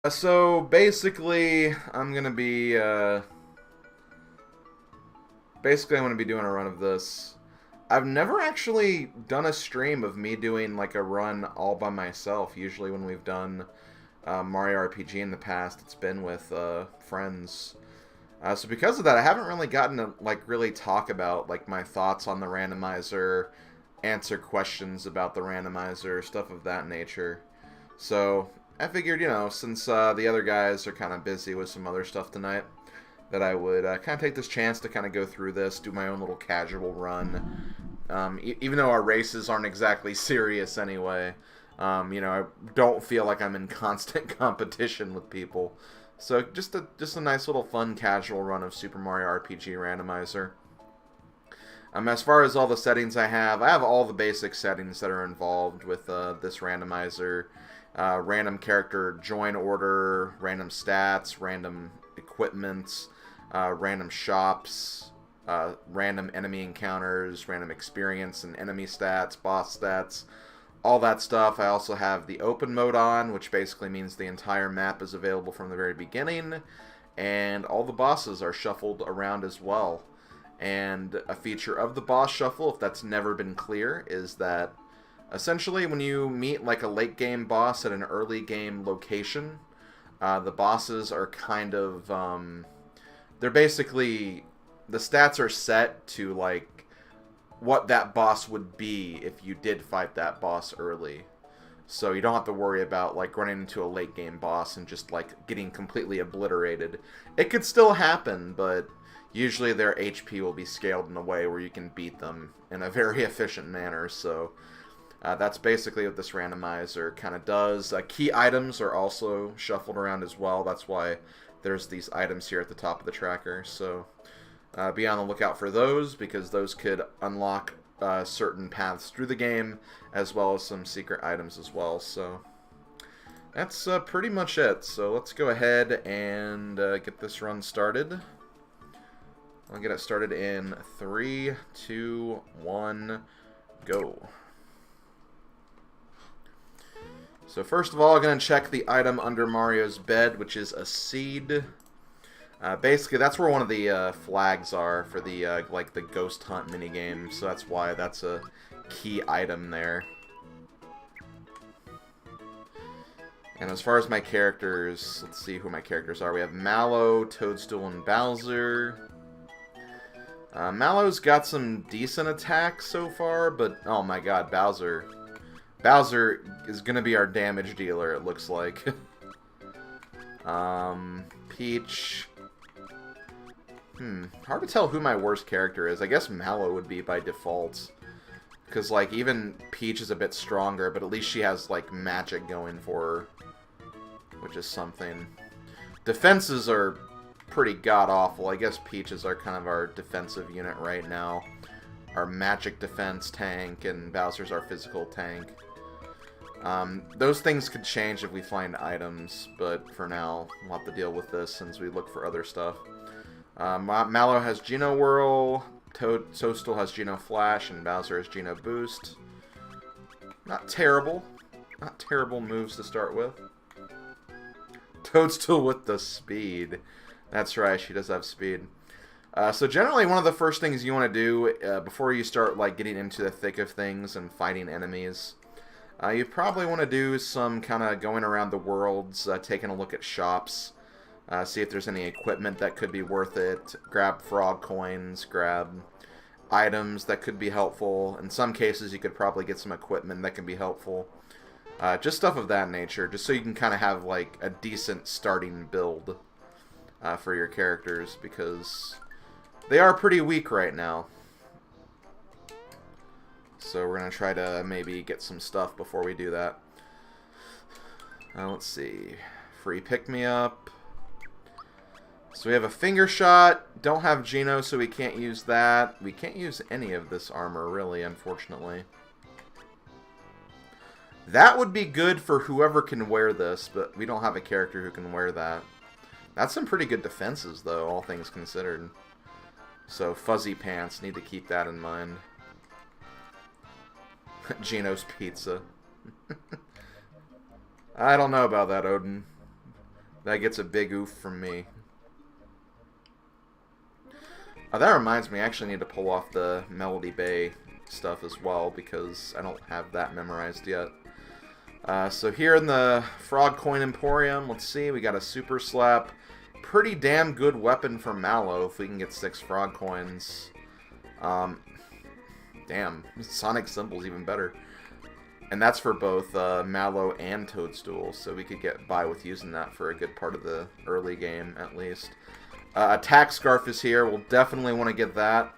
So basically, I'm gonna be doing a run of this. I've never actually done a stream of me doing like a run all by myself. Usually, when we've done Mario RPG in the past, it's been with friends. So because of that, I haven't really gotten to like really talk about like my thoughts on the randomizer, answer questions about the randomizer, stuff of that nature. So I figured, since the other guys are kind of busy with some other stuff tonight, that I would kind of take this chance to kind of go through this, do my own little casual run. Even though our races aren't exactly serious anyway, I don't feel like I'm in constant competition with people. So just a nice little fun casual run of Super Mario RPG Randomizer. As far as all the settings I have all the basic settings that are involved with this randomizer. Random character join order, random stats, random equipment, random shops, random enemy encounters, random experience and enemy stats, boss stats, all that stuff. I also have the open mode on, which basically means the entire map is available from the very beginning, and all the bosses are shuffled around as well. And a feature of the boss shuffle, if that's never been clear, is that essentially when you meet like a late game boss at an early game location, the bosses are kind of, they're basically, the stats are set to like what that boss would be if you did fight that boss early. So you don't have to worry about like running into a late game boss and just like getting completely obliterated. It could still happen, but usually their HP will be scaled in a way where you can beat them in a very efficient manner. So that's basically what this randomizer kind of does. Key items are also shuffled around as well. That's why there's these items here at the top of the tracker. So be on the lookout for those, because those could unlock certain paths through the game, as well as some secret items as well. So that's pretty much it. So let's go ahead and get this run started. I'll get it started in 3, 2, 1, go. So first of all, I'm going to check the item under Mario's bed, which is a seed. Basically, that's where one of the flags are for the like the ghost hunt minigame. So that's why that's a key item there. And as far as my characters, let's see who my characters are. We have Mallow, Toadstool, and Bowser. Mallow's got some decent attacks so far, but oh my god, Bowser is gonna be our damage dealer, it looks like. Peach. Hard to tell who my worst character is. I guess Mallow would be by default. Because, like, even Peach is a bit stronger, but at least she has, like, magic going for her. Which is something. Defenses are pretty god-awful. I guess Peach is kind of our defensive unit right now. Our magic defense tank, and Bowser's our physical tank. Those things could change if we find items, but for now, we'll have to deal with this since we look for other stuff. Mallow has Geno Whirl, Toadstool has Geno Flash, and Bowser has Geno Boost. Not terrible. Not terrible moves to start with. Toadstool with the speed. That's right, she does have speed. So generally, one of the first things you want to do before you start like getting into the thick of things and fighting enemies, you probably want to do some kind of going around the worlds, taking a look at shops, see if there's any equipment that could be worth it, grab frog coins, grab items that could be helpful. In some cases, you could probably get some equipment that can be helpful. Just stuff of that nature, just so you can kind of have like a decent starting build for your characters, because they are pretty weak right now. So we're going to try to maybe get some stuff before we do that. Let's see. Free pick-me-up. So we have a finger shot. Don't have Geno, so we can't use that. We can't use any of this armor, really, unfortunately. That would be good for whoever can wear this, but we don't have a character who can wear that. That's some pretty good defenses, though, all things considered. So fuzzy pants, need to keep that in mind. Geno's Pizza. I don't know about that, Odin. That gets a big oof from me. Oh, that reminds me, I actually need to pull off the Melody Bay stuff as well, because I don't have that memorized yet. So here in the Frog Coin Emporium, let's see, we got a Super Slap. Pretty damn good weapon for Mallow if we can get 6 Frog Coins. Damn, Sonic Symbol's even better. And that's for both Mallow and Toadstool, so we could get by with using that for a good part of the early game, at least. Attack Scarf is here. We'll definitely want to get that.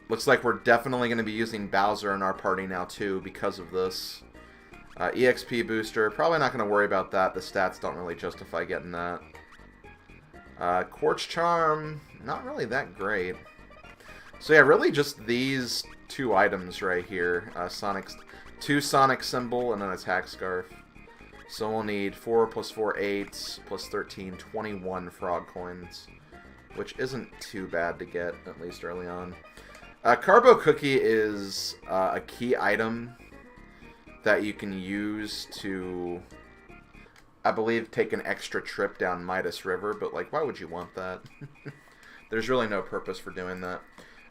Looks like we're definitely going to be using Bowser in our party now, too, because of this. EXP Booster. Probably not going to worry about that. The stats don't really justify getting that. Quartz Charm. Not really that great. So yeah, really just these 2 items right here. 2 Sonic Symbol and an Attack Scarf. So we'll need 4 plus 4, 8, plus 13, 21 Frog Coins. Which isn't too bad to get, at least early on. Carbo Cookie is a key item that you can use to, I believe, take an extra trip down Midas River. But, like, why would you want that? There's really no purpose for doing that.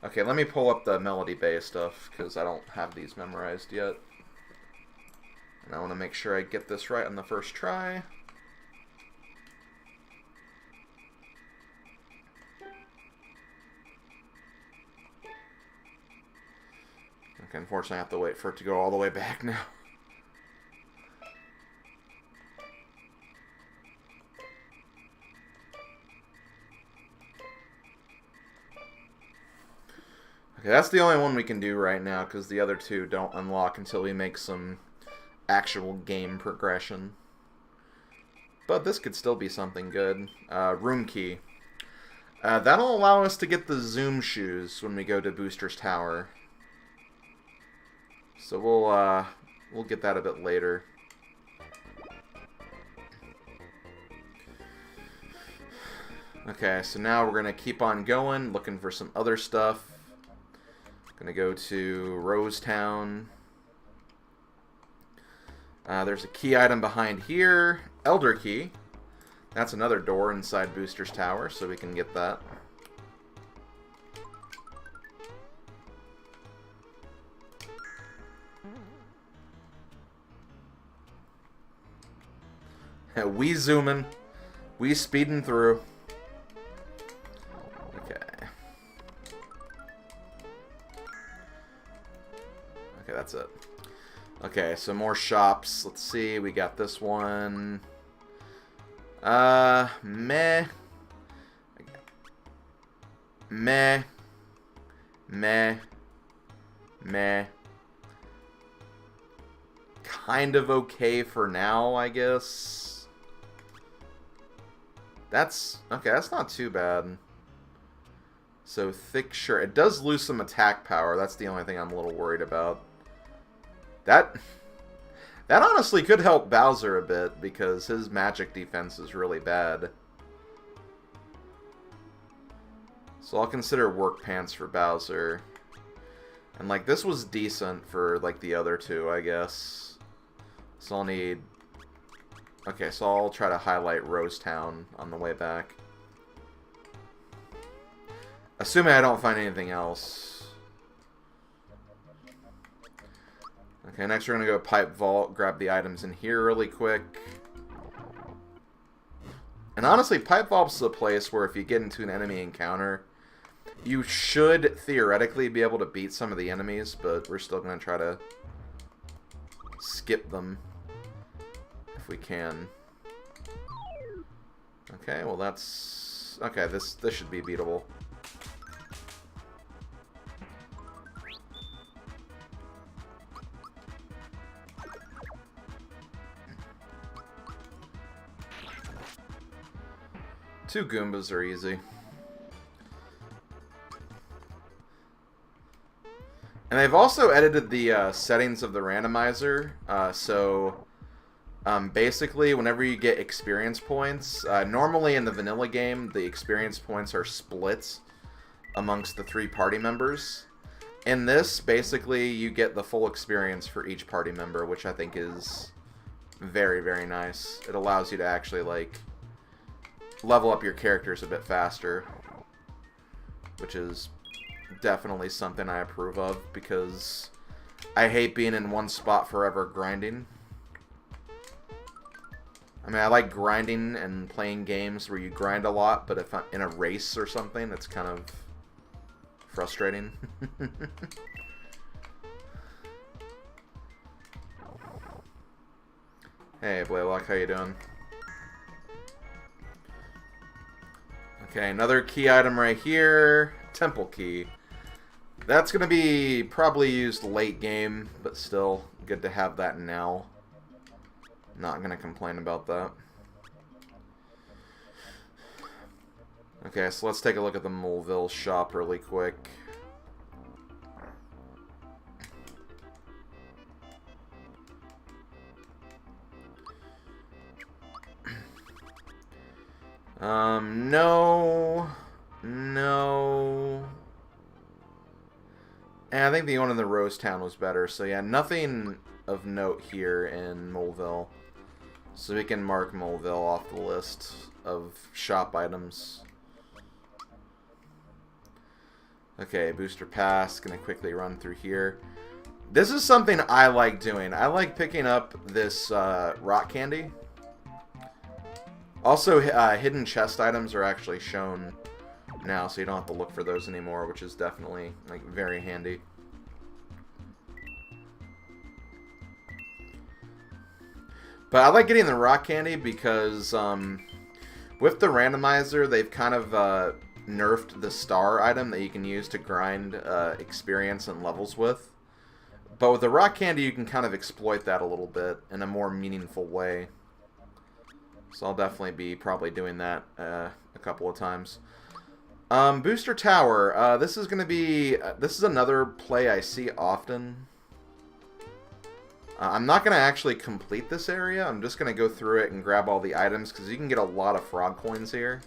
Okay, let me pull up the Melody Bay stuff, because I don't have these memorized yet. And I want to make sure I get this right on the first try. Okay, unfortunately I have to wait for it to go all the way back now. Okay, that's the only one we can do right now, because the other 2 don't unlock until we make some actual game progression. But this could still be something good. Room Key. That'll allow us to get the Zoom Shoes when we go to Booster's Tower. So we'll get that a bit later. Okay, so now we're going to keep on going, looking for some other stuff. Gonna go to Rosetown. There's a key item behind here. Elder Key. That's another door inside Booster's Tower, so we can get that. We zooming. We speeding through. Okay, that's it. Okay, so more shops. Let's see, we got this one. Meh. Meh. Meh. Meh. Kind of okay for now, I guess. That's... okay, that's not too bad. So, thick shirt. It does lose some attack power. That's the only thing I'm a little worried about. That honestly could help Bowser a bit, because his magic defense is really bad. So I'll consider work pants for Bowser. And, like, this was decent for, like, the other 2, I guess. So I'll need... okay, so I'll try to highlight Rosetown on the way back. Assuming I don't find anything else. Okay, next we're going to go Pipe Vault, grab the items in here really quick. And honestly, Pipe Vault's the place where if you get into an enemy encounter, you should theoretically be able to beat some of the enemies, but we're still going to try to skip them if we can. Okay, well that's... okay, this should be beatable. Two Goombas are easy. And they've also edited the settings of the randomizer. Basically, whenever you get experience points, normally in the vanilla game, the experience points are split amongst the 3 party members. In this, basically, you get the full experience for each party member, which I think is very, very nice. It allows you to actually, like, level up your characters a bit faster, which is definitely something I approve of, because I hate being in one spot forever grinding. I mean, I like grinding and playing games where you grind a lot, but if I'm in a race or something, it's kind of frustrating. Hey, Blaylock, how you doing? Okay, another key item right here. Temple key. That's going to be probably used late game, but still good to have that now. Not going to complain about that. Okay, so let's take a look at the Moleville shop really quick. No. And I think the one in the Rose Town was better. So yeah, nothing of note here in Moleville. So we can mark Moleville off the list of shop items. Okay, booster pass. Gonna quickly run through here. This is something I like doing. I like picking up this rock candy. Also, hidden chest items are actually shown now, so you don't have to look for those anymore, which is definitely like very handy. But I like getting the rock candy because with the randomizer, they've kind of nerfed the star item that you can use to grind experience and levels with. But with the rock candy, you can kind of exploit that a little bit in a more meaningful way. So I'll definitely be probably doing that a couple of times. Booster Tower. This is going to be... this is another play I see often. I'm not going to actually complete this area. I'm just going to go through it and grab all the items, because you can get a lot of frog coins here.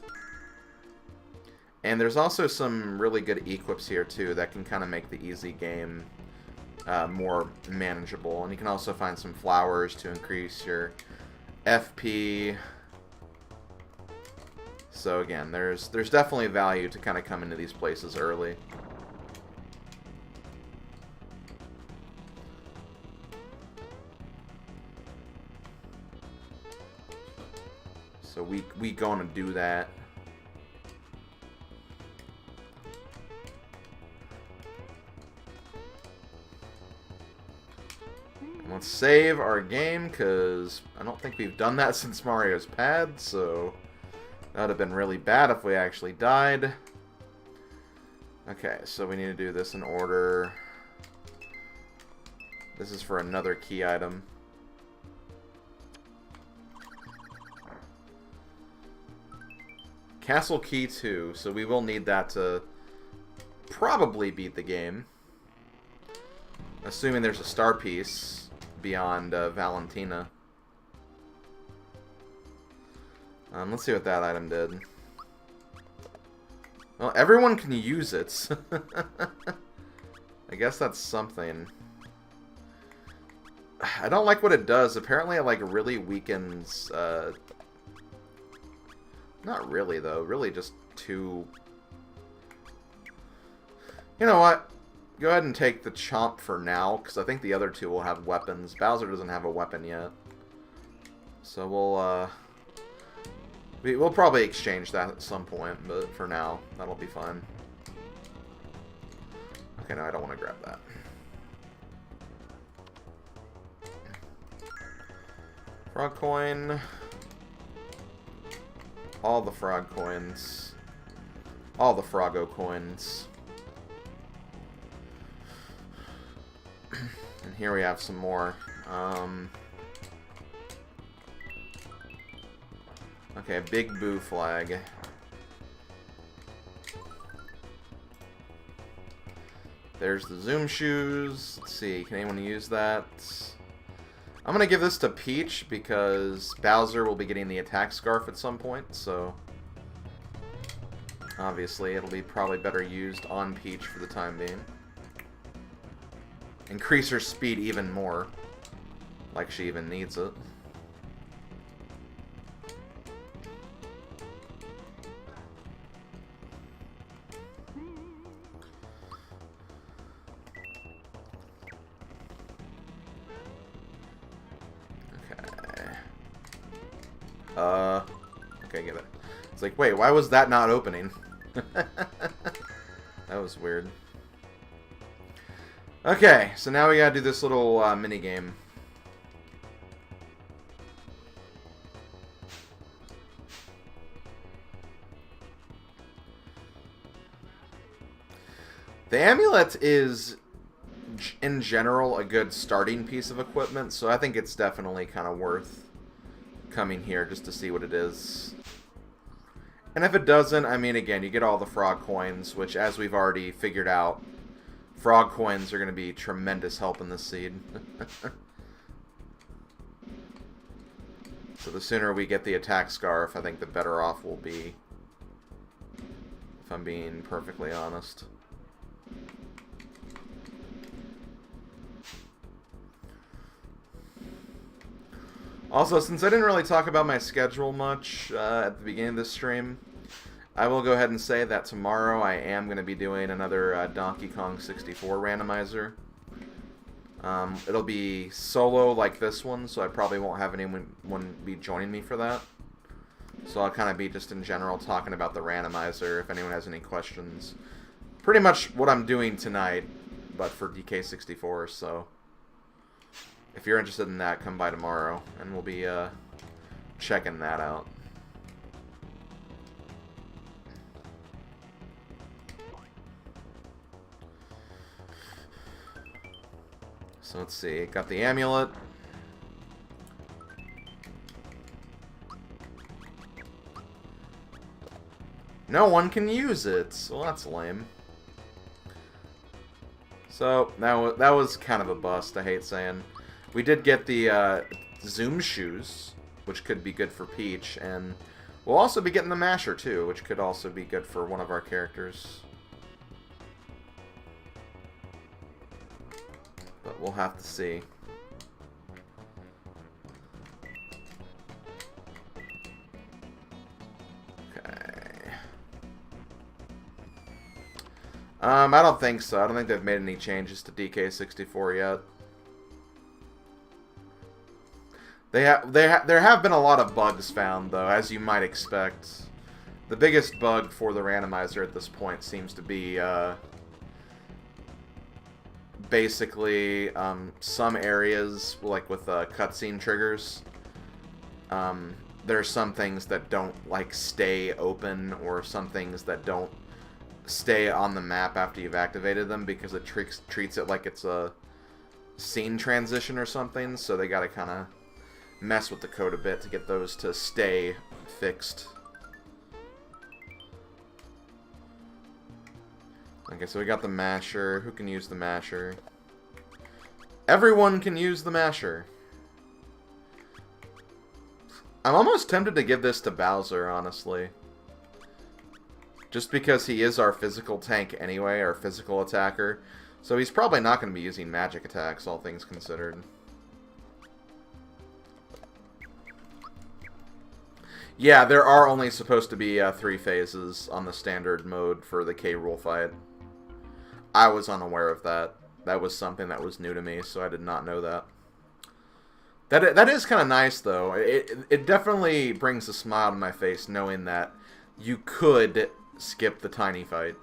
And there's also some really good equips here, too, that can kind of make the easy game more manageable. And you can also find some flowers to increase your FP. So again, there's definitely value to kind of come into these places early. So we gonna do that. And let's save our game, because I don't think we've done that since Mario's Pad, so that would have been really bad if we actually died. Okay, so we need to do this in order. This is for another key item. Castle Key 2, so we will need that to probably beat the game. Assuming there's a star piece beyond Valentina. Let's see what that item did. Well, everyone can use it. I guess that's something. I don't like what it does. Apparently it, like, really weakens... not really, though. Really just too... You know what? Go ahead and take the Chomp for now, because I think the other two will have weapons. Bowser doesn't have a weapon yet. So we'll probably exchange that at some point, but for now, that'll be fine. Okay, no, I don't want to grab that. Frog coin. All the frog coins. All the Froggo coins. And here we have some more. Okay, Big Boo flag. There's the Zoom shoes. Let's see, can anyone use that? I'm gonna give this to Peach because Bowser will be getting the attack scarf at some point, so obviously it'll be probably better used on Peach for the time being. Increase her speed even more, like she even needs it. Okay, get it. It's like, wait, why was that not opening? That was weird. Okay, so now we gotta do this little mini game. The amulet is, in general, a good starting piece of equipment, so I think it's definitely kind of worth coming here just to see what it is. And if it doesn't, I mean, again, you get all the frog coins, which, as we've already figured out, frog coins are going to be tremendous help in this seed. So the sooner we get the attack scarf, I think the better off we'll be, if I'm being perfectly honest. Also, since I didn't really talk about my schedule much at the beginning of this stream, I will go ahead and say that tomorrow I am going to be doing another Donkey Kong 64 randomizer. It'll be solo like this one, so I probably won't have anyone be joining me for that. So I'll kind of be just in general talking about the randomizer if anyone has any questions. Pretty much what I'm doing tonight, but for DK64, so if you're interested in that, come by tomorrow, and we'll be checking that out. So let's see, got the amulet. No one can use it. Well, that's lame. So that was kind of a bust, I hate saying. We did get the Zoom shoes, which could be good for Peach, and we'll also be getting the Masher too, which could also be good for one of our characters. But we'll have to see. Okay. I don't think so. I don't think they've made any changes to DK64 yet. There have been a lot of bugs found, though, as you might expect. The biggest bug for the randomizer at this point seems to be basically some areas, like with cutscene triggers. There are some things that don't like stay open, or some things that don't stay on the map after you've activated them because it treats it like it's a scene transition or something. So they gotta kind of mess with the code a bit to get those to stay fixed. Okay, so we got the Masher. Who can use the Masher? Everyone can use the Masher. I'm almost tempted to give this to Bowser, honestly. Just because he is our physical tank anyway, our physical attacker. So he's probably not going to be using magic attacks, all things considered. Yeah, there are only supposed to be 3 phases on the standard mode for the K. Rool fight. I was unaware of that. That was something that was new to me, so I did not know that. That is kind of nice, though. It definitely brings a smile to my face knowing that you could skip the tiny fight.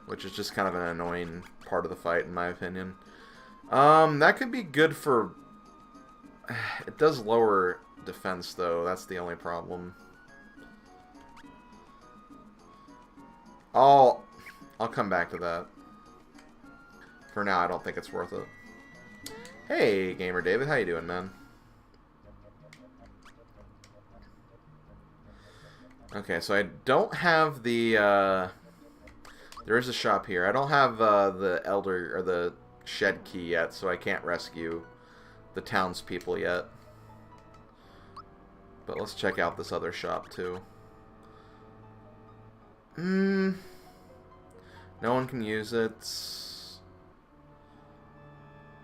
Which is just kind of an annoying part of the fight, in my opinion. That could be good for... It does lower defense, though. That's the only problem. I'll come back to that. For now, I don't think it's worth it. Hey, Gamer David, how you doing, man? Okay, so I don't have the, there is a shop here. I don't have, the Elder, or the Shed key yet, so I can't rescue the townspeople yet. But let's check out this other shop, too. No one can use it.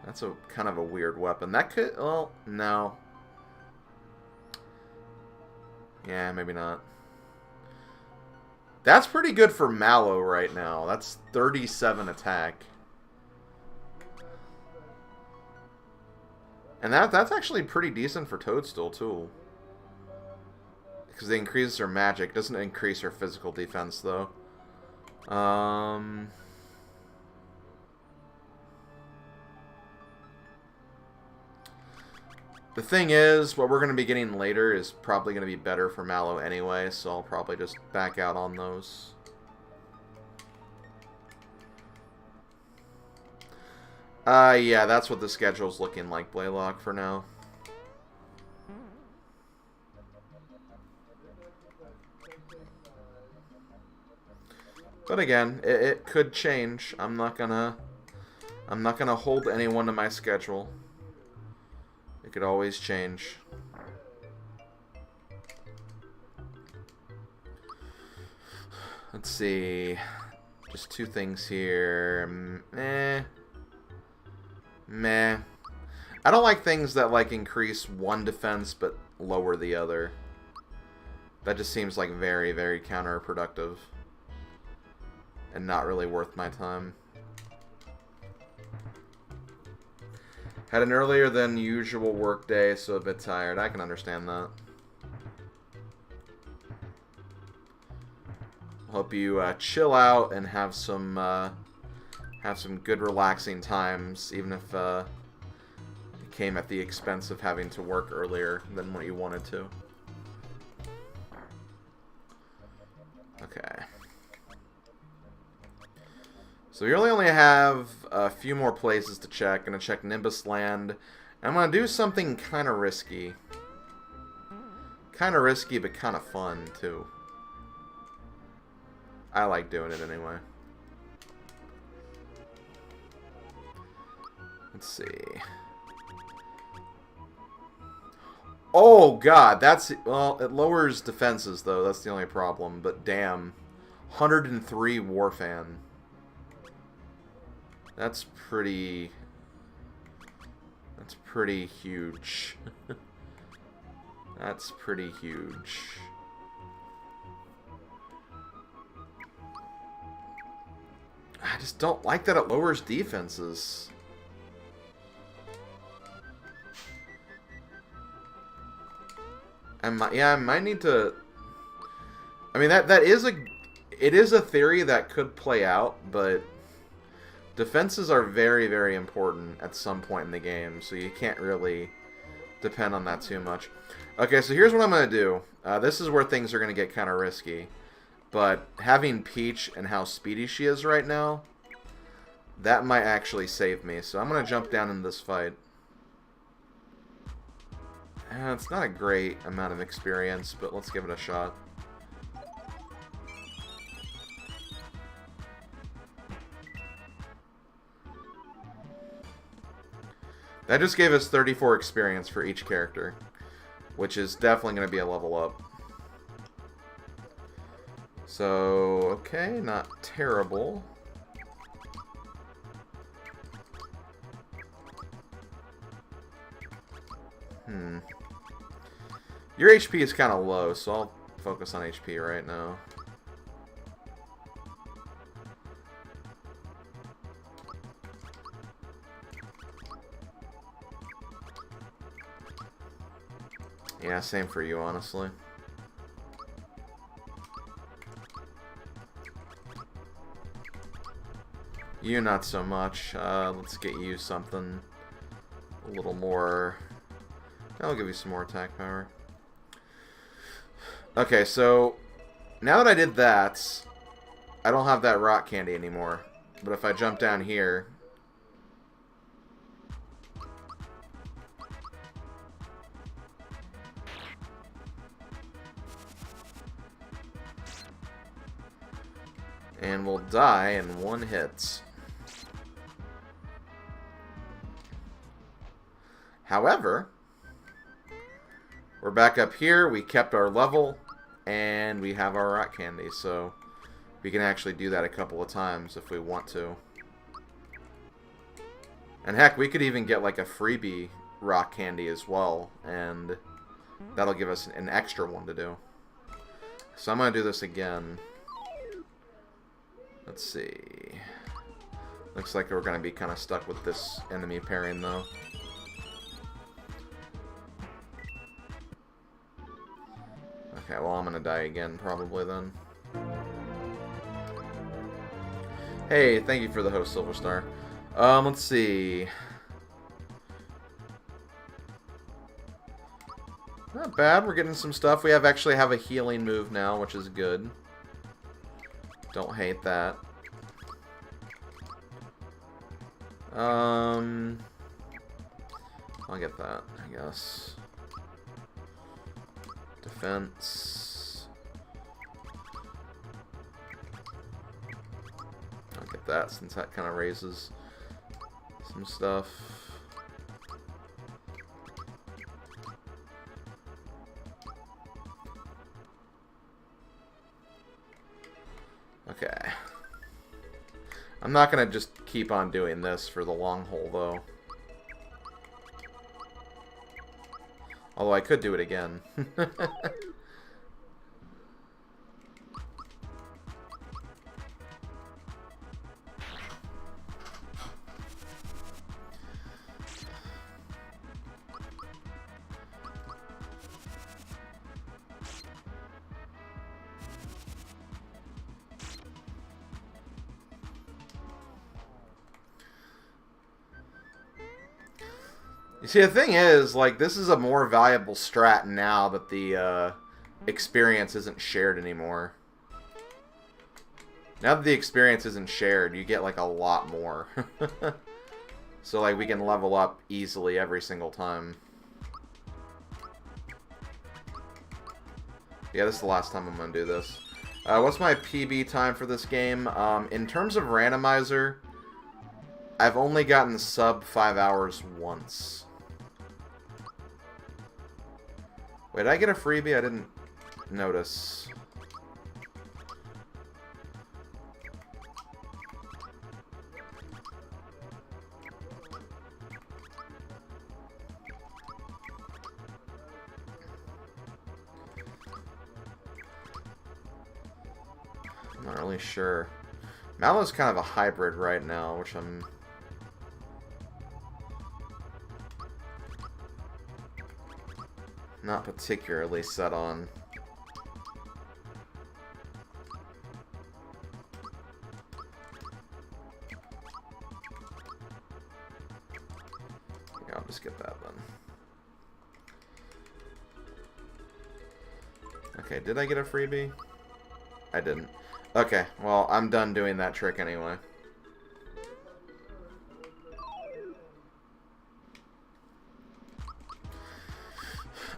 That's a kind of a weird weapon. That could... Well, no. Yeah, maybe not. That's pretty good for Mallow right now. That's 37 attack. And that's actually pretty decent for Toadstool, too. Because it increases her magic. Doesn't increase her physical defense, though. The thing is, what we're going to be getting later is probably going to be better for Mallow anyway, so I'll probably just back out on those. Yeah, that's what the schedule's looking like, Blaylock, for now. But again, it could change. I'm not gonna hold anyone to my schedule. It could always change. Let's see. Just two things here. Meh. I don't like things that, like, increase one defense but lower the other. That just seems, like, very, very counterproductive. And not really worth my time. Had an earlier than usual work day, so a bit tired. I can understand that. Hope you chill out and have some good relaxing times, even if it came at the expense of having to work earlier than what you wanted to. Okay. So we only have a few more places to check. I'm going to check Nimbus Land. And I'm going to do something kind of risky. Kind of risky, but kind of fun, too. I like doing it anyway. Let's see. Oh, God. That's... Well, it lowers defenses, though. That's the only problem. But damn. 103 Warfan. That's pretty huge. That's pretty huge. I just don't like that it lowers defenses. Yeah, I might need to... I mean, it is a theory that could play out, but... Defenses are very, very important at some point in the game, so you can't really depend on that too much. Okay, so here's what I'm going to do. This is where things are going to get kind of risky. But having Peach and how speedy she is right now, that might actually save me. So I'm going to jump down in this fight. It's not a great amount of experience, but let's give it a shot. That just gave us 34 experience for each character, which is definitely going to be a level up. So, okay, not terrible. Your HP is kind of low, so I'll focus on HP right now. Yeah, same for you, honestly. You, not so much. Let's get you something a little more... I'll give you some more attack power. Okay, so now that I did that, I don't have that rock candy anymore. But if I jump down here... and we'll die in one hit. However, we're back up here, we kept our level, and we have our rock candy, so we can actually do that a couple of times if we want to. And heck, we could even get like a freebie rock candy as well, and that'll give us an extra one to do. So I'm going to do this again. Let's see. Looks like we're going to be kind of stuck with this enemy pairing, though. Okay, well, I'm gonna die again, probably, then. Hey, thank you for the host, Silverstar. Let's see. Not bad, we're getting some stuff. We actually have a healing move now, which is good. Don't hate that. I'll get that, I guess. Defense. I'll get that since that kind of raises some stuff. Okay. I'm not gonna just keep on doing this for the long haul, though. Although I could do it again. You see, the thing is, like, this is a more valuable strat now that the experience isn't shared anymore. Now that the experience isn't shared, you get, like, a lot more. So, like, we can level up easily every single time. Yeah, this is the last time I'm going to do this. What's my PB time for this game? In terms of randomizer, I've only gotten sub 5 hours once. Wait, did I get a freebie? I didn't notice. I'm not really sure. Mallow's kind of a hybrid right now, which I'm... not particularly set on. Yeah, I'll just get that then. Okay, did I get a freebie? I didn't. Okay, well, I'm done doing that trick anyway.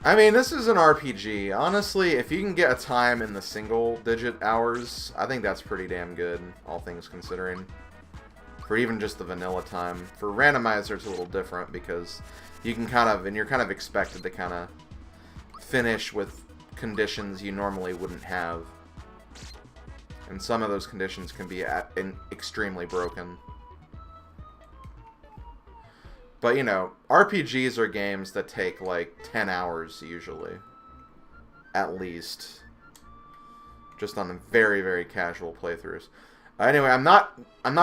I mean, this is an RPG. Honestly, if you can get a time in the single-digit hours, I think that's pretty damn good, all things considering. For even just the vanilla time. For Randomizer, it's a little different because you can kind of, and you're kind of expected to kind of finish with conditions you normally wouldn't have. And some of those conditions can be extremely broken. But, you know, RPGs are games that take, like, 10 hours, usually. At least. Just on very, very casual playthroughs. Anyway, I'm not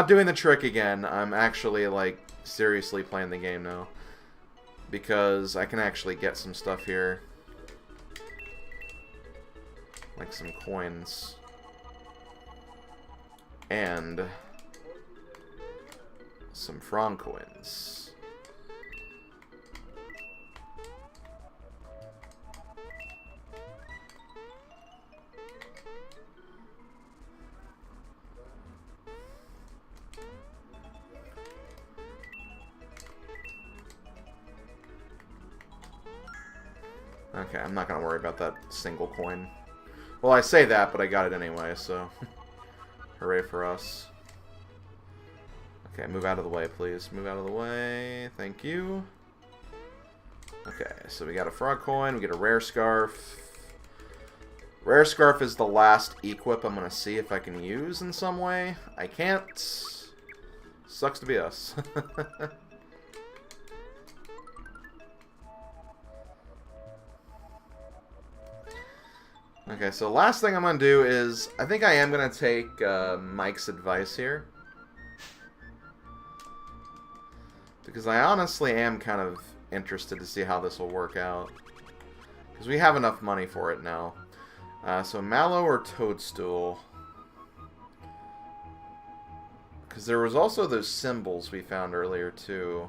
doing the trick again. I'm actually, like, seriously playing the game now. Because I can actually get some stuff here. Like some coins. And some Franc coins. Okay, I'm not going to worry about that single coin. Well, I say that, but I got it anyway, so... Hooray for us. Okay, move out of the way, please. Move out of the way. Thank you. Okay, so we got a frog coin. We get a rare scarf. Rare scarf is the last equip I'm going to see if I can use in some way. I can't. Sucks to be us. Okay, so last thing I'm going to do is, I think I am going to take Mike's advice here. Because I honestly am kind of interested to see how this will work out. Because we have enough money for it now. So Mallow or Toadstool? Because there was also those symbols we found earlier, too.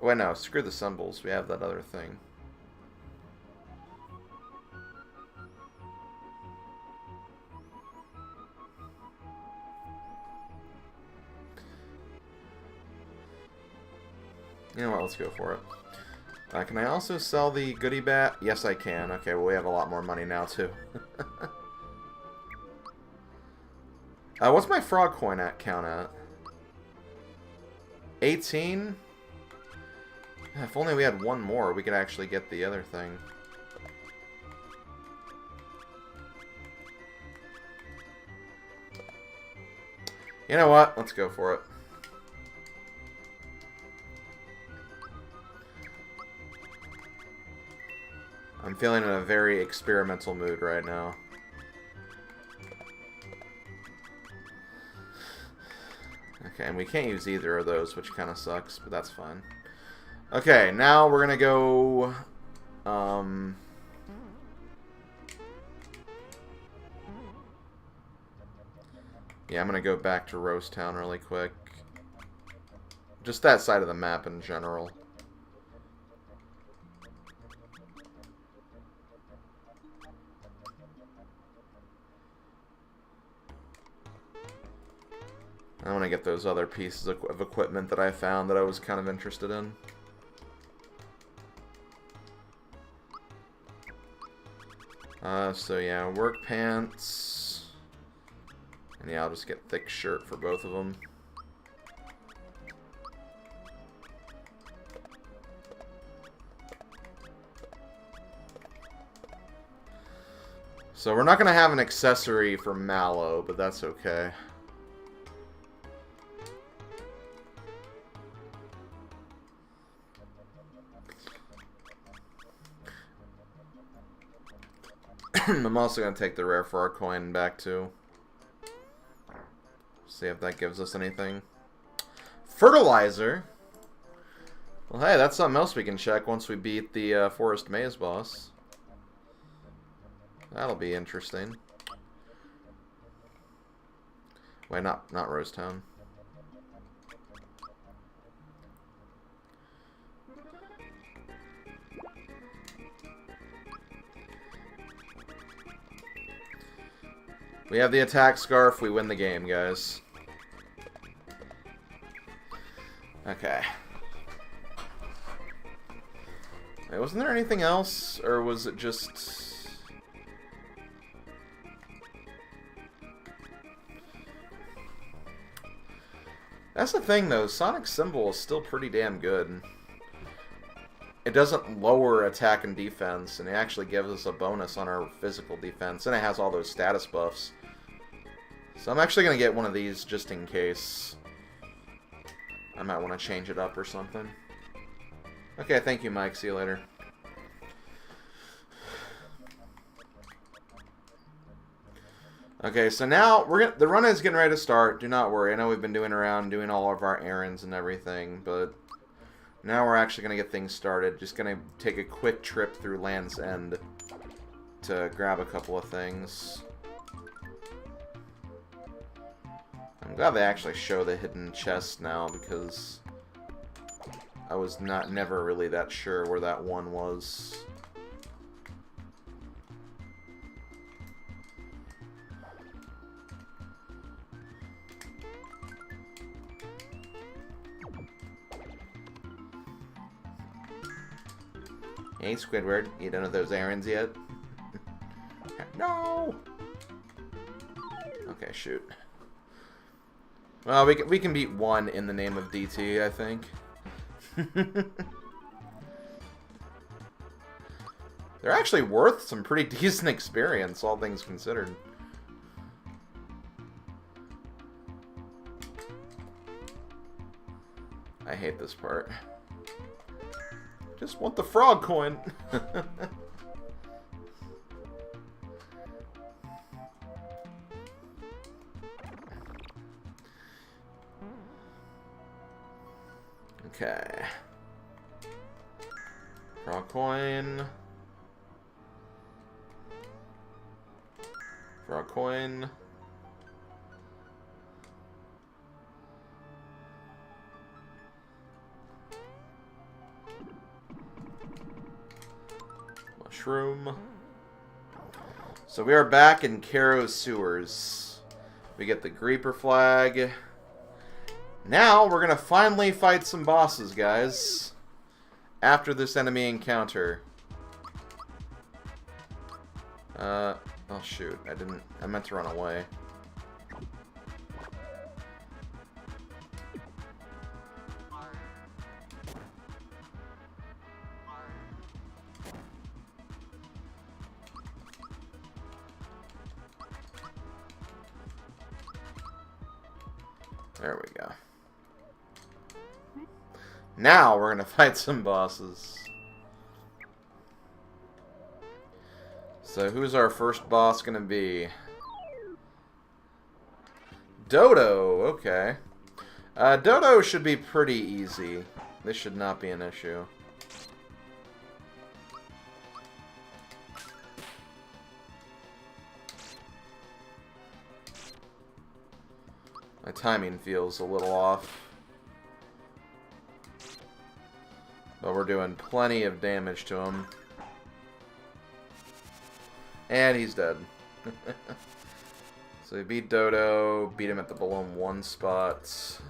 Wait, no, screw the symbols. We have that other thing. You know what, let's go for it. Can I also sell the goodie bat? Yes, I can. Okay, well, we have a lot more money now, too. What's my frog coin count at? 18? If only we had one more, we could actually get the other thing. You know what? Let's go for it. I'm feeling in a very experimental mood right now. Okay, and we can't use either of those, which kind of sucks, but that's fine. Okay, now we're gonna go... yeah, I'm gonna go back to Roast Town really quick. Just that side of the map in general. I want to get those other pieces of equipment that I found that I was kind of interested in. So yeah, work pants. And yeah, I'll just get thick shirt for both of them. So we're not going to have an accessory for Mallow, but that's okay. I'm also going to take the rare for our coin back too. See if that gives us anything. Fertilizer? Well, hey, that's something else we can check once we beat the Forest Maze boss. That'll be interesting. Wait, not Rosetown. We have the attack scarf, we win the game, guys. Okay. Wait, wasn't there anything else? Or was it just... That's the thing, though. Sonic's symbol is still pretty damn good. It doesn't lower attack and defense, and it actually gives us a bonus on our physical defense, and it has all those status buffs. So I'm actually going to get one of these just in case. I might want to change it up or something. Okay, thank you, Mike. See you later. Okay, so now the run is getting ready to start. Do not worry. I know we've been doing all of our errands and everything, but now we're actually going to get things started. Just going to take a quick trip through Land's End to grab a couple of things. I'm glad they actually show the hidden chest now, because I was never really that sure where that one was. Hey, Squidward, you done with those errands yet? No! Okay, shoot. Well, we can beat one in the name of DT, I think. They're actually worth some pretty decent experience, all things considered. I hate this part. Just want the frog coin. Okay. Draw a coin. Draw a coin. Mushroom. So we are back in Caro's sewers. We get the Creeper flag. Now we're gonna finally fight some bosses, guys. After this enemy encounter. Oh shoot, I meant to run away. There we go. Now we're gonna fight some bosses. So who's our first boss gonna be? Dodo, okay. Dodo should be pretty easy. This should not be an issue. My timing feels a little off. But we're doing plenty of damage to him. And he's dead. So we beat Dodo, beat him at the below 1 spot.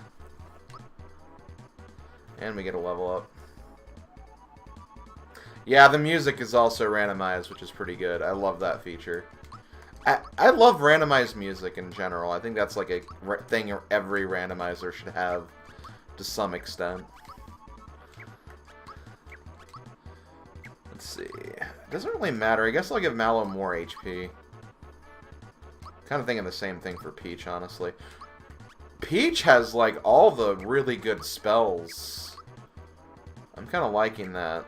And we get a level up. Yeah, the music is also randomized, which is pretty good. I love that feature. I love randomized music in general. I think that's like a thing every randomizer should have to some extent. Let's see. It doesn't really matter. I guess I'll give Mallow more HP. Kind of thinking the same thing for Peach, honestly. Peach has like all the really good spells. I'm kind of liking that.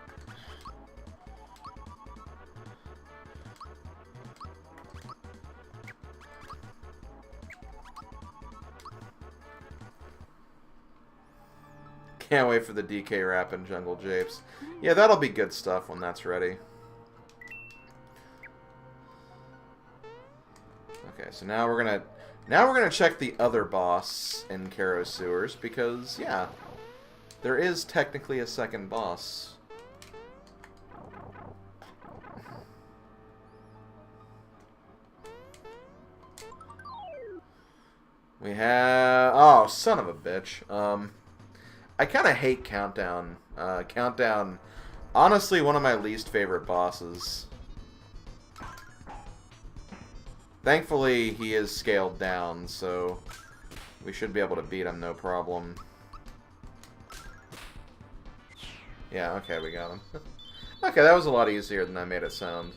Can't wait for the DK Rap and Jungle Japes. Yeah, that'll be good stuff when that's ready. Okay, so now we're gonna check the other boss in Caro's sewers because yeah, there is technically a second boss. We have oh son of a bitch. I kind of hate Countdown. Countdown, honestly, one of my least favorite bosses. Thankfully, he is scaled down, so we should be able to beat him no problem. Yeah, okay, we got him. Okay, that was a lot easier than I made it sound.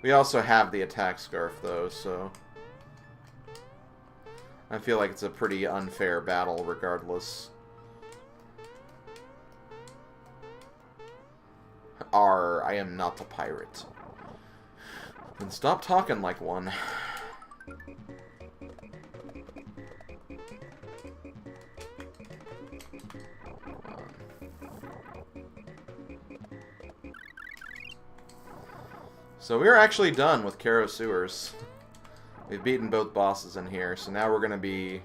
We also have the attack scarf, though, so I feel like it's a pretty unfair battle regardless. I am not a pirate. Then stop talking like one. So we're actually done with Caro's sewers. We've beaten both bosses in here, so now we're going to be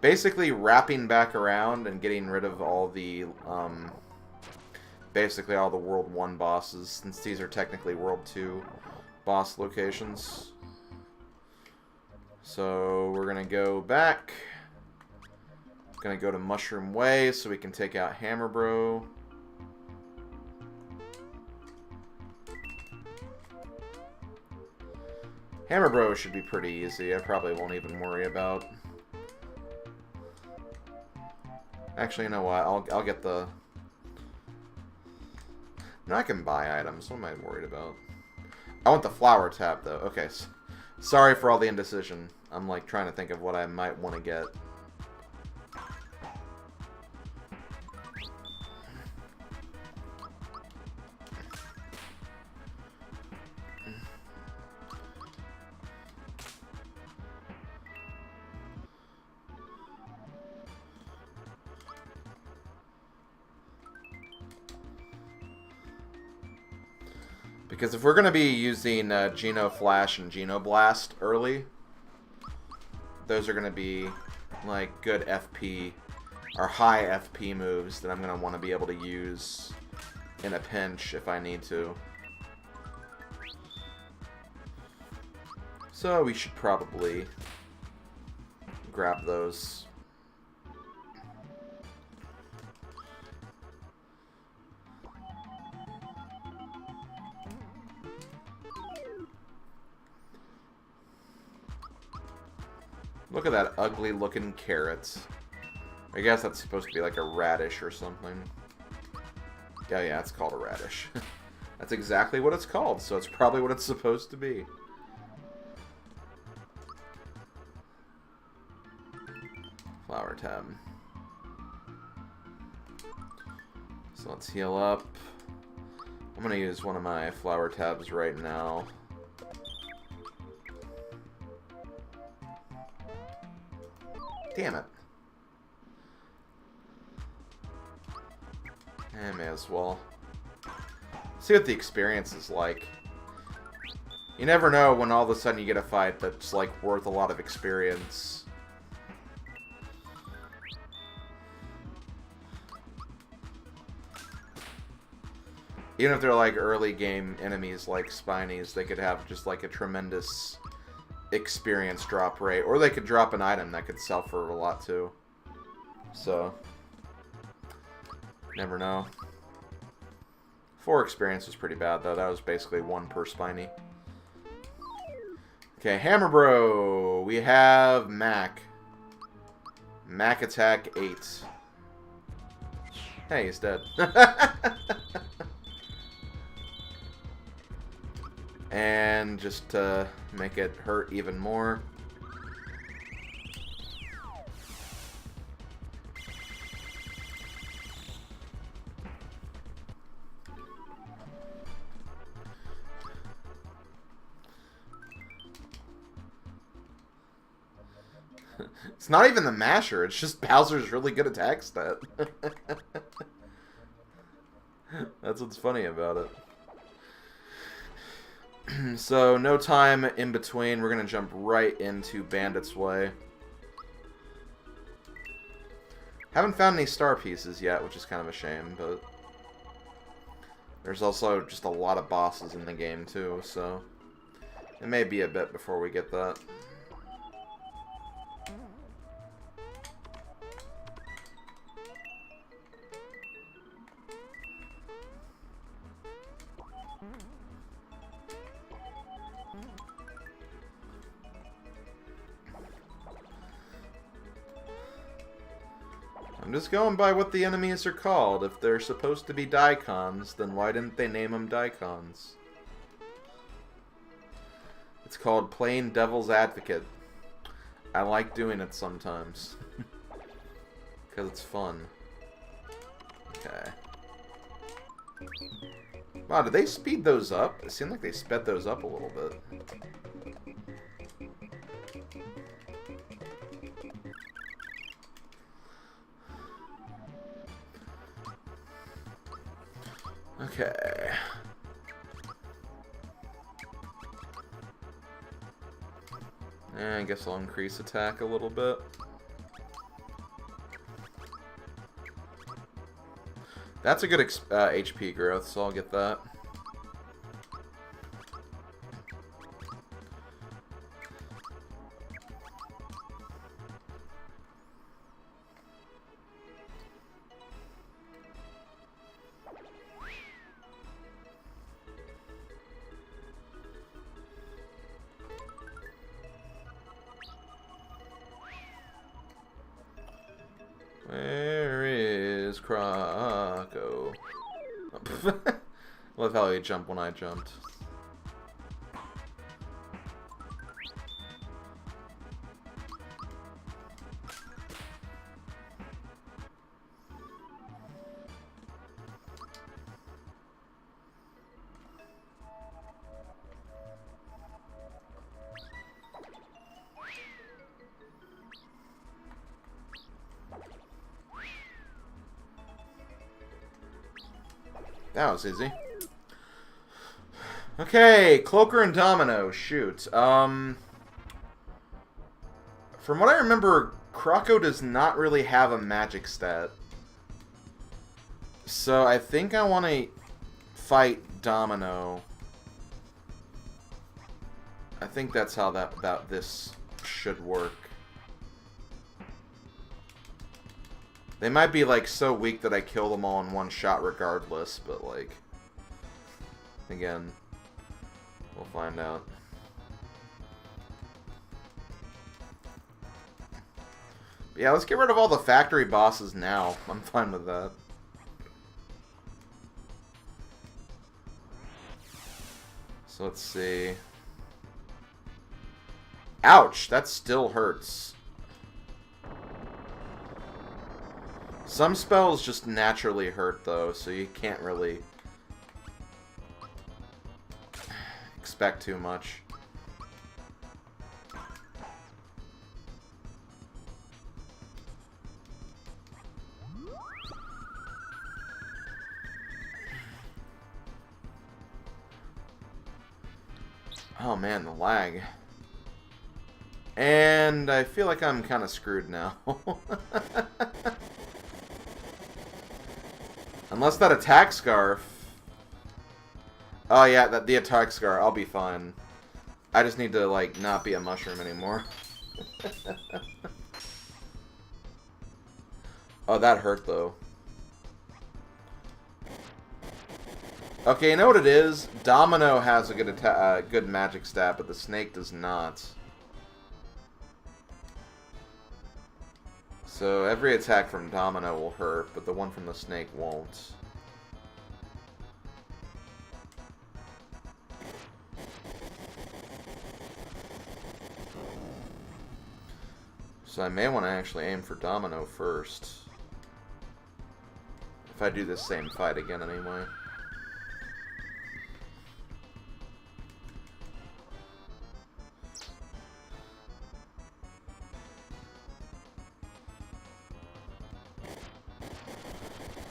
basically wrapping back around and getting rid of all the, basically all the World 1 bosses, since these are technically World 2 boss locations. So we're going to go back. Going to go to Mushroom Way so we can take out Hammer Bro. Hammer Bro should be pretty easy. I probably won't even worry about. Actually, you know what? I'll get the. No, I can buy items. What am I worried about? I want the flower tap though. Okay, sorry for all the indecision. I'm like trying to think of what I might want to get. Because if we're going to be using Geno Flash and Geno Blast early, those are going to be like good FP or high FP moves that I'm going to want to be able to use in a pinch if I need to. So we should probably grab those. Look at that ugly looking carrot. I guess that's supposed to be like a radish or something. Yeah, it's called a radish. That's exactly what it's called, so it's probably what it's supposed to be. Flower tab. So let's heal up. I'm gonna use one of my flower tabs right now. Damn it. I may as well. See what the experience is like. You never know when all of a sudden you get a fight that's like worth a lot of experience. Even if they're like early game enemies like Spinies, they could have just like a tremendous experience drop rate. Or they could drop an item that could sell for a lot too. So, never know. 4 experience was pretty bad though. That was basically 1 per Spiny. Okay, Hammer Bro. We have Mac. Mac attack 8. Hey, he's dead. And just to make it hurt even more. It's not even the masher, it's just Bowser's really good attack stat. That's what's funny about it. So, no time in between. We're going to jump right into Bandit's Way. Haven't found any star pieces yet, which is kind of a shame, but there's also just a lot of bosses in the game, too, so it may be a bit before we get that. I'm just going by what the enemies are called. If they're supposed to be Daikons, then why didn't they name them Daikons? It's called Plain Devil's Advocate. I like doing it sometimes. Because it's fun. Okay. Wow, did they speed those up? It seemed like they sped those up a little bit. Okay. I guess I'll increase attack a little bit. That's a good HP growth, so I'll get that. Where is Croco? Love how he jumped when I jumped. That was easy. Okay, Cloaker and Domino. Shoot. From what I remember, Croco does not really have a magic stat. So I think I want to fight Domino. I think that's how this should work. They might be, like, so weak that I kill them all in one shot regardless, but, like... Again, we'll find out. But yeah, let's get rid of all the factory bosses now. I'm fine with that. So let's see. Ouch! That still hurts. Some spells just naturally hurt, though, so you can't really expect too much. Oh man, the lag. And I feel like I'm kind of screwed now. Unless that attack scarf. Oh yeah, the attack scarf. I'll be fine. I just need to, like, not be a mushroom anymore. Oh, that hurt though. Okay, you know what it is? Domino has a good magic stat, but the snake does not. So every attack from Domino will hurt, but the one from the snake won't. So I may want to actually aim for Domino first. If I do this same fight again anyway.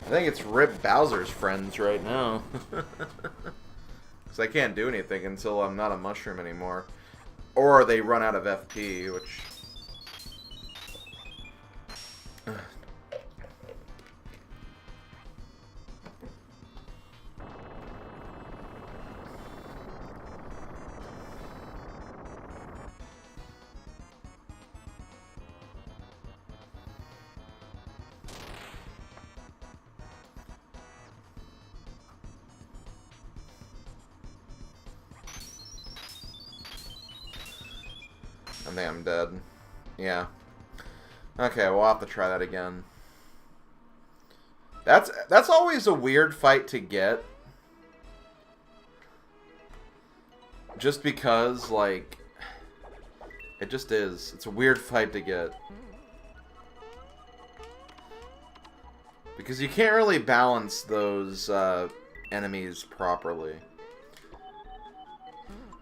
I think it's Rip Bowser's friends right now. Because I can't do anything until I'm not a mushroom anymore. Or they run out of FP, which... I think I'm dead. Yeah. Okay, we'll have to try that again. That's always a weird fight to get. Just because, like... It just is. It's a weird fight to get. Because you can't really balance those enemies properly.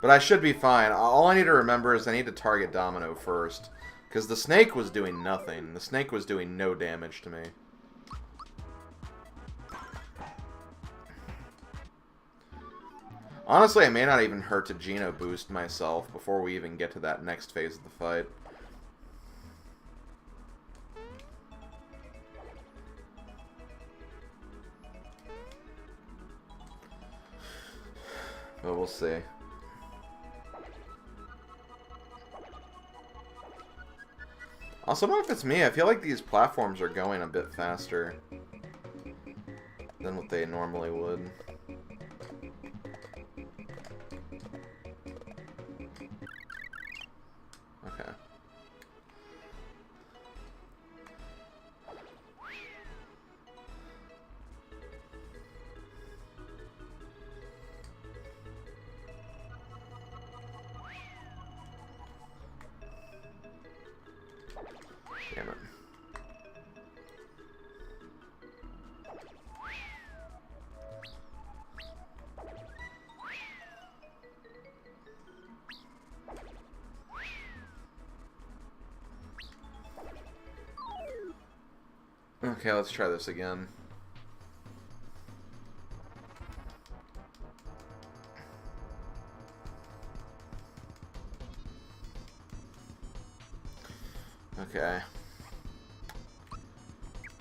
But I should be fine. All I need to remember is I need to target Domino first. Because the snake was doing nothing. The snake was doing no damage to me. Honestly, I may not even hurt to Geno boost myself before we even get to that next phase of the fight. But we'll see. Also, I don't know if it's me. I feel like these platforms are going a bit faster than what they normally would. Okay. Damn it. Okay, let's try this again. Okay.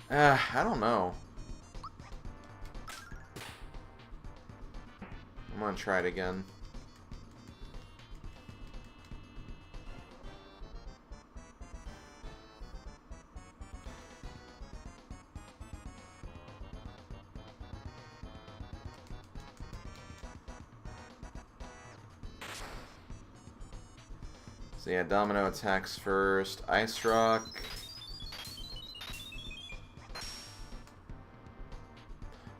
I don't know. I'm gonna try it again. So yeah, Domino attacks first. Ice Rock.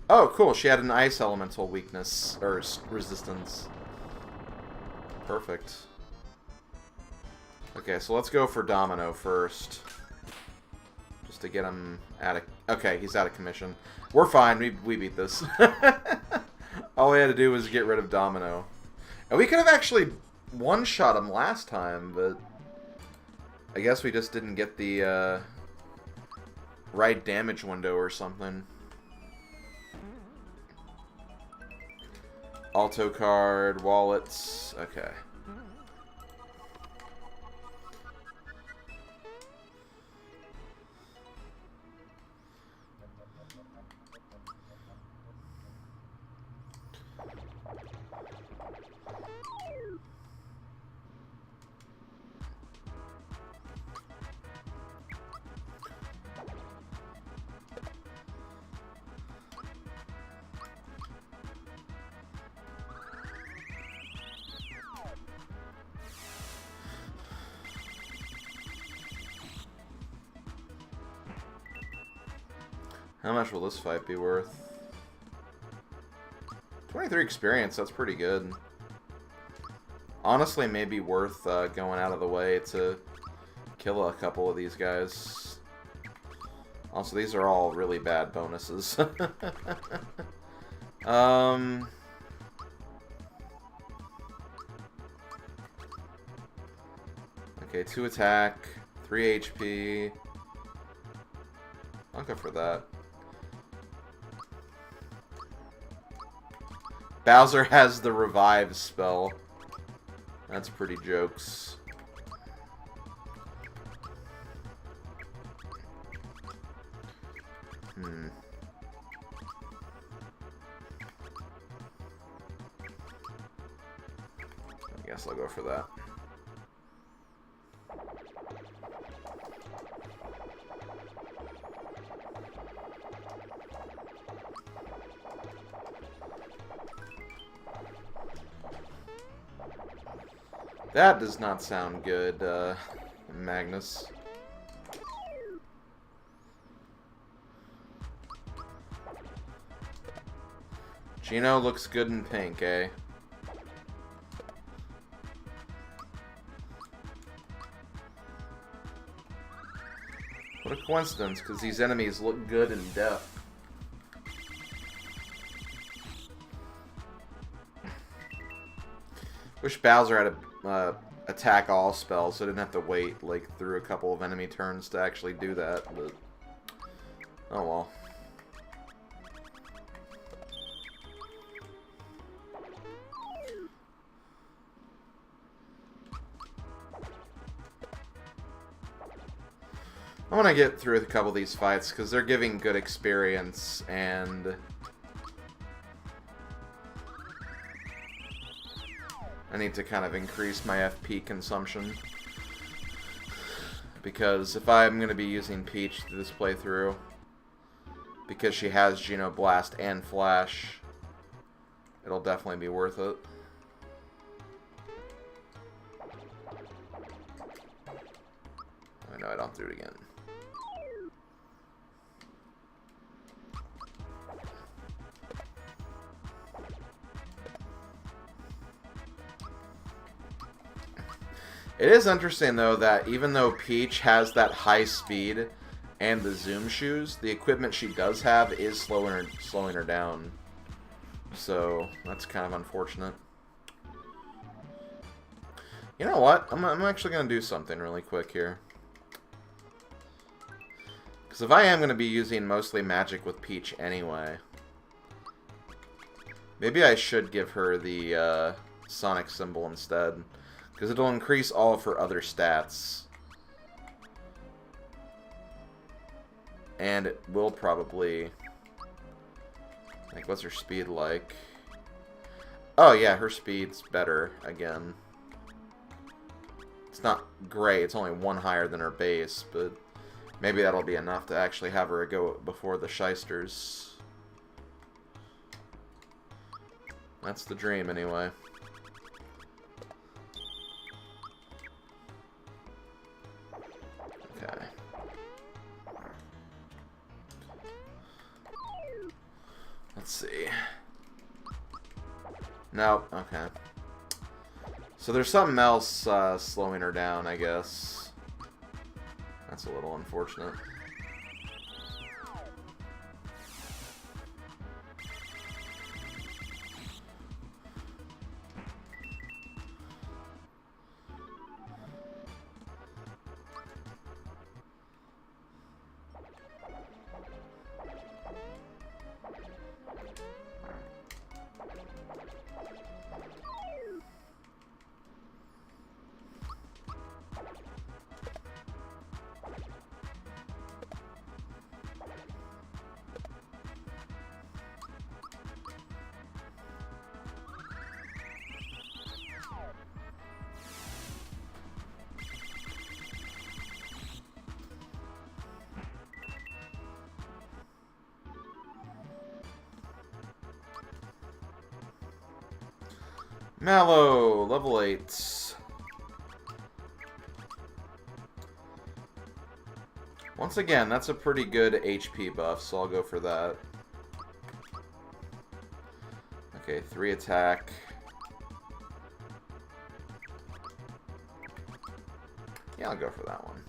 Oh, cool. She had an Ice Elemental weakness, or resistance. Perfect. Okay, so let's go for Domino first. Just to get him out of... Okay, he's out of commission. We're fine. We beat this. All we had to do was get rid of Domino. And we could have actually one-shot him last time, but... I guess we just didn't get the right damage window or something. Alto card, wallets, okay. How much will this fight be worth? 23 experience, that's pretty good. Honestly, maybe worth going out of the way to kill a couple of these guys. Also, these are all really bad bonuses. Okay, 2 attack, 3 HP. I'll go for that. Bowser has the revive spell. That's pretty jokes. I guess I'll go for that. That does not sound good, Magnus. Gino looks good in pink, eh? What a coincidence, because these enemies look good in death. Wish Bowser had a attack all spell, so I didn't have to wait like through a couple of enemy turns to actually do that, but oh well. I want to get through a couple of these fights because they're giving good experience, and I need to kind of increase my FP consumption, because if I'm going to be using Peach through this playthrough, because she has Geno Blast and Flash, it'll definitely be worth it. I know I don't do it again. It is interesting, though, that even though Peach has that high speed and the zoom shoes, the equipment she does have is slowing her down. So, that's kind of unfortunate. You know what? I'm actually going to do something really quick here. Because if I am going to be using mostly magic with Peach anyway, maybe I should give her the Sonic symbol instead. Because it'll increase all of her other stats. And it will probably... Like, what's her speed like? Oh, yeah, her speed's better, again. It's not great, it's only one higher than her base, but maybe that'll be enough to actually have her go before the shysters. That's the dream, anyway. Okay. Let's see. Nope, okay. So there's something else slowing her down, I guess. That's a little unfortunate. Mallow, level 8. Once again, that's a pretty good HP buff, so I'll go for that. Okay, 3 attack. Yeah, I'll go for that one.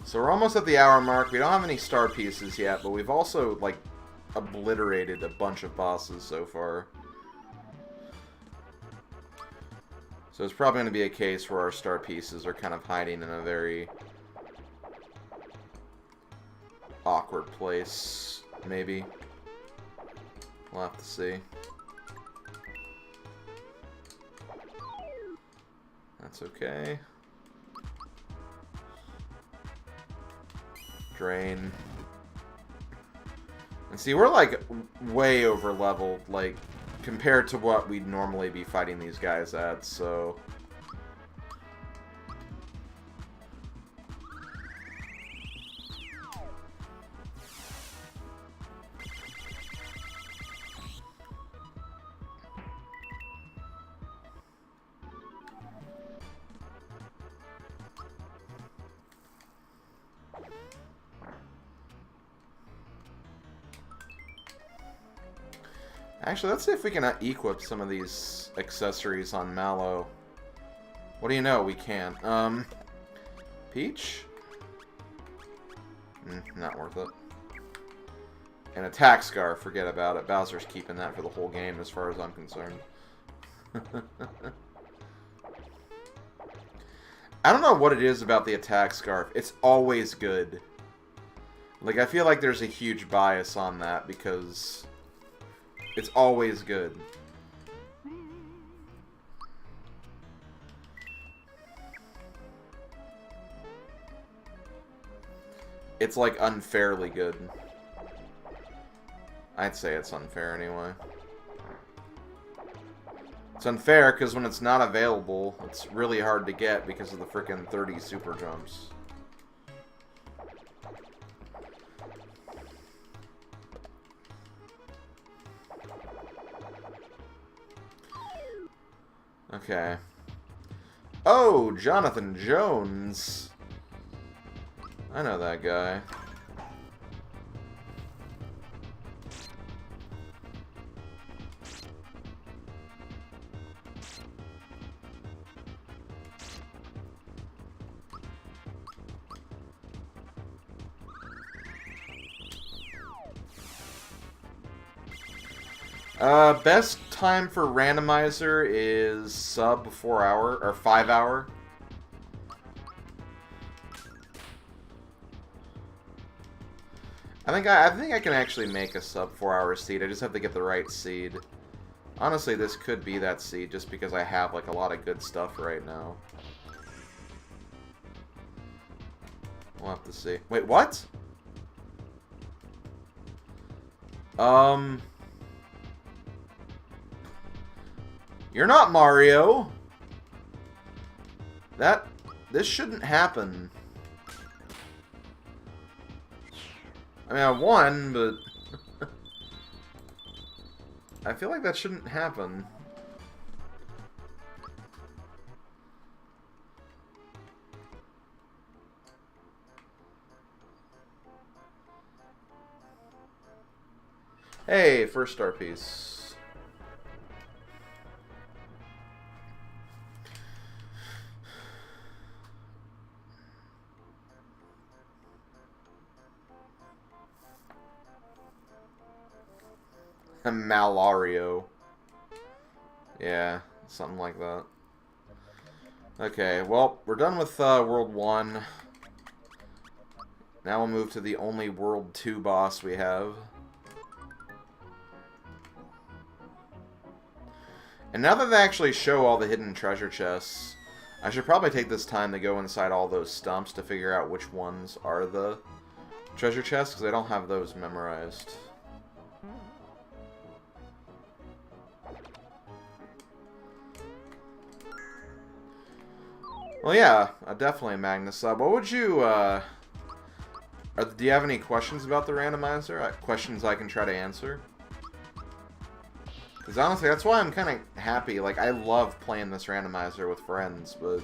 So we're almost at the hour mark. We don't have any star pieces yet, but we've also, like, obliterated a bunch of bosses so far. So it's probably going to be a case where our star pieces are kind of hiding in a very awkward place, maybe. We'll have to see. That's okay. Drain. And see, we're like way over leveled, like compared to what we'd normally be fighting these guys at, so actually, let's see if we can equip some of these accessories on Mallow. What do you know? We can't. Peach? Not worth it. An attack scar, forget about it. Bowser's keeping that for the whole game as far as I'm concerned. I don't know what it is about the attack scarf. It's always good. Like, I feel like there's a huge bias on that because it's always good. It's like unfairly good. I'd say it's unfair anyway. It's unfair because when it's not available, it's really hard to get because of the frickin' 30 super jumps. Okay. Oh, Jonathan Jones. I know that guy. Best time for Randomizer is sub 4 hour, or 5 hour. I think I can actually make a sub 4 hour seed. I just have to get the right seed. Honestly, this could be that seed just because I have like a lot of good stuff right now. We'll have to see. Wait, what? You're not Mario. This shouldn't happen. I mean, I won, but I feel like that shouldn't happen. Hey, first star piece. Malario. Yeah, something like that. Okay, well, we're done with World 1. Now we'll move to the only World 2 boss we have. And now that they actually show all the hidden treasure chests, I should probably take this time to go inside all those stumps to figure out which ones are the treasure chests, because I don't have those memorized. Well, yeah, definitely Magnus. What would you, do you have any questions about the randomizer? Questions I can try to answer? Because honestly, that's why I'm kind of happy. Like, I love playing this randomizer with friends, but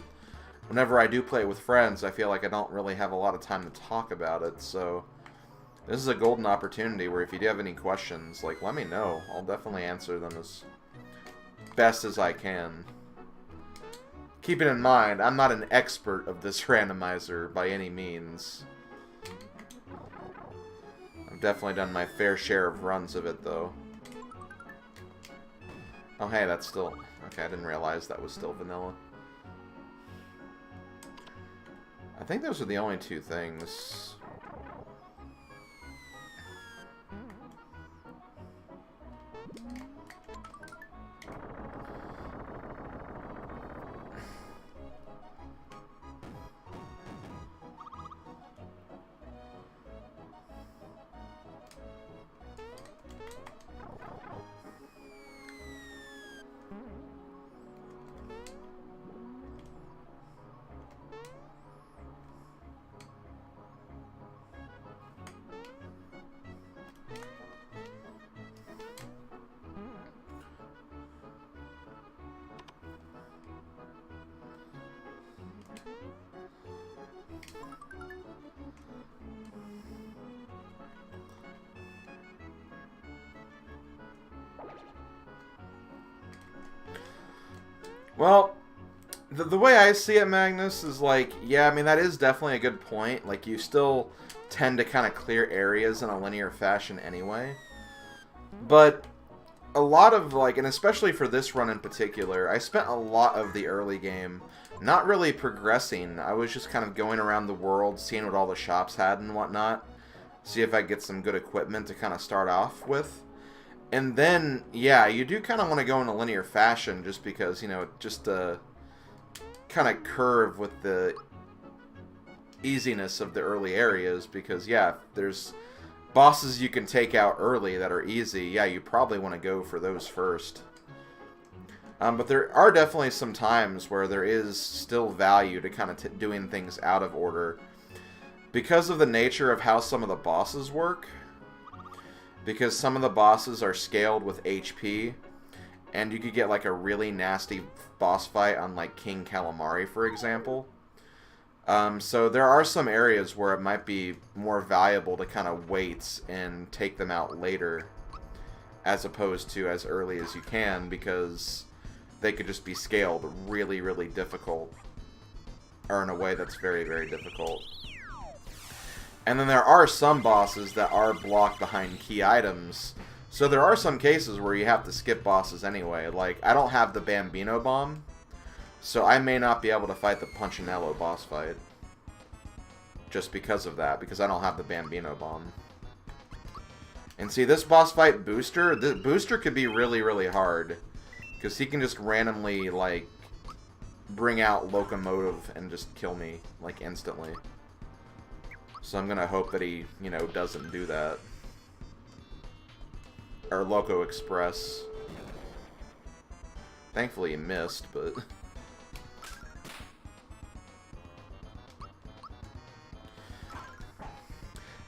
whenever I do play it with friends, I feel like I don't really have a lot of time to talk about it, so this is a golden opportunity where if you do have any questions, like, let me know. I'll definitely answer them as best as I can. Keeping in mind, I'm not an expert of this randomizer by any means. I've definitely done my fair share of runs of it, though. Oh, hey, that's still... Okay, I didn't realize that was still vanilla. I think those are the only two things. Well, the way I see it, Magnus, is like, yeah, I mean, that is definitely a good point. Like, you still tend to kind of clear areas in a linear fashion anyway. But a lot of, like, and especially for this run in particular, I spent a lot of the early game not really progressing. I was just kind of going around the world, seeing what all the shops had and whatnot. See if I get some good equipment to kind of start off with. And then, yeah, you do kind of want to go in a linear fashion just because, you know, just to kind of curve with the easiness of the early areas. Because, yeah, there's bosses you can take out early that are easy. Yeah, you probably want to go for those first. But there are definitely some times where there is still value to kind of doing things out of order. Because of the nature of how some of the bosses work... Because some of the bosses are scaled with HP, and you could get like a really nasty boss fight on like King Calamari, for example. So there are some areas where it might be more valuable to kind of wait and take them out later, as opposed to as early as you can, because they could just be scaled really, really difficult, or in a way that's very, very difficult. And then there are some bosses that are blocked behind key items, So there are some cases where you have to skip bosses anyway. Like, I don't have the Bambino Bomb, so I may not be able to fight the Punchinello boss fight. Just because of that, because I don't have the Bambino Bomb. And see, this boss fight Booster, the Booster could be really, really hard. Because he can just randomly, like, bring out Locomotive and just kill me, like, instantly. So I'm gonna hope that he, you know, doesn't do that. Or Loco Express. Thankfully he missed, but...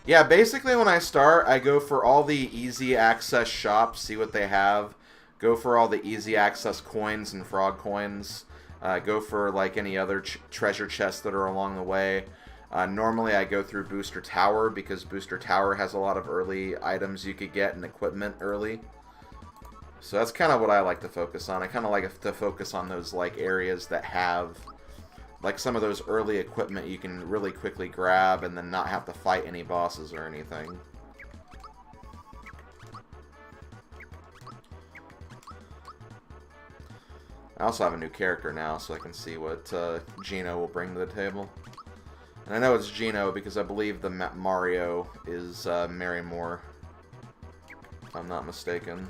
Yeah, basically when I start, I go for all the easy access shops, see what they have. Go for all the easy access coins and frog coins. Go for like any other treasure chests that are along the way. Normally I go through Booster Tower because Booster Tower has a lot of early items you could get and equipment early. So that's kind of what I like to focus on. I kind of like to focus on those like areas that have like some of those early equipment you can really quickly grab and then not have to fight any bosses or anything. I also have a new character now, so I can see what Gino will bring to the table. And I know it's Gino because I believe the Mario is Marymore, if I'm not mistaken.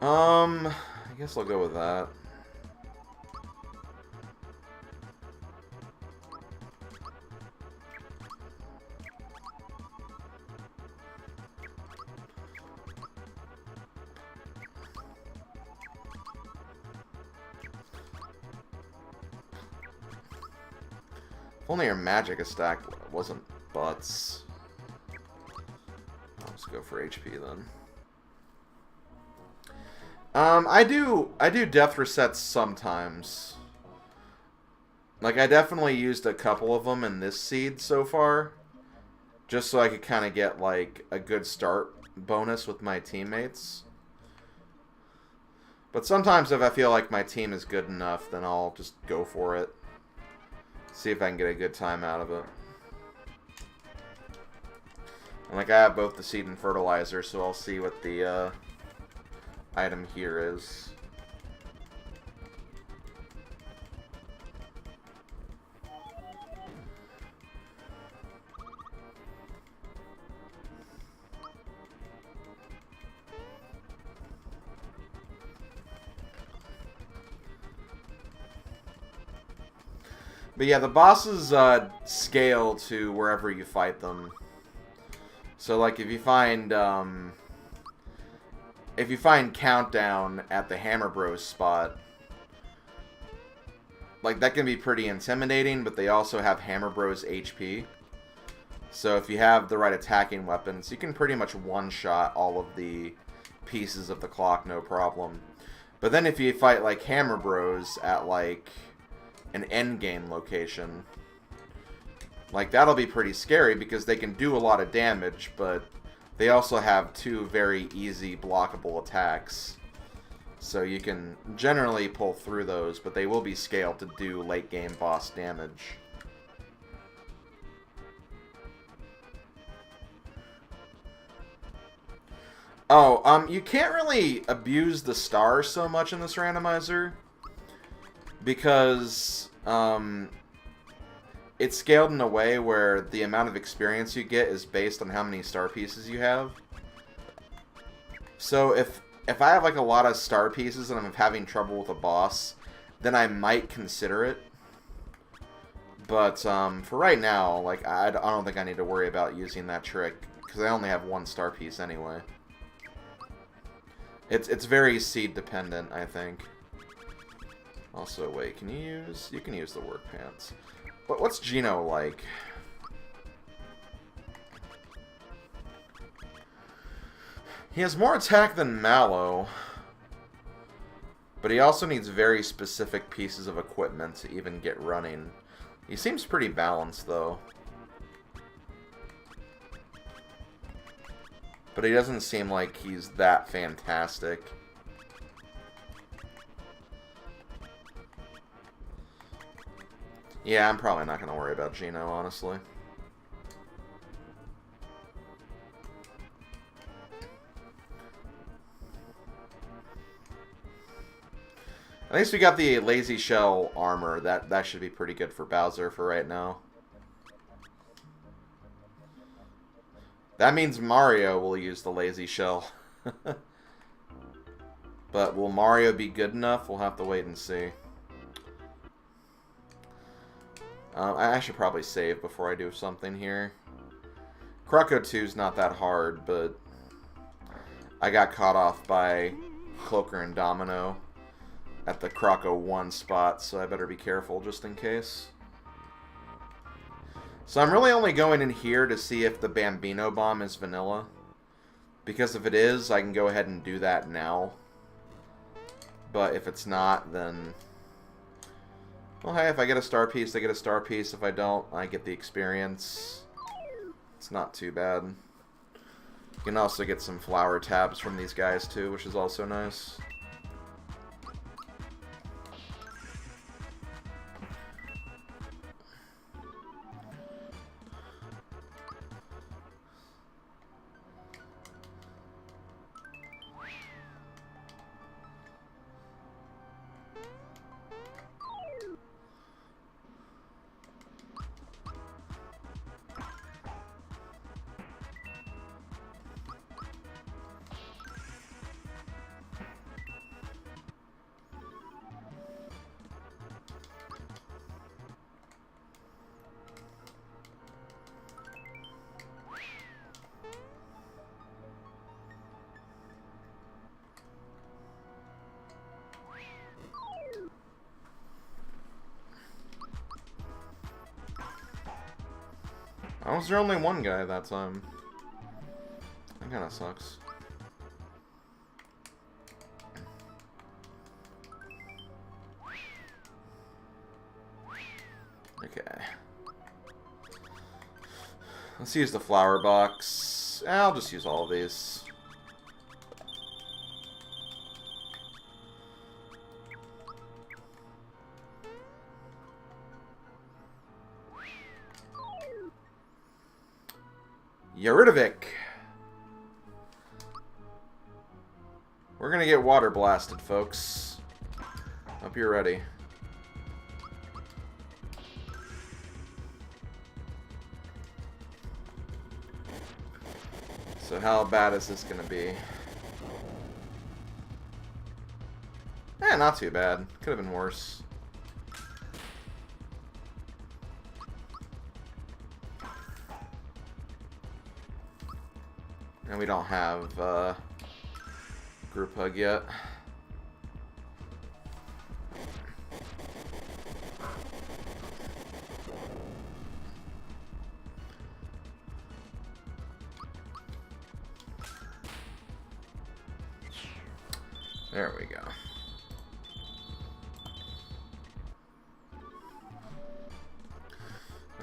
I guess I'll go with that. If only your magic stack wasn't butts. I'll just go for HP then. I do death resets sometimes. Like, I definitely used a couple of them in this seed so far. Just so I could kind of get, like, a good start bonus with my teammates. But sometimes if I feel like my team is good enough, then I'll just go for it. See if I can get a good time out of it. And, like, I have both the seed and fertilizer, so I'll see what the, item here is. But yeah, the bosses scale to wherever you fight them. So like if you find Countdown at the Hammer Bros spot, like that can be pretty intimidating, but they also have Hammer Bros HP. So if you have the right attacking weapons, you can pretty much one-shot all of the pieces of the clock, no problem. But then if you fight like Hammer Bros at like an endgame location, like that'll be pretty scary because they can do a lot of damage, but they also have two very easy blockable attacks. So you can generally pull through those, but they will be scaled to do late game boss damage. Oh, you can't really abuse the stars so much in this randomizer because it's scaled in a way where the amount of experience you get is based on how many star pieces you have. So if I have like a lot of star pieces and I'm having trouble with a boss, then I might consider it. But for right now, like I don't think I need to worry about using that trick because I only have one star piece anyway. It's very seed dependent, I think. Also, wait, you can use the work pants. But what's Gino like? He has more attack than Mallow, but he also needs very specific pieces of equipment to even get running. He seems pretty balanced, though. But he doesn't seem like he's that fantastic. Yeah, I'm probably not going to worry about Gino, honestly. At least we got the lazy shell armor. That should be pretty good for Bowser for right now. That means Mario will use the lazy shell. But will Mario be good enough? We'll have to wait and see. I should probably save before I do something here. Croco 2 is not that hard, but I got caught off by Cloaker and Domino at the Croco 1 spot, so I better be careful just in case. So I'm really only going in here to see if the Bambino Bomb is vanilla. Because if it is, I can go ahead and do that now. But if it's not, then... well, hey, if I get a star piece, I get a star piece. If I don't, I get the experience. It's not too bad. You can also get some flower tabs from these guys too, which is also nice. Why was there only one guy that time? That kinda sucks. Okay. Let's use the flower box. I'll just use all of these. Yuridovic. We're gonna get water blasted, folks. Hope you're ready. So how bad is this gonna be? Eh, not too bad. Could have been worse. And we don't have group hug yet. There we go.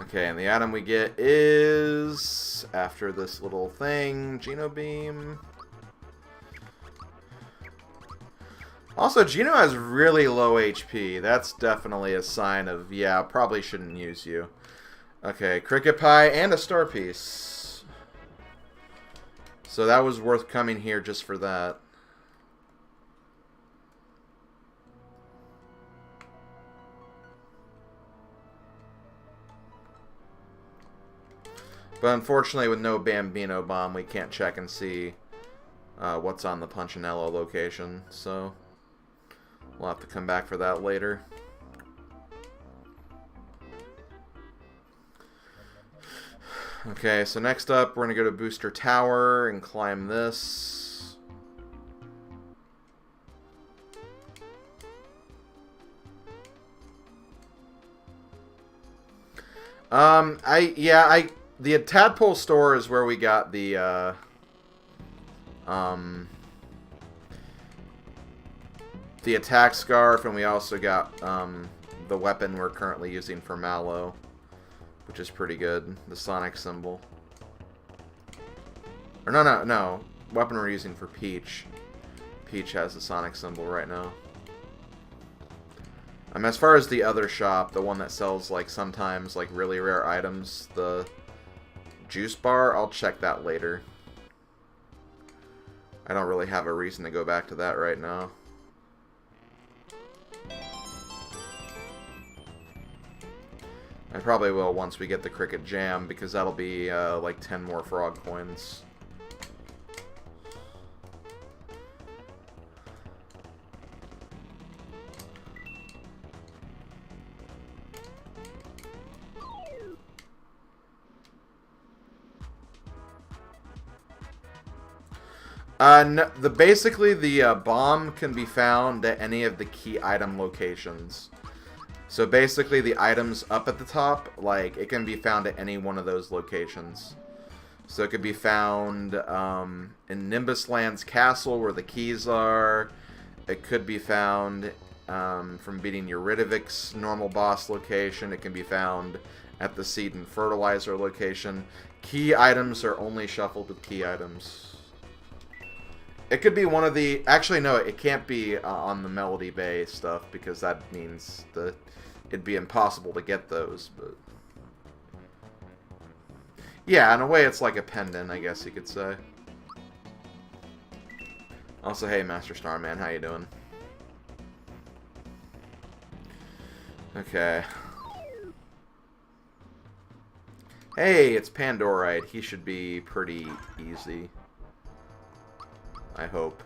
Okay, and the item we get is, after this little thing, Geno Beam. Also, Geno has really low HP. That's definitely a sign of, yeah, probably shouldn't use you. Okay, Cricket Pie and a Star Piece. So that was worth coming here just for that. But unfortunately, with no Bambino Bomb, we can't check and see what's on the Punchinello location. So we'll have to come back for that later. Okay, so next up, we're going to go to Booster Tower and climb this. The Tadpole store is where we got the, the attack scarf, and we also got, the weapon we're currently using for Mallow, which is pretty good, the Sonic symbol. Or no, weapon we're using for Peach. Peach has the Sonic symbol right now. As far as the other shop, the one that sells, like, sometimes, like, really rare items, the juice bar, I'll check that later. I don't really have a reason to go back to that right now. I probably will once we get the Cricket Jam, because that'll be like 10 more frog coins. No, basically the bomb can be found at any of the key item locations. So basically the items up at the top, like, it can be found at any one of those locations. So it could be found in Nimbus Land's castle where the keys are. It could be found from beating Eurydivik's normal boss location. It can be found at the Seed and Fertilizer location. Key items are only shuffled with key items. It could be one of the... Actually, no, it can't be on the Melody Bay stuff, because that means it'd be impossible to get those, but... Yeah, in a way, it's like a pendant, I guess you could say. Also, hey, Master Starman, how you doing? Okay. Hey, it's Pandorite. He should be pretty easy. I hope.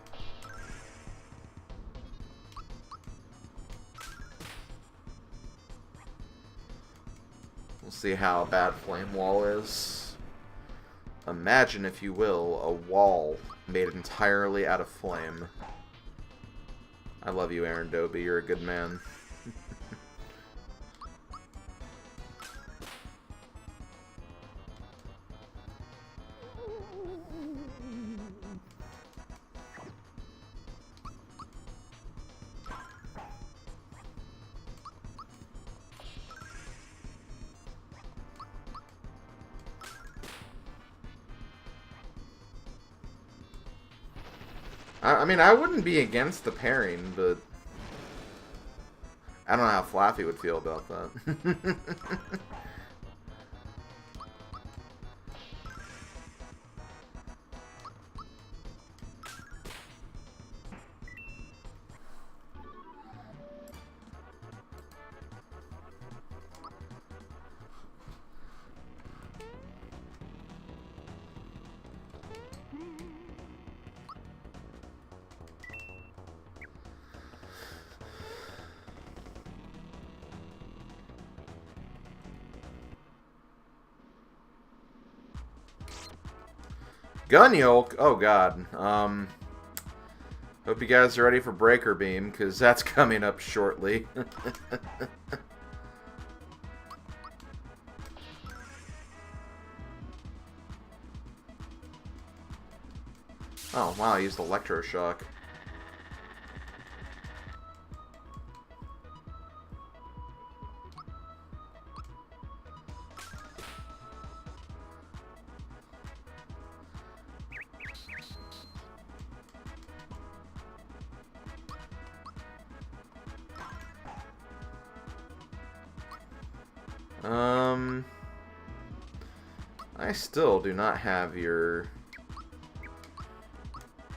We'll see how bad Flame Wall is. Imagine, if you will, a wall made entirely out of flame. I love you, Aaron Doby. You're a good man. I mean, I wouldn't be against the pairing, but I don't know how Flaffy would feel about that. Gun Yolk? Oh god. Hope you guys are ready for Breaker Beam, because that's coming up shortly. Oh, wow, I used Electroshock. I still do not have your...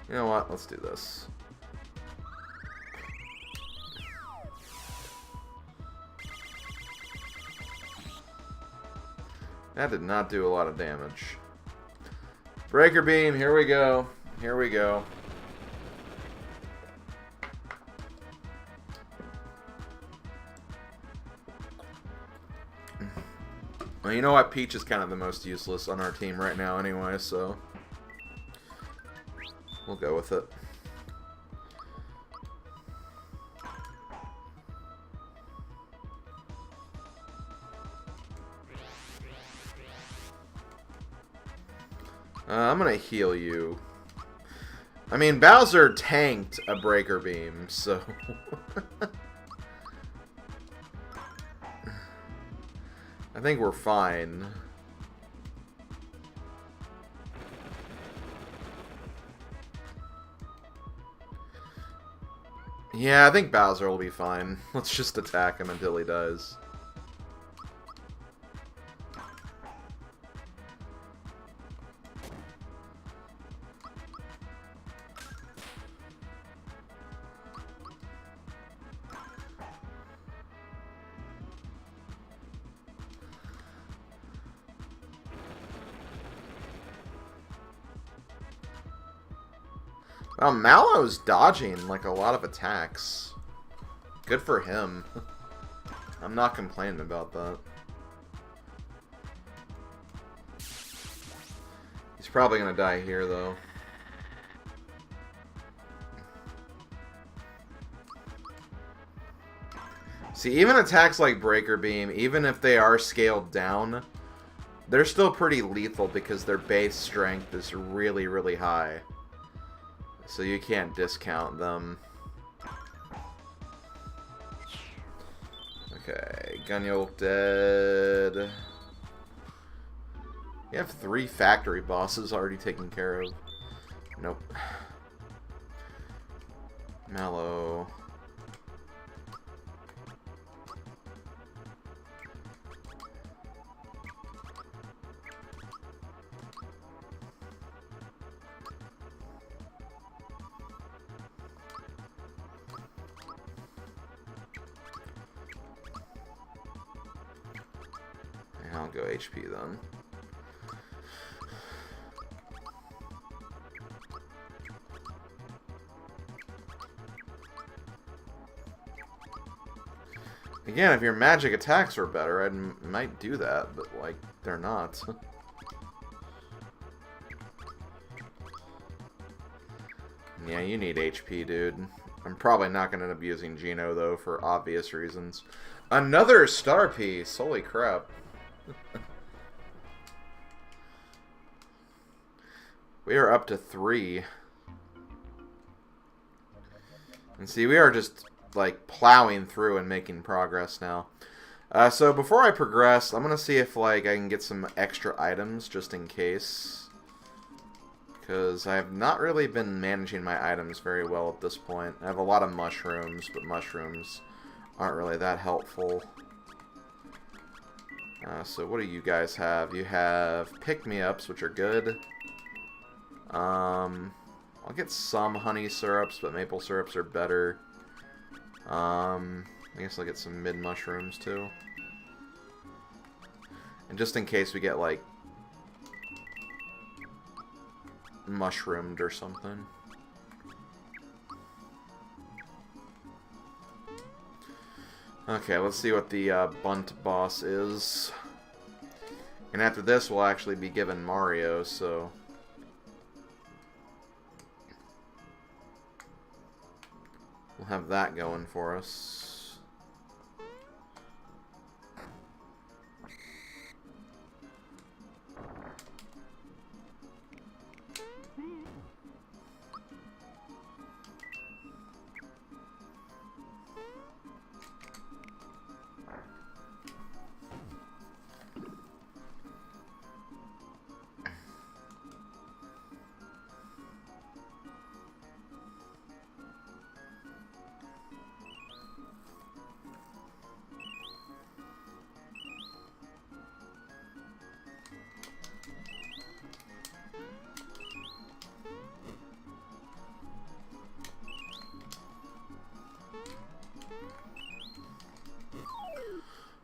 You know what? Let's do this. That did not do a lot of damage. Breaker Beam, here we go. Here we go. Well, you know what? Peach is kind of the most useless on our team right now anyway, so we'll go with it. I'm gonna heal you. I mean, Bowser tanked a Breaker Beam, so... I think we're fine. Yeah, I think Bowser will be fine. Let's just attack him until he dies. Well, Mallow's dodging like a lot of attacks. Good for him. I'm not complaining about that. He's probably gonna die here, though. See, even attacks like Breaker Beam, even if they are scaled down, they're still pretty lethal because their base strength is really, really high. So you can't discount them. Okay, Gunyolk dead. You have 3 factory bosses already taken care of. Nope. Mallow. I'll go HP then. Again, if your magic attacks were better, I might do that, but, like, they're not. Yeah, you need HP, dude. I'm probably not going to end up using Geno, though, for obvious reasons. Another star piece! Holy crap. We are up to 3. And see, we are just, like, plowing through and making progress now. So before I progress, I'm going to see if, like, I can get some extra items just in case. Because I have not really been managing my items very well at this point. I have a lot of mushrooms, but mushrooms aren't really that helpful. So what do you guys have? You have pick-me-ups, which are good. I'll get some honey syrups, but maple syrups are better. I guess I'll get some mid-mushrooms, too. And just in case we get, like, mushroomed or something. Okay, let's see what the bunt boss is. And after this, we'll actually be given Mario, so... we'll have that going for us.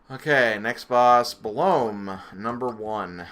Okay, next boss, Bloom, number 1.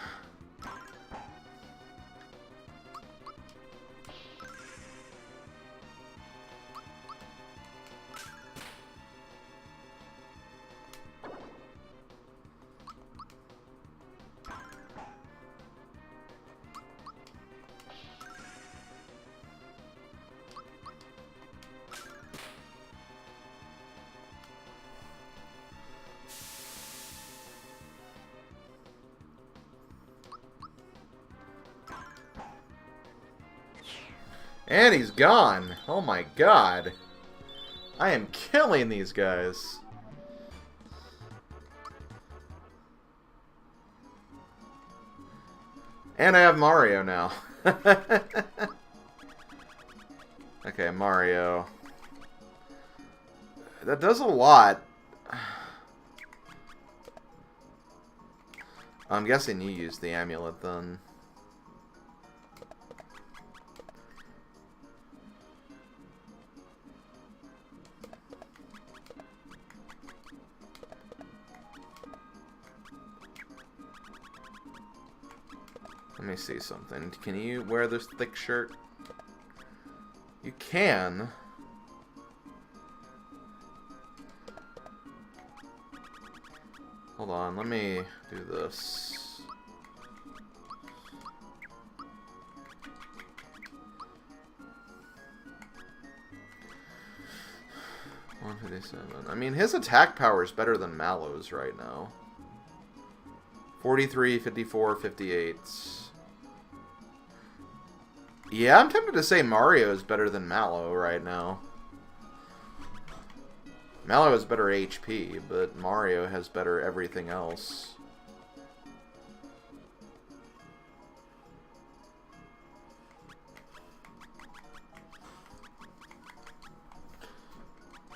And he's gone. Oh my god. I am killing these guys. And I have Mario now. Okay, Mario. That does a lot. I'm guessing you used the amulet then. Let me see something. Can you wear this thick shirt? You can. Hold on, let me do this. I mean, his attack power is better than Mallow's right now. 43, 54, 58. Yeah, I'm tempted to say Mario is better than Mallow right now. Mallow has better HP, but Mario has better everything else.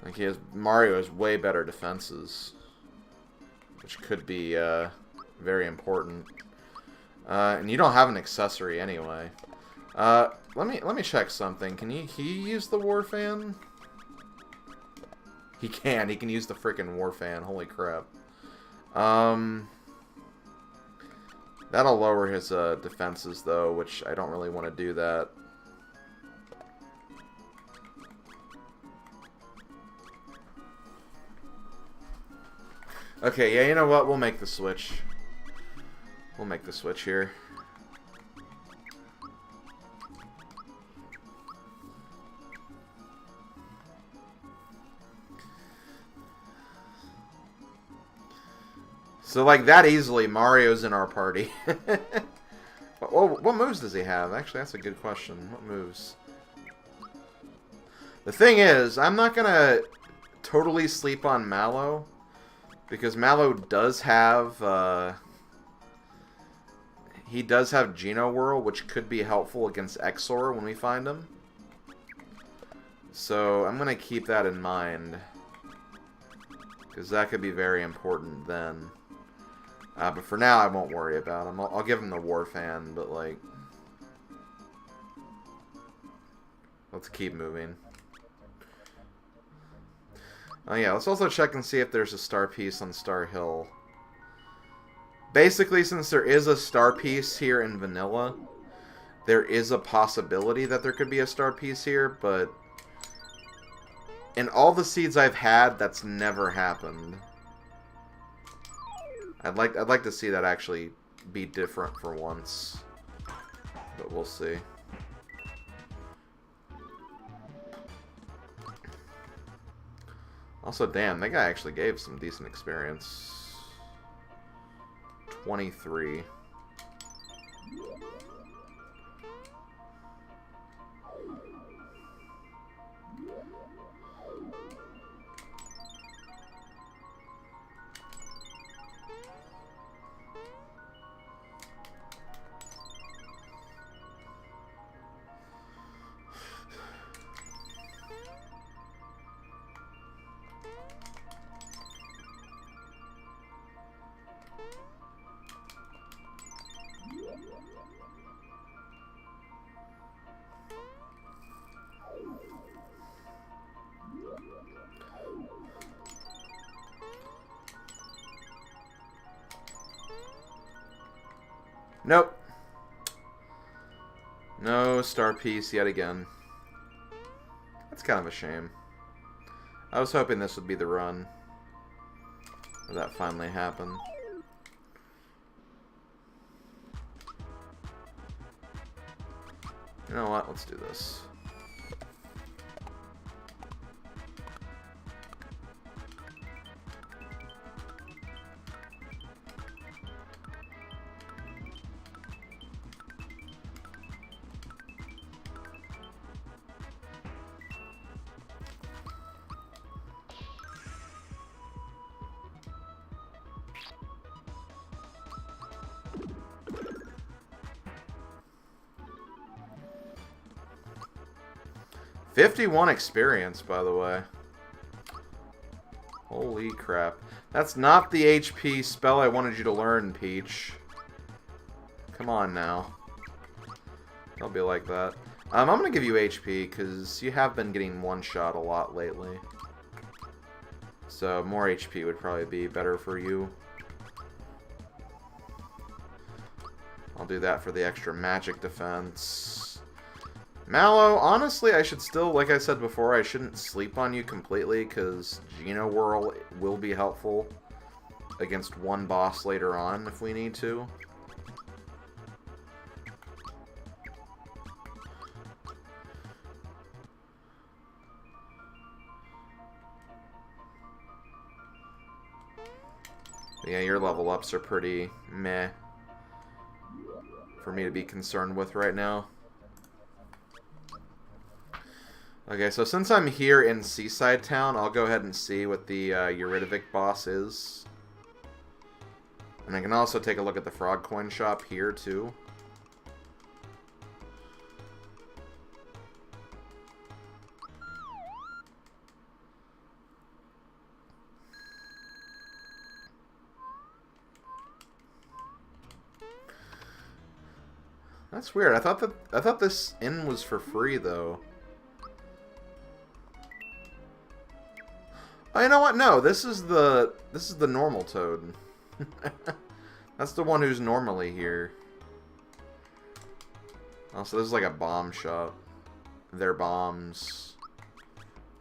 Like Mario has way better defenses, which could be very important. And you don't have an accessory anyway. Let me check something. Can he use the War Fan? He can. He can use the frickin' War Fan. Holy crap. That'll lower his defenses though, which I don't really want to do that. Okay, yeah, you know what? We'll make the switch. We'll make the switch here. So, like, that easily, Mario's in our party. What moves does he have? Actually, that's a good question. What moves? The thing is, I'm not gonna totally sleep on Mallow, because Mallow does have, he does have Geno Whirl, which could be helpful against Exor when we find him. So, I'm gonna keep that in mind, because that could be very important then. But for now, I won't worry about him. I'll give him the War Fan, but, like, let's keep moving. Oh yeah, let's also check and see if there's a star piece on Star Hill. Basically, since there is a star piece here in Vanilla, there is a possibility that there could be a star piece here, but in all the seeds I've had, that's never happened. I'd like to see that actually be different for once, but we'll see. Also, damn, that guy actually gave some decent experience. 23. Nope. No star piece yet again. That's kind of a shame. I was hoping this would be the run. That finally happened. You know what? Let's do this. $51 experience, by the way. Holy crap. That's not the HP spell I wanted you to learn, Peach. Come on now. Don't be like that. I'm going to give you HP, because you have been getting one-shot a lot lately. So more HP would probably be better for you. I'll do that for the extra magic defense. Mallow, honestly, I should still, like I said before, I shouldn't sleep on you completely, because Geno Whirl will be helpful against one boss later on if we need to. Yeah, your level ups are pretty meh for me to be concerned with right now. Okay, so since I'm here in Seaside Town, I'll go ahead and see what the Eurydivic boss is. And I can also take a look at the Frog Coin Shop here, too. That's weird. I thought this inn was for free, though. Oh, you know what? No, this is the normal toad. That's the one who's normally here. Oh, so this is like a bomb shop. They're bombs.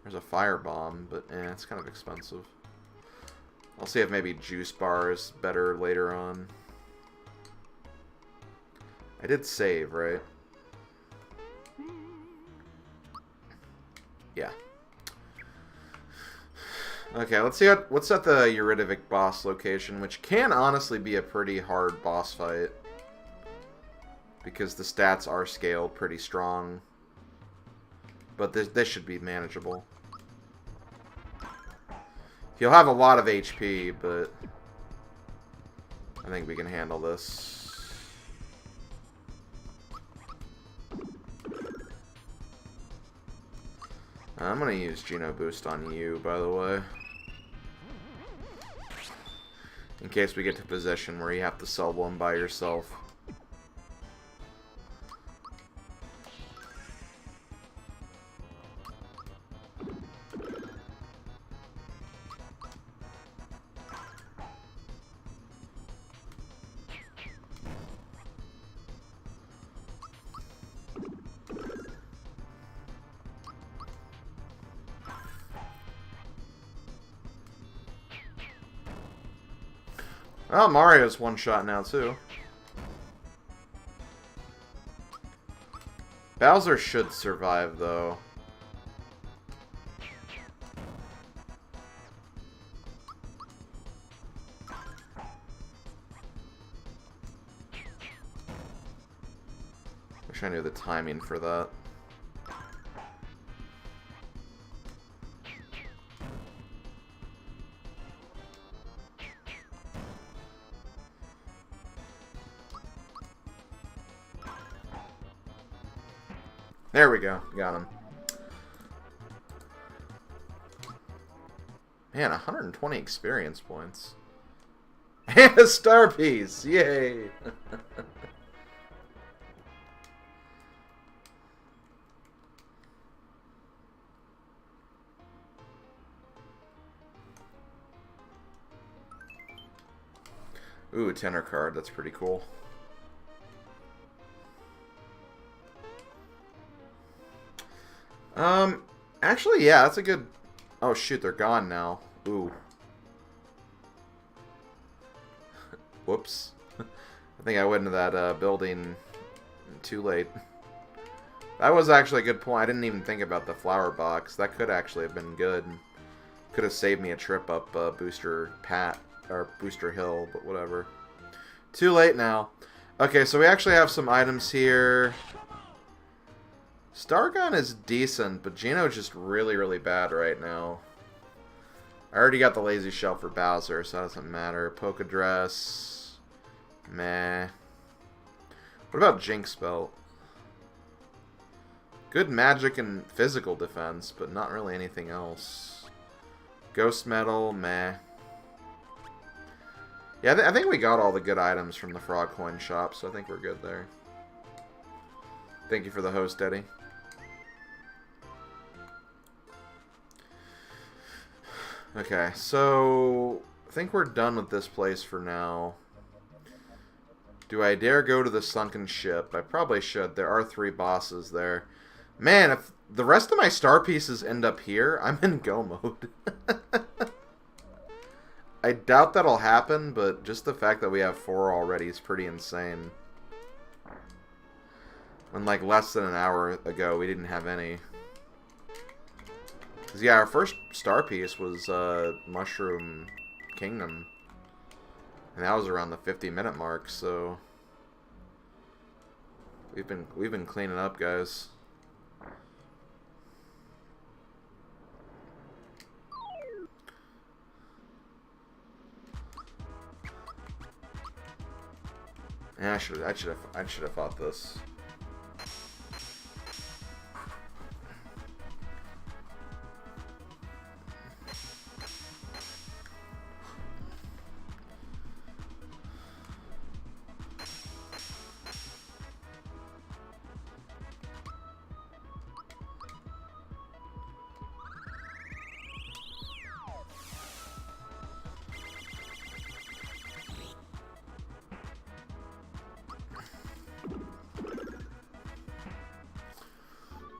There's a fire bomb, but it's kind of expensive. I'll see if maybe juice bar is better later on. I did save, right? Yeah. Okay, let's see what's at the Eurydivic boss location, which can honestly be a pretty hard boss fight. Because the stats are scaled pretty strong. But this should be manageable. He'll have a lot of HP, but I think we can handle this. I'm going to use Geno Boost on you, by the way. In case we get to a position where you have to sell one by yourself. Well, Mario's one shot now, too. Bowser should survive, though. Wish I knew the timing for that. There we go. Got him. Man, 120 experience points. And a star piece! Yay! Ooh, tenor card. That's pretty cool. Actually, yeah, that's a good... Oh, shoot, they're gone now. Ooh. Whoops. I think I went into that building too late. That was actually a good point. I didn't even think about the flower box. That could actually have been good. Could have saved me a trip up Booster Hill, but whatever. Too late now. Okay, so we actually have some items here. Stargun is decent, but Geno's just really, really bad right now. I already got the Lazy Shell for Bowser, so that doesn't matter. Polka Dress. Meh. What about Jinx Belt? Good magic and physical defense, but not really anything else. Ghost Medal. Meh. Yeah, I think we got all the good items from the Frog Coin Shop, so I think we're good there. Thank you for the host, Eddie. Okay, so I think we're done with this place for now. Do I dare go to the sunken ship? I probably should. There are 3 bosses there. Man, if the rest of my star pieces end up here, I'm in go mode. I doubt that'll happen, but just the fact that we have 4 already is pretty insane. When, like, less than an hour ago, we didn't have any. Because, yeah, our first star piece was Mushroom Kingdom. And that was around the 50-minute mark, so... We've been cleaning up, guys. Yeah, I should have fought this.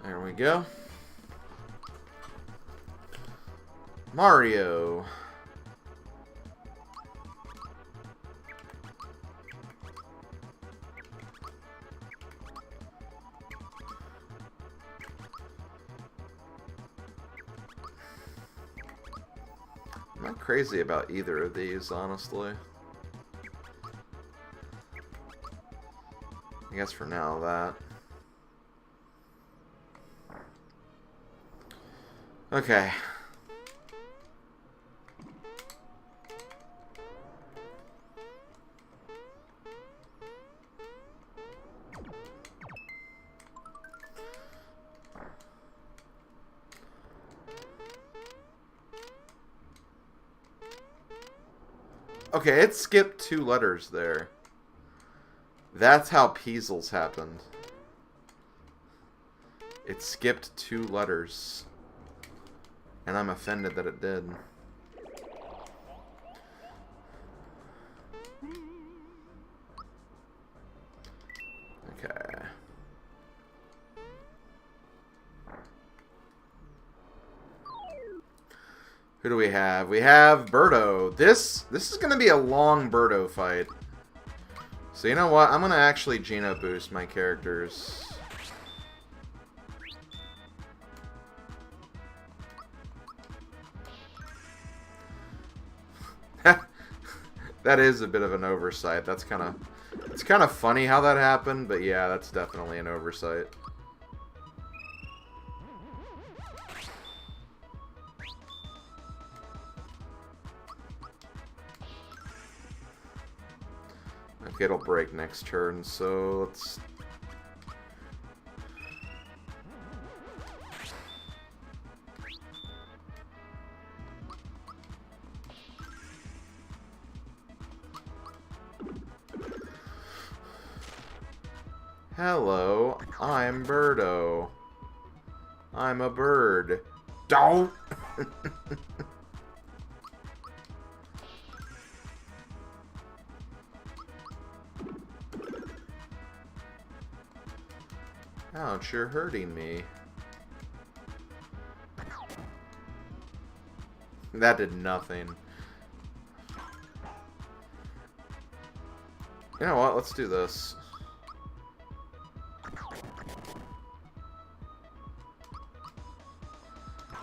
There we go. Mario. I'm not crazy about either of these, honestly. I guess for now, that. Okay. Okay, it skipped 2 letters there. That's how Peasels happened. It skipped 2 letters. And I'm offended that it did. Okay. Who do we have? We have Birdo. This is going to be a long Birdo fight. So you know what? I'm going to actually Geno boost my characters. That is a bit of an oversight. It's kind of funny how that happened, but yeah, that's definitely an oversight. Okay, it'll break next turn, so let's... Hello, I'm Birdo. I'm a bird. Don't! Ouch, you're hurting me. That did nothing. You know what? Let's do this.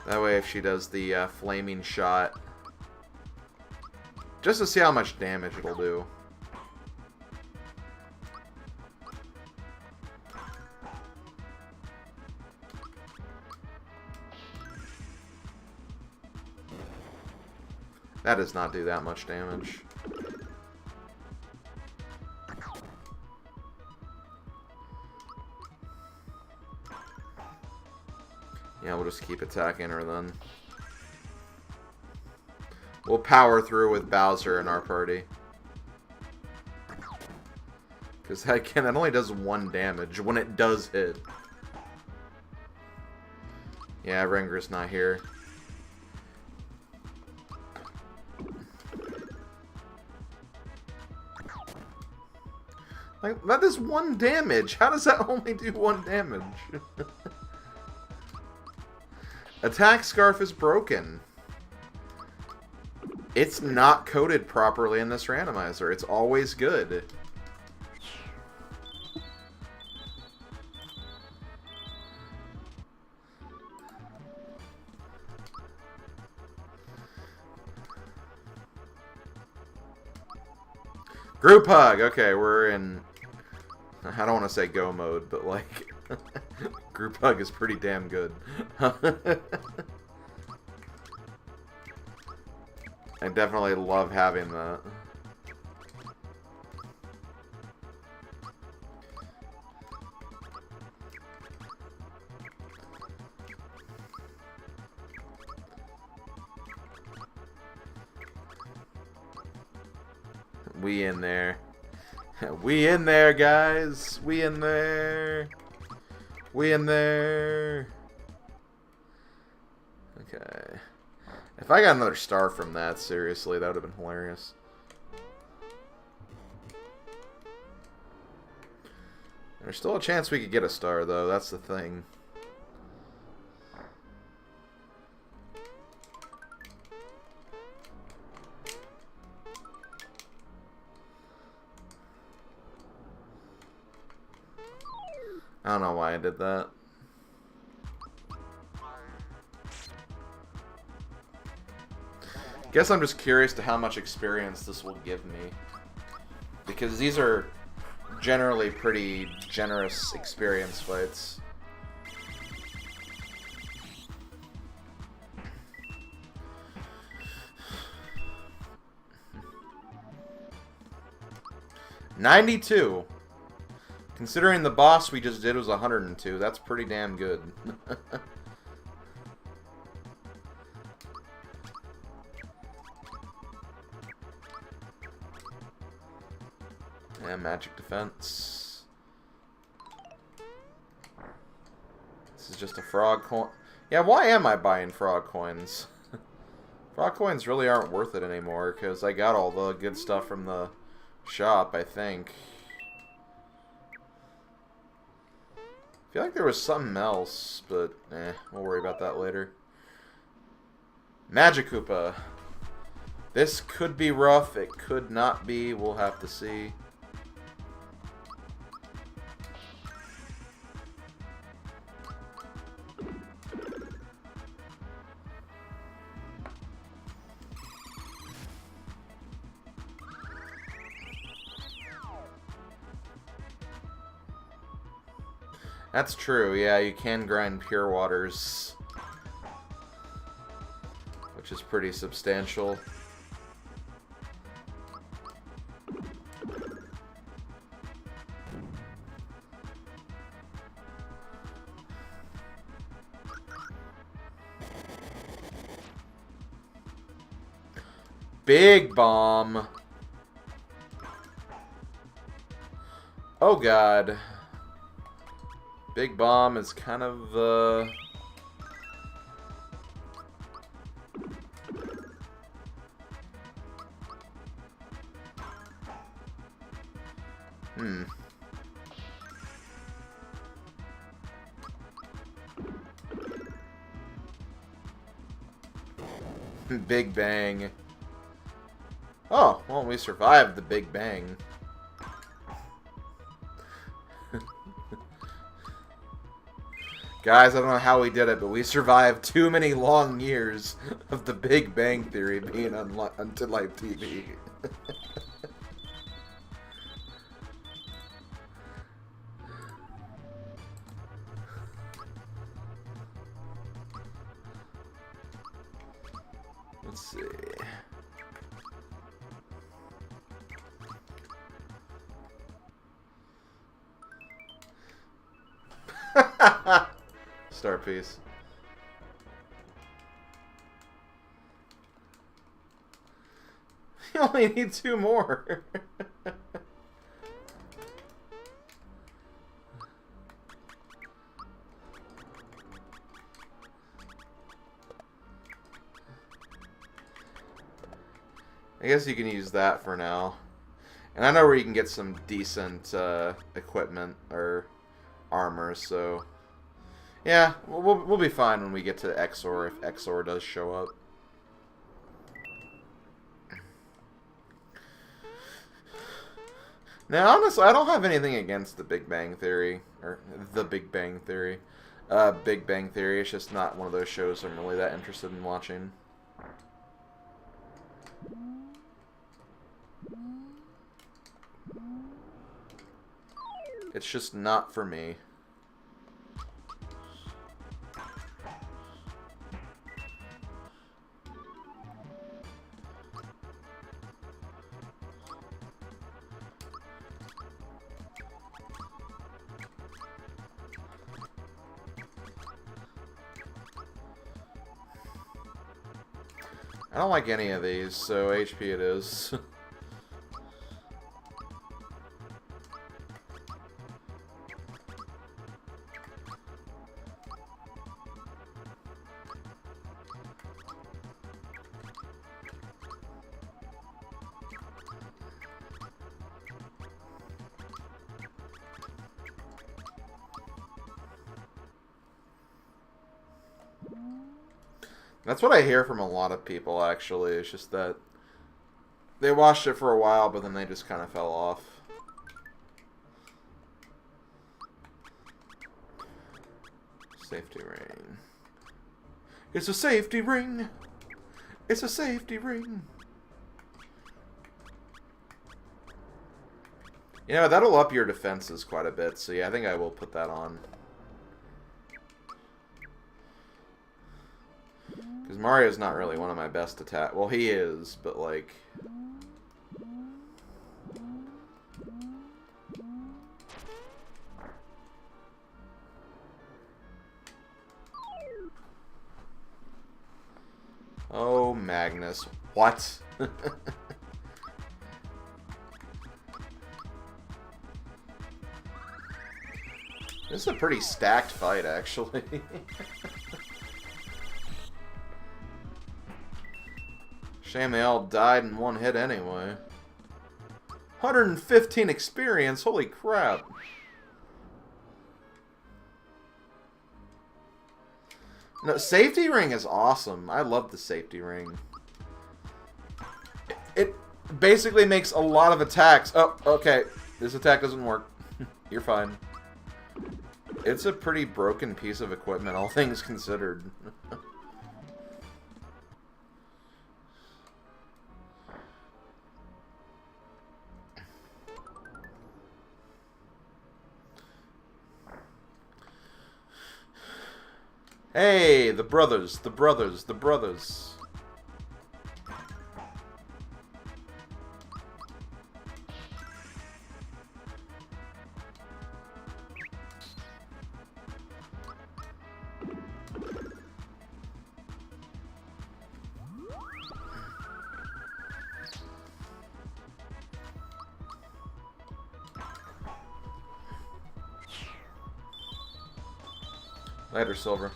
That way, if she does the flaming shot, just to see how much damage it'll do. That does not do that much damage. Yeah, we'll just keep attacking her then. We'll power through with Bowser in our party. Because that only does 1 damage when it does hit. Yeah, Renger's not here. Like, that is 1 damage. How does that only do 1 damage? Attack Scarf is broken. It's not coded properly in this randomizer. It's always good. Group hug! Okay, we're in... I don't want to say go mode, but like... group hug is pretty damn good. I definitely love having that. We in there. We in there, guys. We in there. We in there. Okay. If I got another star from that, seriously, that would have been hilarious. There's still a chance we could get a star, though. That's the thing. I don't know why I did that. Guess I'm just curious to how much experience this will give me. Because these are generally pretty generous experience fights. $92. Considering the boss we just did was 102, that's pretty damn good. Yeah, magic defense. This is just a frog coin. Yeah, why am I buying frog coins? Frog coins really aren't worth it anymore, because I got all the good stuff from the shop, I think. I feel like there was something else, but we'll worry about that later. Magikoopa. This could be rough, it could not be, we'll have to see. That's true, yeah, you can grind pure waters, which is pretty substantial. Big bomb. Oh god. Big bomb is kind of the... Big Bang. Oh, well, we survived the Big Bang. Guys, I don't know how we did it, but we survived too many long years of the Big Bang Theory being on live TV. Let's see. Star piece. You only need 2 more. I guess you can use that for now. And I know where you can get some decent equipment or armor, so... Yeah, we'll be fine when we get to XOR, if XOR does show up. Now, honestly, I don't have anything against the Big Bang Theory, or the Big Bang Theory. Big Bang Theory, it's just not one of those shows I'm really that interested in watching. It's just not for me. I don't like any of these, so HP it is. That's what I hear from a lot of people, actually. It's just that they watched it for a while, but then they just kind of fell off. Safety ring. It's a safety ring! It's a safety ring! You know, that'll up your defenses quite a bit, so yeah, I think I will put that on. Because Mario's not really one of my best attack. Well, he is, but like... Oh, Magnus. What? This is a pretty stacked fight, actually. Shame they all died in one hit anyway. 115 experience, holy crap. No, safety ring is awesome. I love the safety ring. It basically makes a lot of attacks. Oh, okay. This attack doesn't work. You're fine. It's a pretty broken piece of equipment, all things considered. Hey, the brothers, the brothers, the brothers. Later, Silver.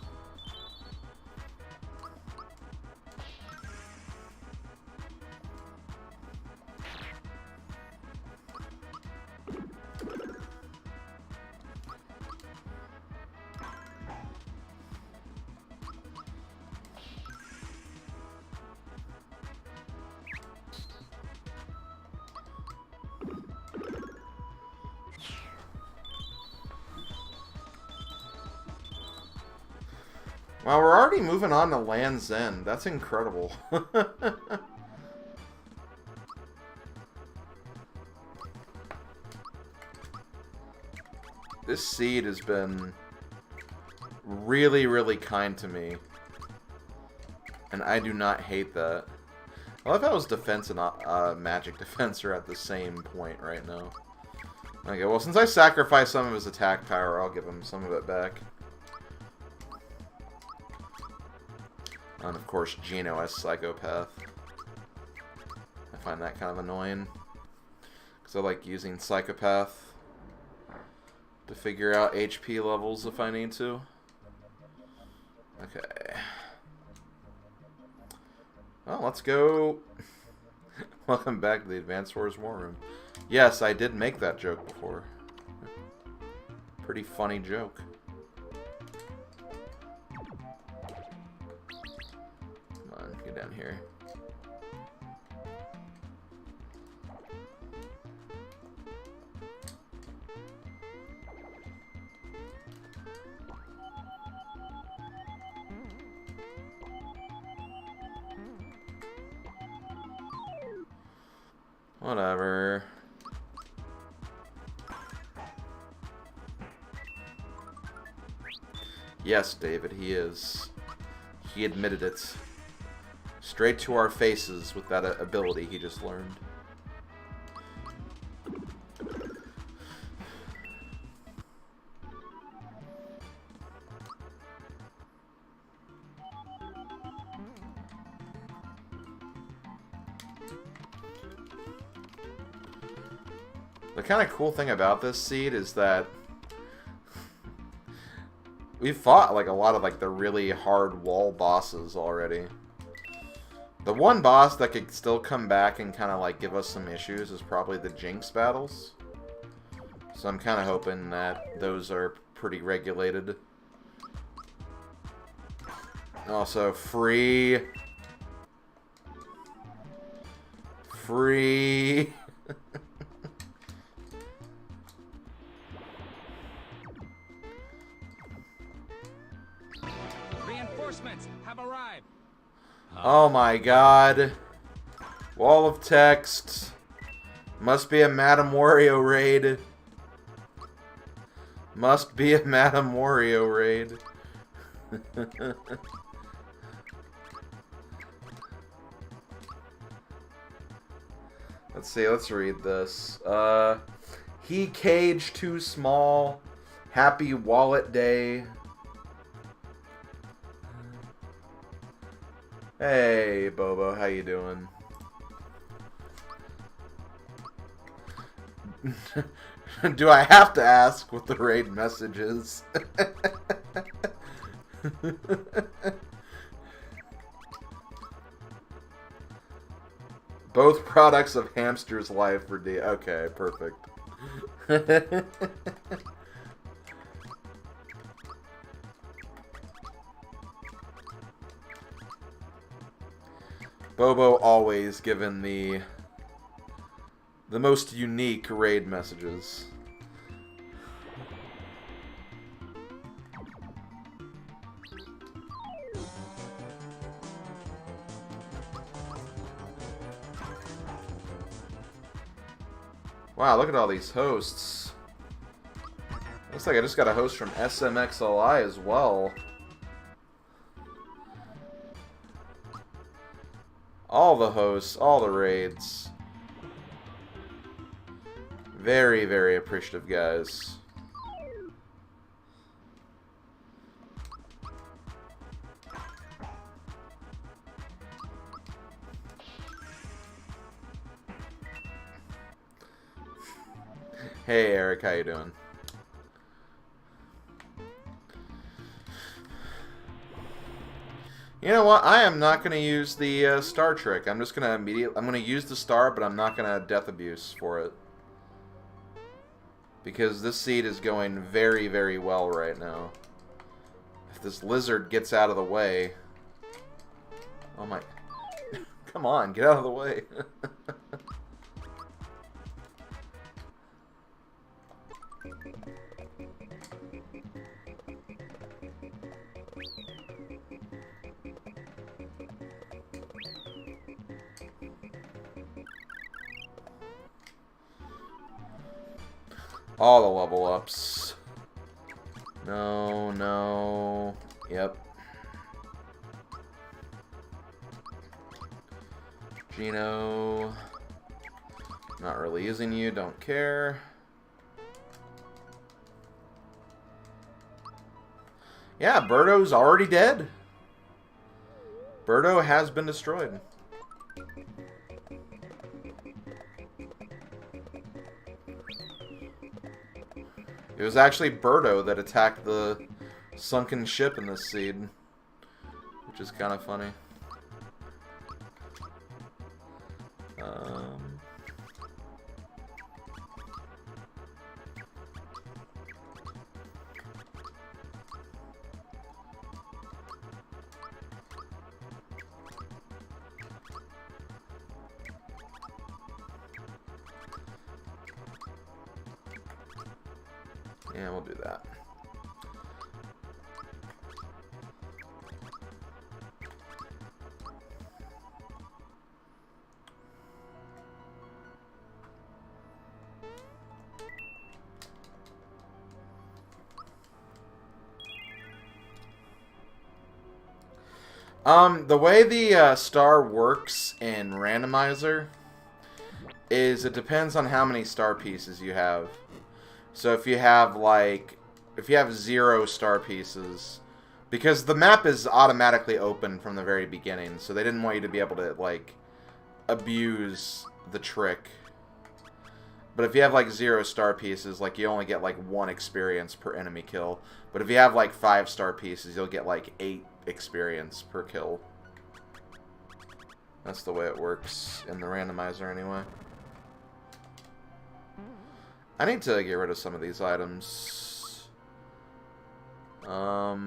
Wow, we're already moving on to Land's End. That's incredible. This seed has been really, really kind to me. And I do not hate that. I love how his defense and magic defense are at the same point right now. Okay, well, since I sacrificed some of his attack power, I'll give him some of it back. And of course, Geno as Psychopath. I find that kind of annoying. Because I like using Psychopath to figure out HP levels if I need to. Okay. Well, let's go. Welcome back to the Advanced Wars War Room. Yes, I did make that joke before. Pretty funny joke. down here. Whatever. Yes, David, he is. He admitted it. Straight to our faces with that ability he just learned. The kind of cool thing about this seed is that we've fought like a lot of like the really hard wall bosses already. The one boss that could still come back and kind of like give us some issues is probably the Jinx battles. So I'm kind of hoping that those are pretty regulated. Also, free. Free. Reinforcements have arrived. Oh my god. Wall of text. Must be a Madame Wario raid. Must be a Madame Wario raid. Let's see, let's read this. He cage too small. Happy wallet day. Hey, Bobo, how you doing? Do I have to ask what the raid message is? Both products of hamster's life for D. Okay, perfect. Bobo always given the most unique raid messages. Wow, look at all these hosts. Looks like I just got a host from SMXLI as well. All the hosts, all the raids. Very, very appreciative, guys. Hey, Eric, how you doing? You know what? I am not going to use the star trick. I'm just going to I'm going to use the star, but I'm not going to death abuse for it. Because this seed is going very, very well right now. If this lizard gets out of the way... Oh my... Come on, get out of the way. All the level ups. No, no. Yep. Gino. Not really using you, don't care. Yeah, Birdo's already dead. Birdo has been destroyed. It was actually Birdo that attacked the sunken ship in this seed, which is kind of funny. Yeah, we'll do that. The way the star works in Randomizer is it depends on how many star pieces you have. So if you have, like, if you have 0 star pieces, because the map is automatically open from the very beginning, so they didn't want you to be able to, like, abuse the trick. But if you have, like, 0 star pieces, like, you only get, like, 1 experience per enemy kill. But if you have, like, 5 star pieces, you'll get, like, 8 experience per kill. That's the way it works in the Randomizer, anyway. I need to get rid of some of these items. I'll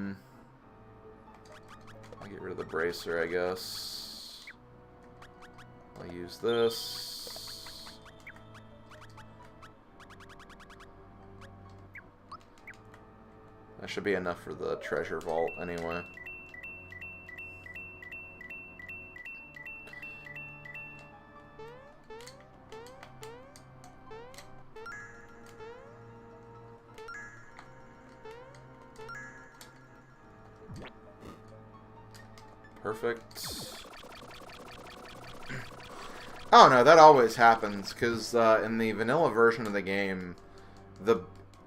get rid of the bracer, I guess. I'll use this. That should be enough for the treasure vault, anyway. Perfect. Oh no, that always happens, because in the vanilla version of the game, the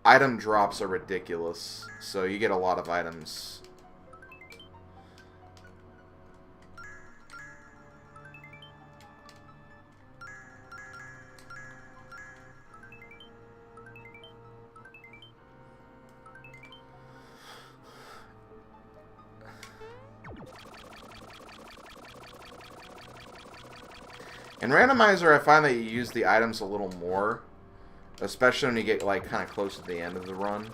item drops are ridiculous, so you get a lot of items. In Randomizer, I find that you use the items a little more, especially when you get, like, kind of close to the end of the run,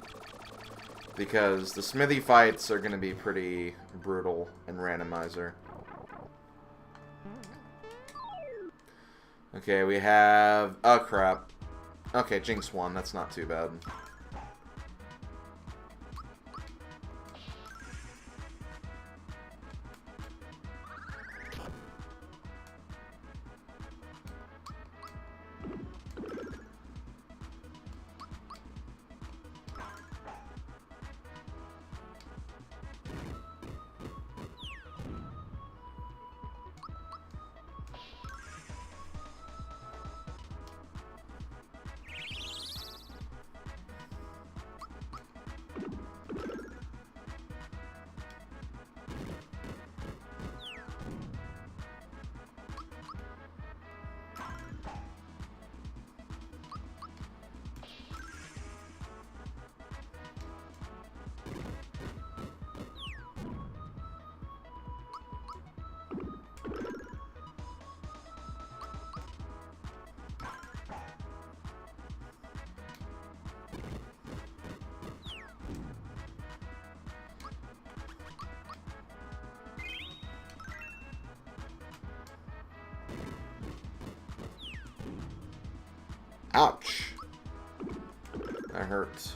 because the smithy fights are going to be pretty brutal in Randomizer. Okay, we have... oh, crap. Okay, Jinx won. That's not too bad. Ouch. That hurts.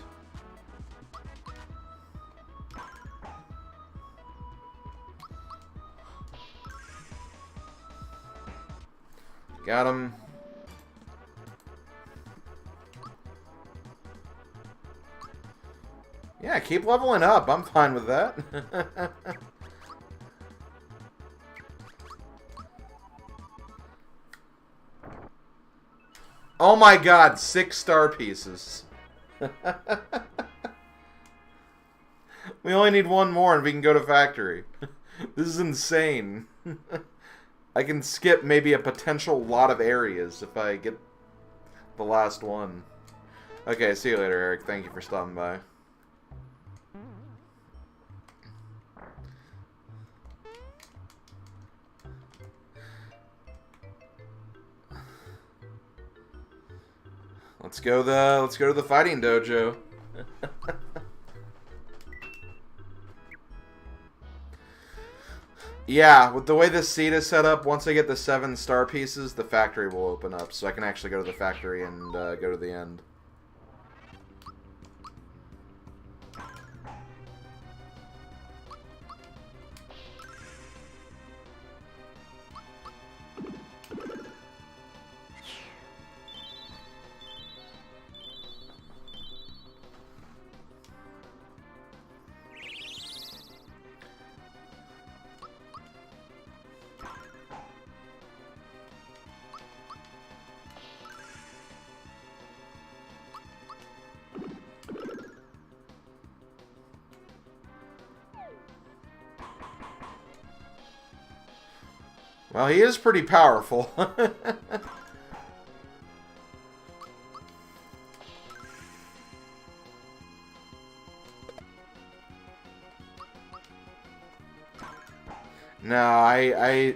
Got him. Yeah, keep leveling up. I'm fine with that. Oh my god, 6 star pieces. We only need 1 more and we can go to factory. This is insane. I can skip maybe a potential lot of areas if I get the last one. Okay, see you later, Eric. Thank you for stopping by. Let's go to the fighting dojo. Yeah, with the way this seat is set up, once I get the 7 star pieces, the factory will open up, so I can actually go to the factory and go to the end. Well, he is pretty powerful. No, I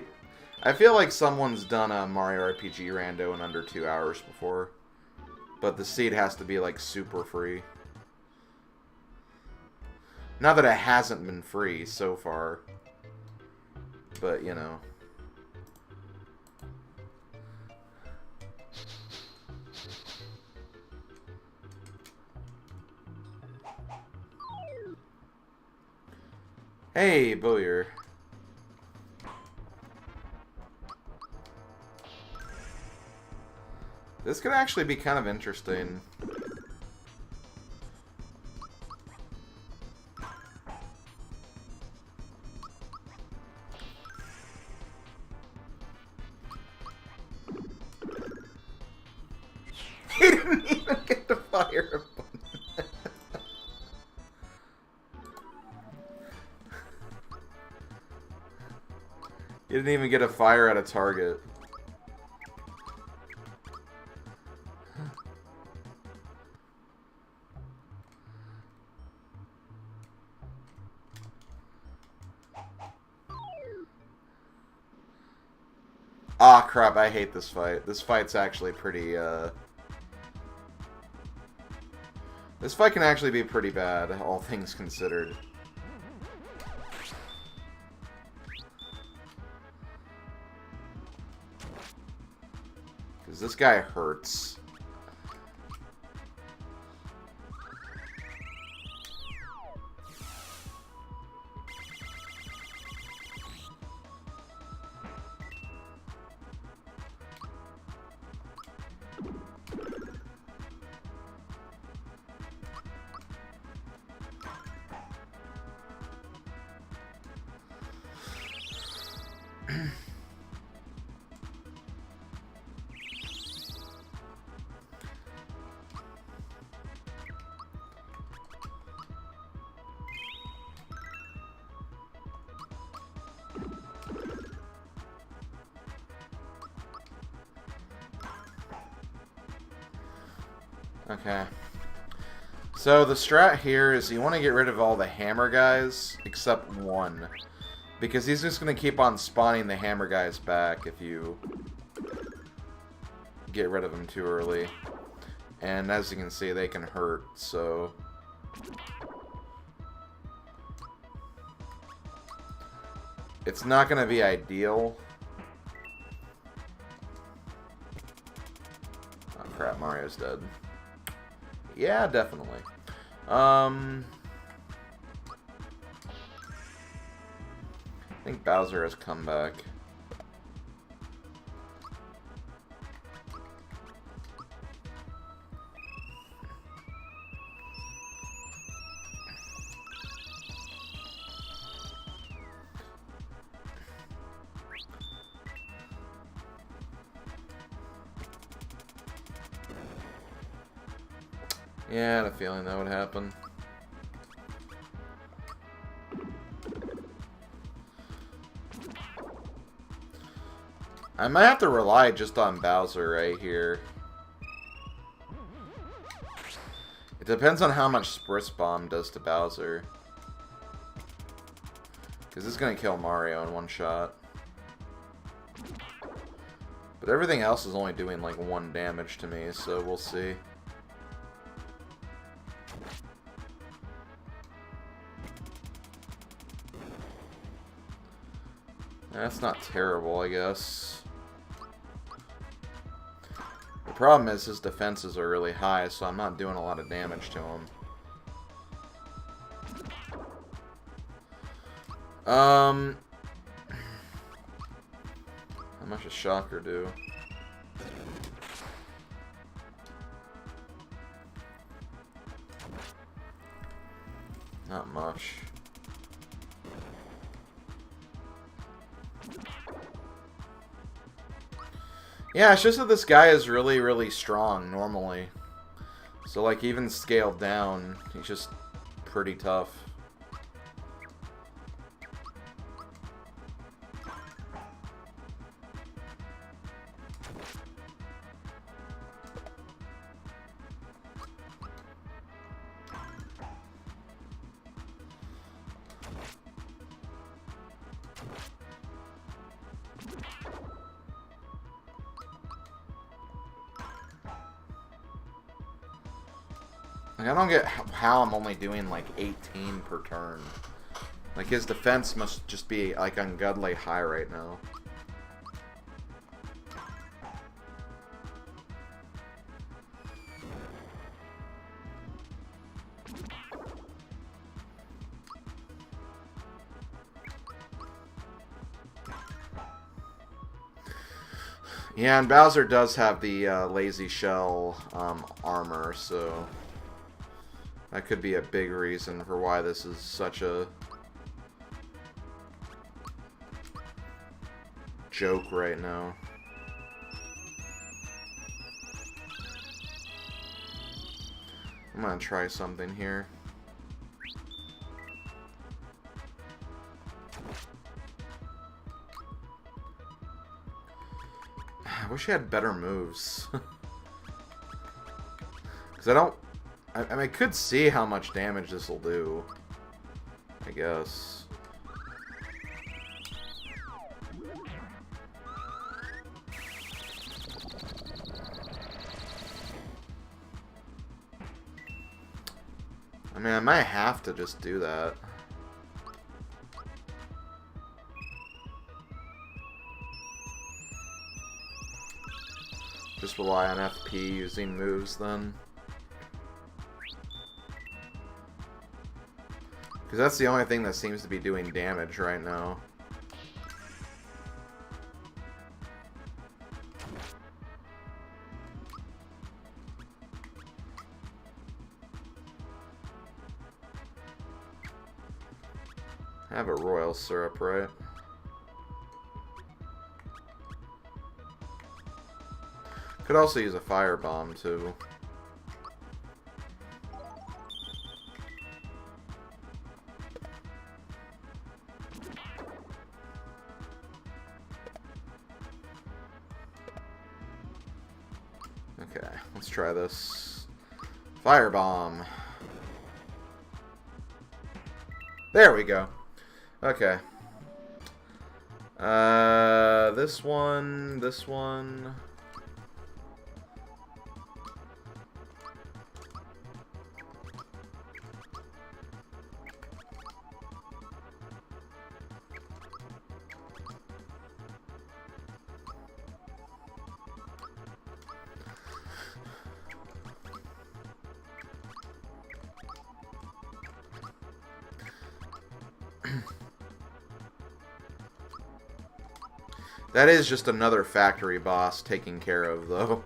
feel like someone's done a Mario RPG Rando in under 2 hours before. But the seed has to be, like, super free. Not that it hasn't been free so far. But, you know. Hey, Bowyer. This could actually be kind of interesting. He didn't even get to fire a button. He didn't even get a fire at a target. Ah, crap, I hate this fight. This fight's actually pretty, This fight can actually be pretty bad, all things considered. Because this guy hurts. Okay. So the strat here is you want to get rid of all the hammer guys except one. Because he's just going to keep on spawning the hammer guys back if you get rid of them too early. And as you can see, they can hurt, so... It's not going to be ideal. Oh crap, Mario's dead. Yeah, definitely. I think Bowser has come back. Yeah, I had a feeling that would happen. I might have to rely just on Bowser right here. It depends on how much Spritz Bomb does to Bowser. Because it's going to kill Mario in one shot. But everything else is only doing like 1 damage to me, so we'll see. That's not terrible, I guess. The problem is his defenses are really high, so I'm not doing a lot of damage to him. How much does Shocker do? Not much. Yeah, it's just that this guy is really, really strong normally. So, like, even scaled down, he's just pretty tough. Like, I don't get how I'm only doing, like, 18 per turn. Like, his defense must just be, like, ungodly high right now. Yeah, and Bowser does have the lazy shell armor, so that could be a big reason for why this is such a joke right now. I'm gonna try something here. I wish he had better moves. Because I don't... I mean, I could see how much damage this will do. I guess. I mean, I might have to just do that. Just rely on FP using moves then. Because that's the only thing that seems to be doing damage right now. I have a royal syrup, right? Could also use a firebomb too. Okay, let's try this. Firebomb. There we go. Okay. This one, this one. That is just another factory boss taken care of, though.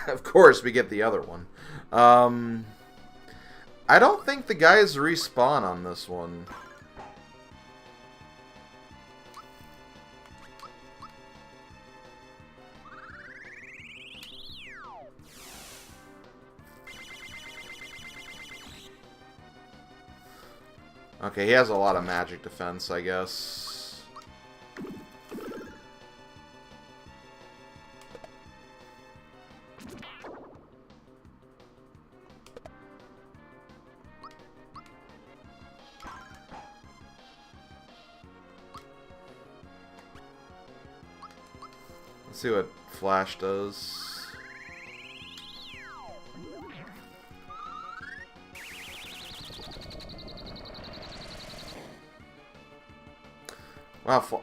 Of course, we get the other one. I don't think the guys respawn on this one. Okay, he has a lot of magic defense, I guess. Let's see what Flash does.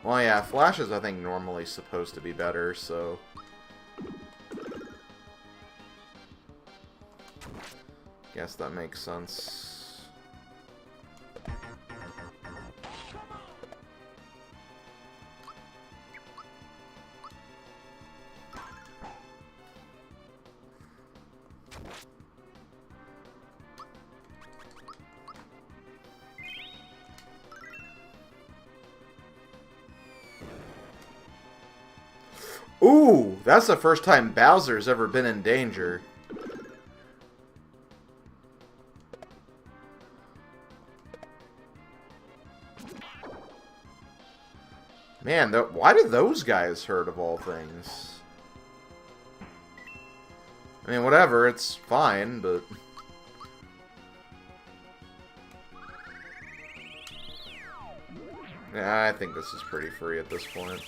Well, yeah, Flash is, I think, normally supposed to be better, so... Guess that makes sense. Ooh, that's the first time Bowser's ever been in danger. Man, why did those guys hurt of all things? I mean, whatever, it's fine, but... Yeah, I think this is pretty free at this point.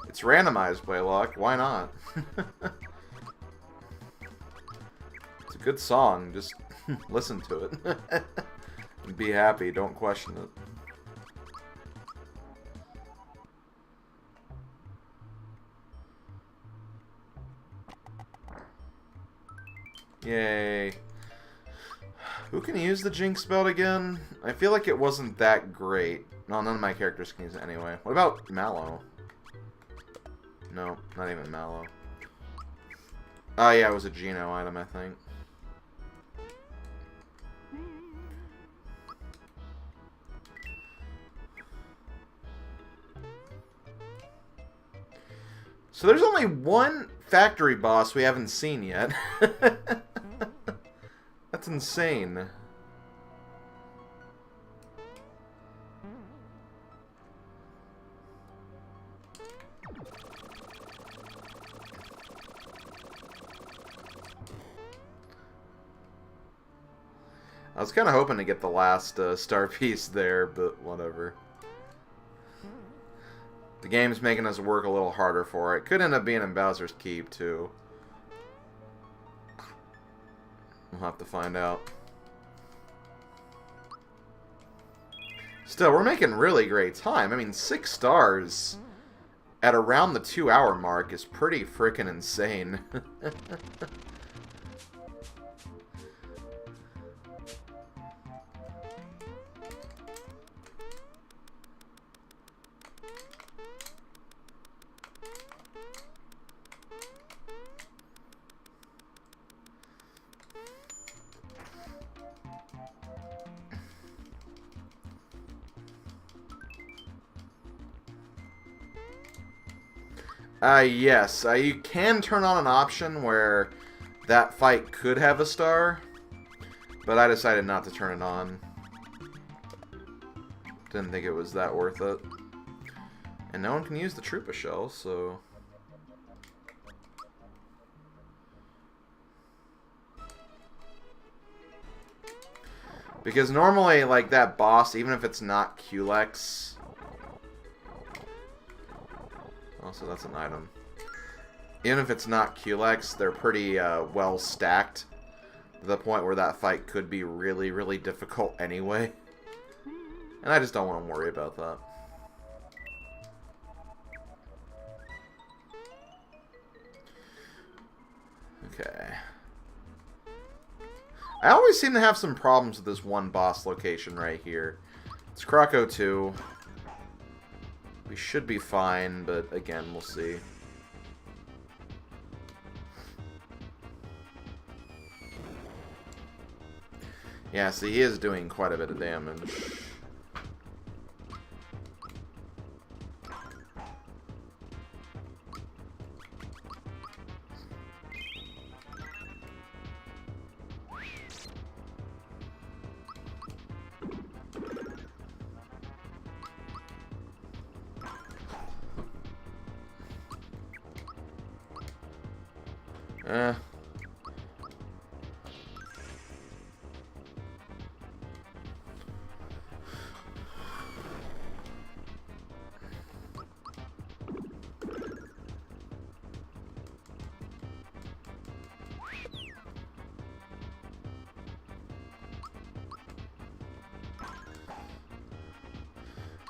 It's randomized, Blaylock. Why not? It's a good song. Just listen to it. And be happy. Don't question it. Yay. Who can use the Jinx belt again? I feel like it wasn't that great. No, none of my characters can use it anyway. What about Mallow? No, not even Mallow. Oh yeah, it was a Geno item, I think. So there's only one factory boss we haven't seen yet. That's insane. I was kind of hoping to get the last star piece there, but whatever. The game's making us work a little harder for it. Could end up being in Bowser's Keep, too. We'll have to find out. Still, we're making really great time. I mean, 6 stars at around the 2-hour mark is pretty freaking insane. Yes. You can turn on an option where that fight could have a star, but I decided not to turn it on. Didn't think it was that worth it. And no one can use the Troopa shell, so... Because normally, like, that boss, even if it's not Culex... Also, that's an item. Even if it's not Culex, they're pretty well stacked. To the point where that fight could be really, really difficult anyway. And I just don't want to worry about that. Okay. I always seem to have some problems with this one boss location right here. It's Croco 2. We should be fine, but again, we'll see. Yeah, see, he is doing quite a bit of damage.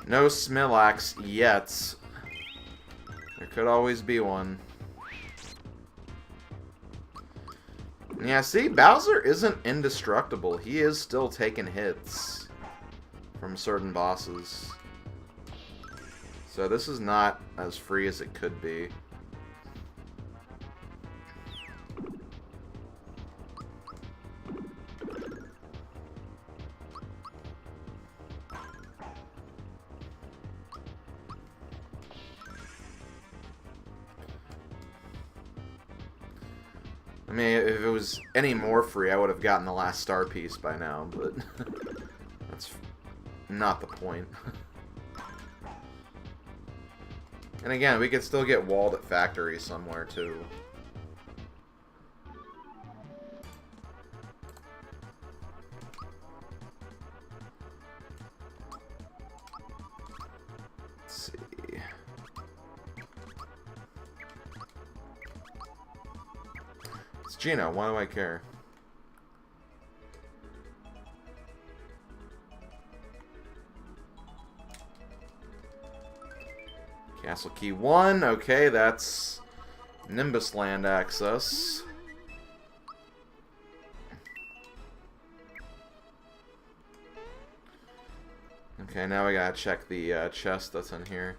No Smilax yet. There could always be one. Yeah, see, Bowser isn't indestructible. He is still taking hits from certain bosses. So this is not as free as it could be. I mean, if it was any more free, I would have gotten the last star piece by now, but that's not the point. And again, we could still get walled at factories somewhere, too. Let's see. It's Gino. Why do I care? Castle Key 1. Okay, that's Nimbus Land access. Okay, now we gotta check the chest that's in here.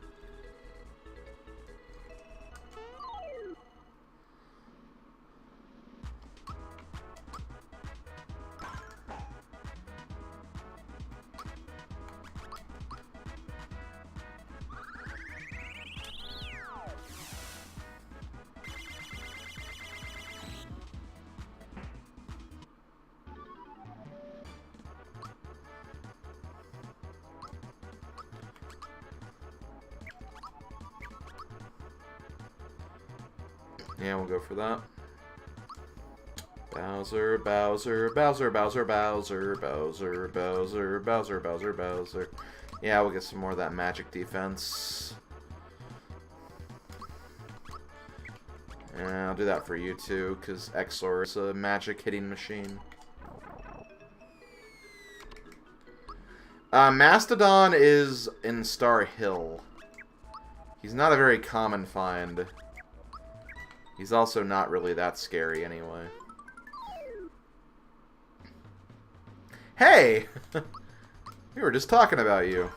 Yeah, we'll go for that. Bowser, Bowser, Bowser, Bowser, Bowser, Bowser, Bowser, Bowser, Bowser, Bowser. Yeah, we'll get some more of that magic defense. Yeah, I'll do that for you too, because Exor is a magic hitting machine. Mastodon is in Star Hill. He's not a very common find. He's also not really that scary anyway. Hey! We were just talking about you.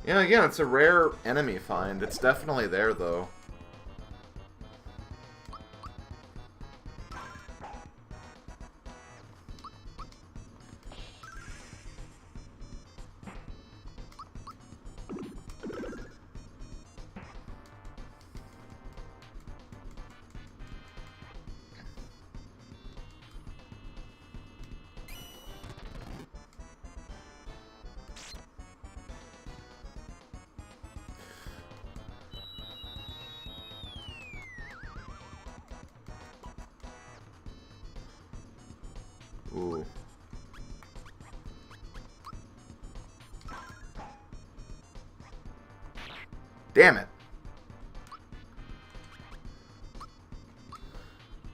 Yeah, again, it's a rare enemy find. It's definitely there, though. Ooh. Damn it.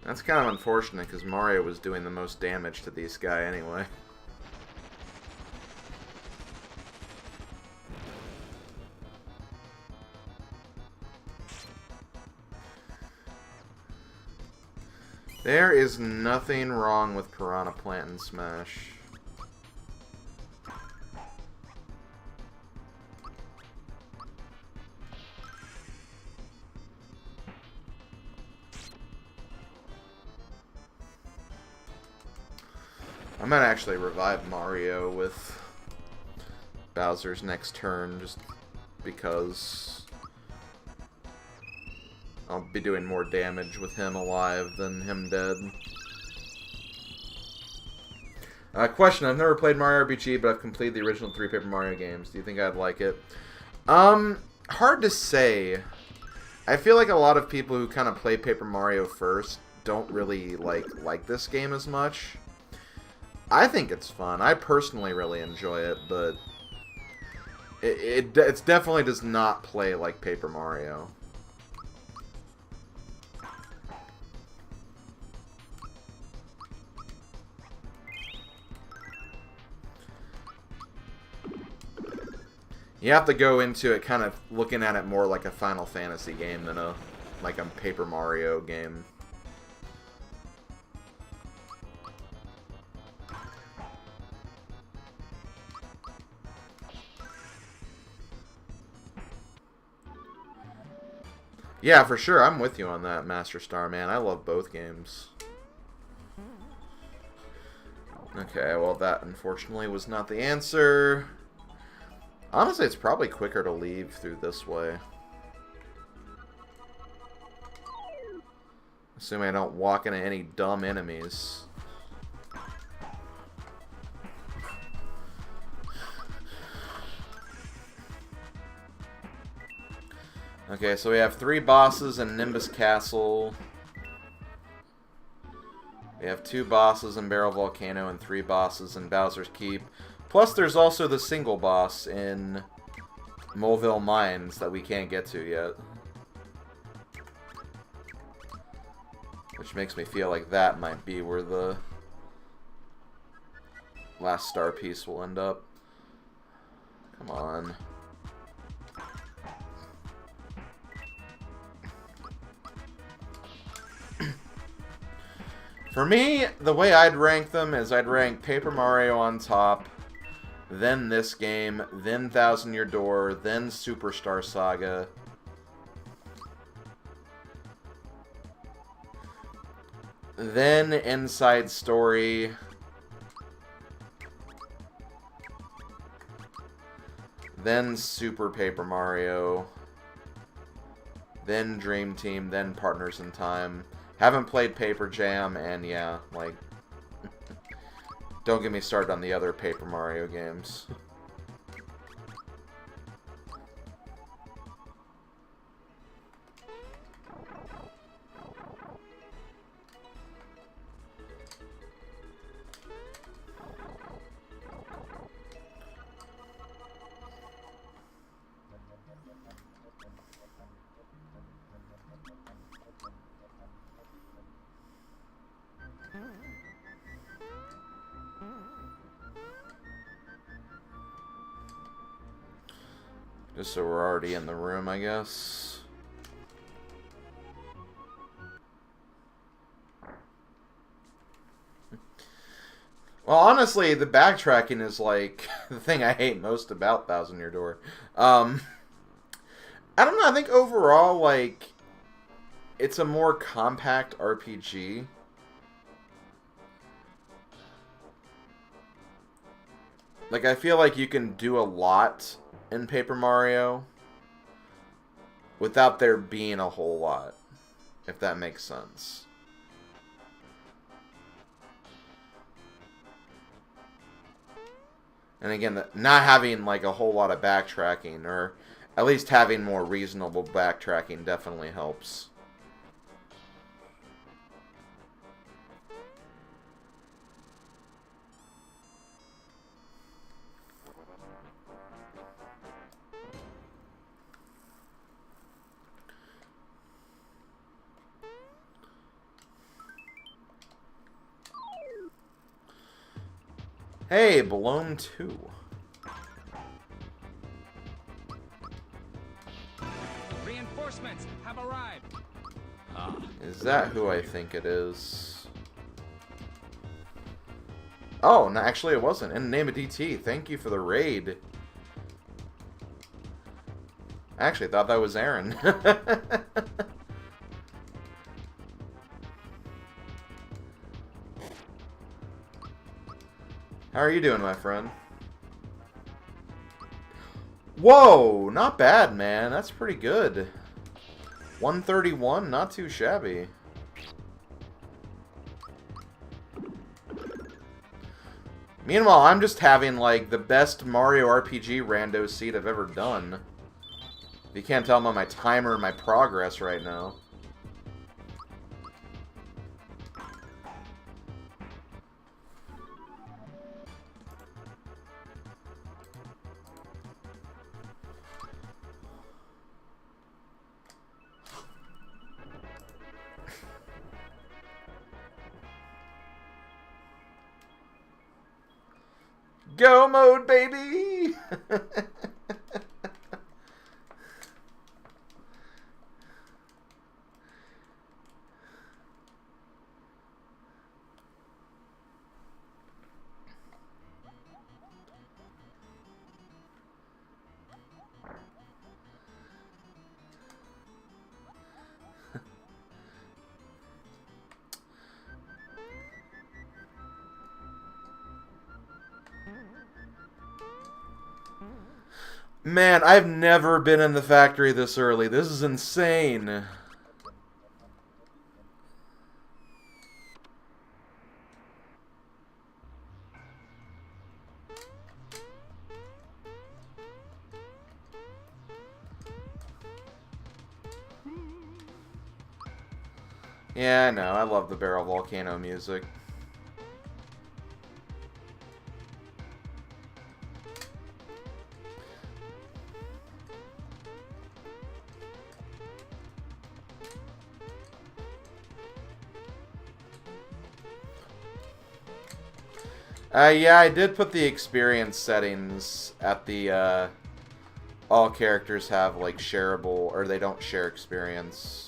That's kind of unfortunate, because Mario was doing the most damage to this guy anyway. There is nothing wrong with Piranha Plant and Smash. I might actually revive Mario with Bowser's next turn, just because I'll be doing more damage with him alive than him dead. Question, I've never played Mario RPG, but I've completed the original 3 Paper Mario games. Do you think I'd like it? Hard to say. I feel like a lot of people who kind of play Paper Mario first don't really like this game as much. I think it's fun. I personally really enjoy it, but it definitely does not play like Paper Mario. You have to go into it kind of looking at it more like a Final Fantasy game than a Paper Mario game. Yeah, for sure. I'm with you on that, Master Star, man. I love both games. Okay, well, that unfortunately was not the answer. Honestly, it's probably quicker to leave through this way. Assuming I don't walk into any dumb enemies. Okay, so we have 3 bosses in Nimbus Castle. We have 2 bosses in Barrel Volcano and 3 bosses in Bowser's Keep. Plus, there's also the single boss in Moleville Mines that we can't get to yet. Which makes me feel like that might be where the last star piece will end up. Come on. For me, the way I'd rank them is I'd rank Paper Mario on top, then this game, then Thousand Year Door, then Superstar Saga. Then Inside Story. Then Super Paper Mario. Then Dream Team, then Partners in Time. Haven't played Paper Jam, and yeah, like, don't get me started on the other Paper Mario games. Just so we're already in the room, I guess. Well, honestly, the backtracking is, like, the thing I hate most about Thousand Year Door. I don't know, I think overall, like, it's a more compact RPG. Like, I feel like you can do a lot in Paper Mario without there being a whole lot, if that makes sense. And again, not having like a whole lot of backtracking, or at least having more reasonable backtracking, definitely helps. Hey, Blown 2. Reinforcements have arrived. Is that who I think it is? Oh, no, actually it wasn't. In the name of DT, thank you for the raid. I actually thought that was Aaron. How are you doing, my friend? Whoa, not bad, man. That's pretty good. 131, not too shabby. Meanwhile, I'm just having, like, the best Mario RPG Rando seed I've ever done. If you can't tell, I'm on my timer and my progress right now. Go mode, baby! Man, I've never been in the factory this early. This is insane. Yeah, I know. I love the Barrel Volcano music. Yeah, I did put the experience settings at the, all characters have, like, shareable, or they don't share experience.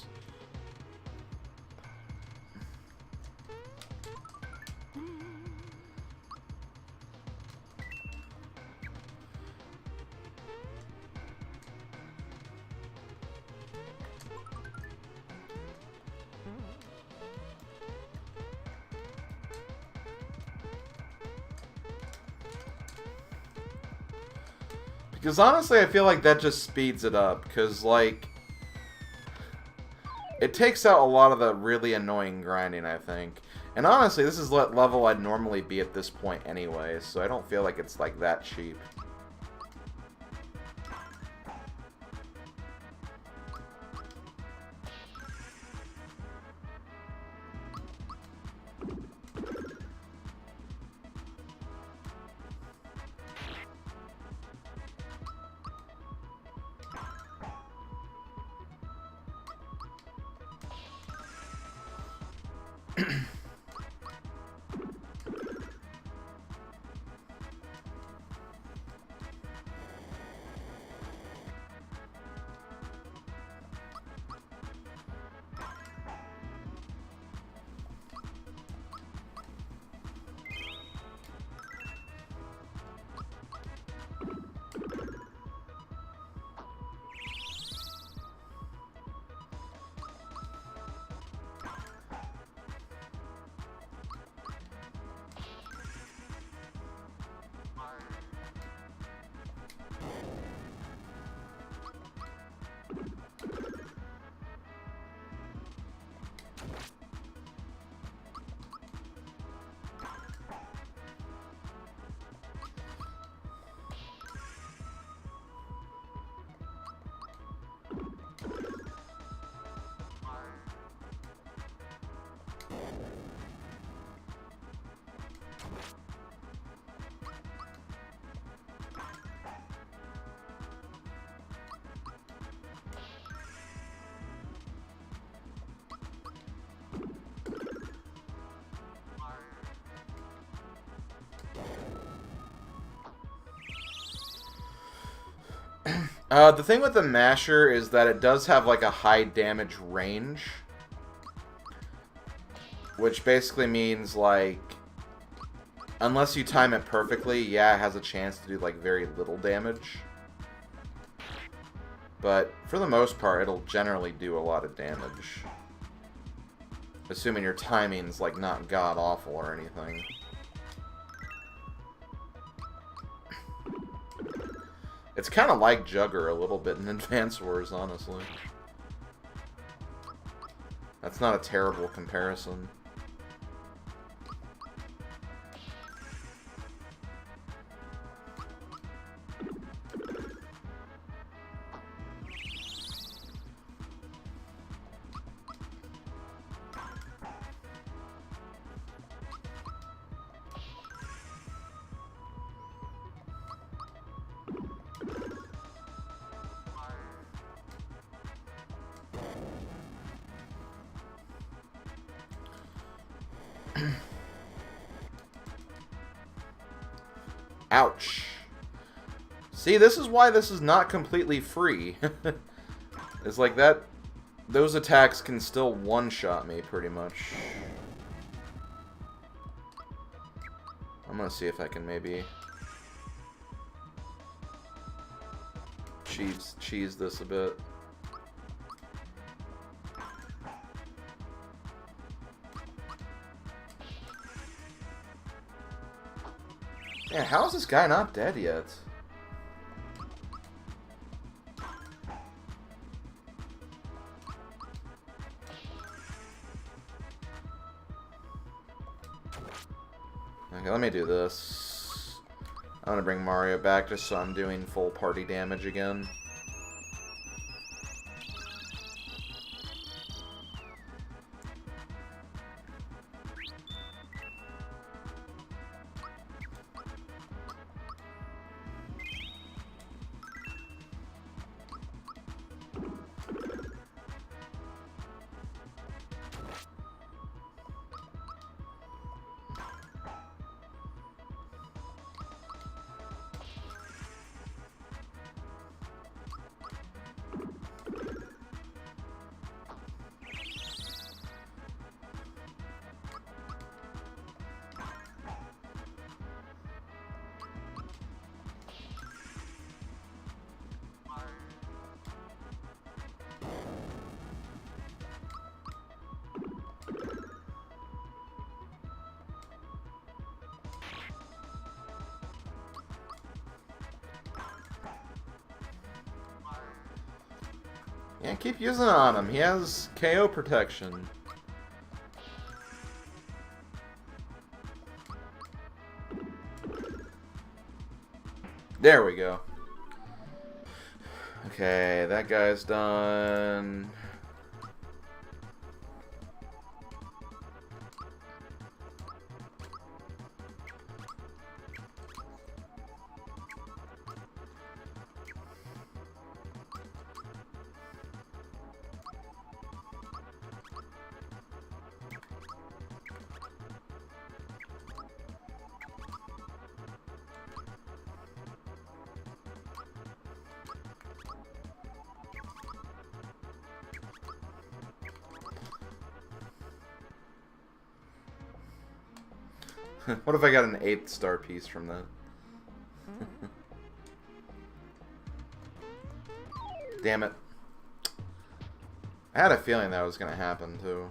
Because honestly, I feel like that just speeds it up. Because, like, it takes out a lot of the really annoying grinding, I think. And honestly, this is what level I'd normally be at this point anyway. So I don't feel like it's, like, that cheap. The thing with the masher is that it does have like a high damage range, which basically means like unless you time it perfectly, yeah, it has a chance to do like very little damage. But for the most part, it'll generally do a lot of damage. Assuming your timing's like not god-awful or anything. It's kind of like Jugger a little bit in Advance Wars, honestly. That's not a terrible comparison. Ouch. See, this is why this is not completely free. It's like that... Those attacks can still one-shot me, pretty much. I'm gonna see if I can maybe... cheese this a bit. Yeah, how is this guy not dead yet? Okay, let me do this. I'm gonna bring Mario back just so I'm doing full party damage again. Yeah, keep using it on him. He has KO protection. There we go. Okay, that guy's done. What if I got an 8th star piece from that? Damn it. I had a feeling that was going to happen, too.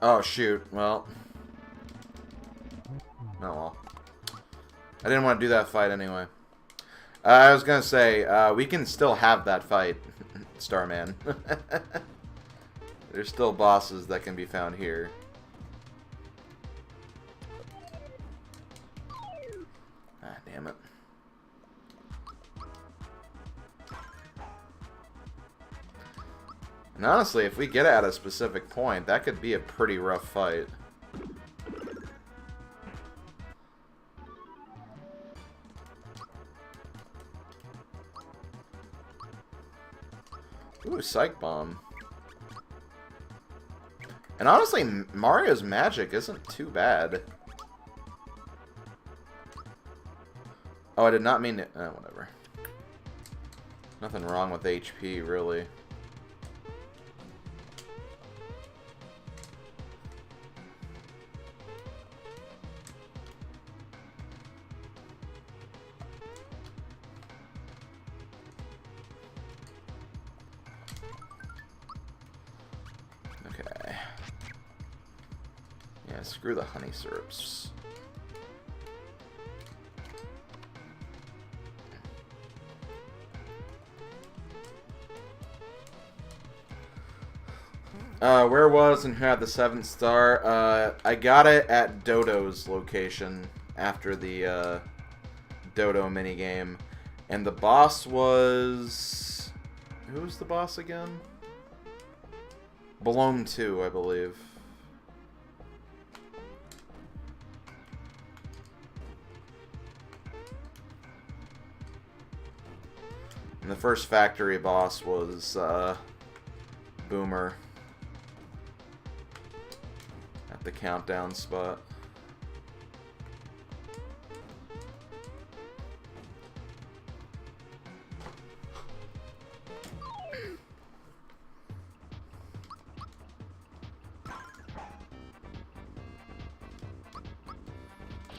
Oh shoot, well. Oh well. I didn't want to do that fight anyway. I was gonna say, we can still have that fight, Starman. There's still bosses that can be found here. Ah, damn it. And honestly, if we get at a specific point, that could be a pretty rough fight. Ooh, Psych Bomb. And honestly, Mario's magic isn't too bad. Oh, I did not mean to... whatever. Nothing wrong with HP, really. Okay. Yeah, screw the honey syrups. Where was and who had the 7th star? I got it at Dodo's location after the Dodo minigame. And the boss was... Who was the boss again? Bloom 2, I believe. And the first factory boss was Boomer. At the countdown spot.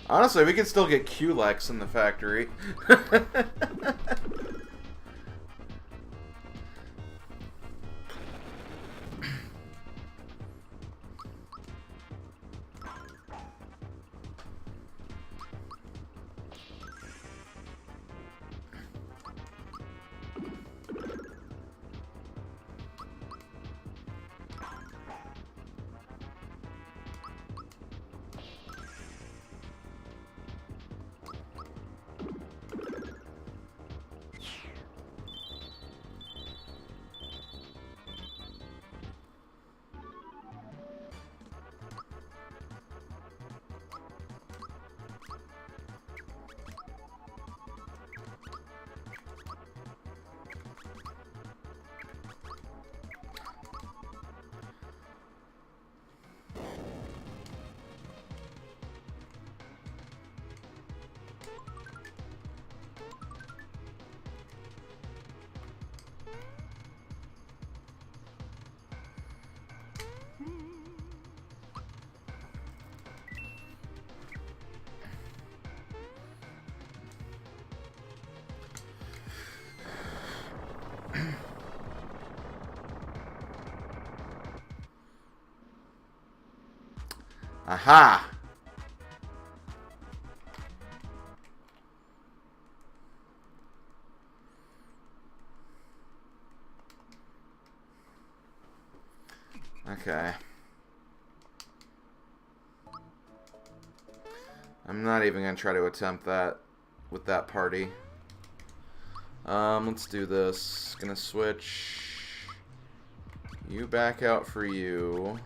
Honestly, we could still get Culex in the factory. Aha! Okay. I'm not even going to try to attempt that with that party. Let's do this. Gonna switch you back out for you.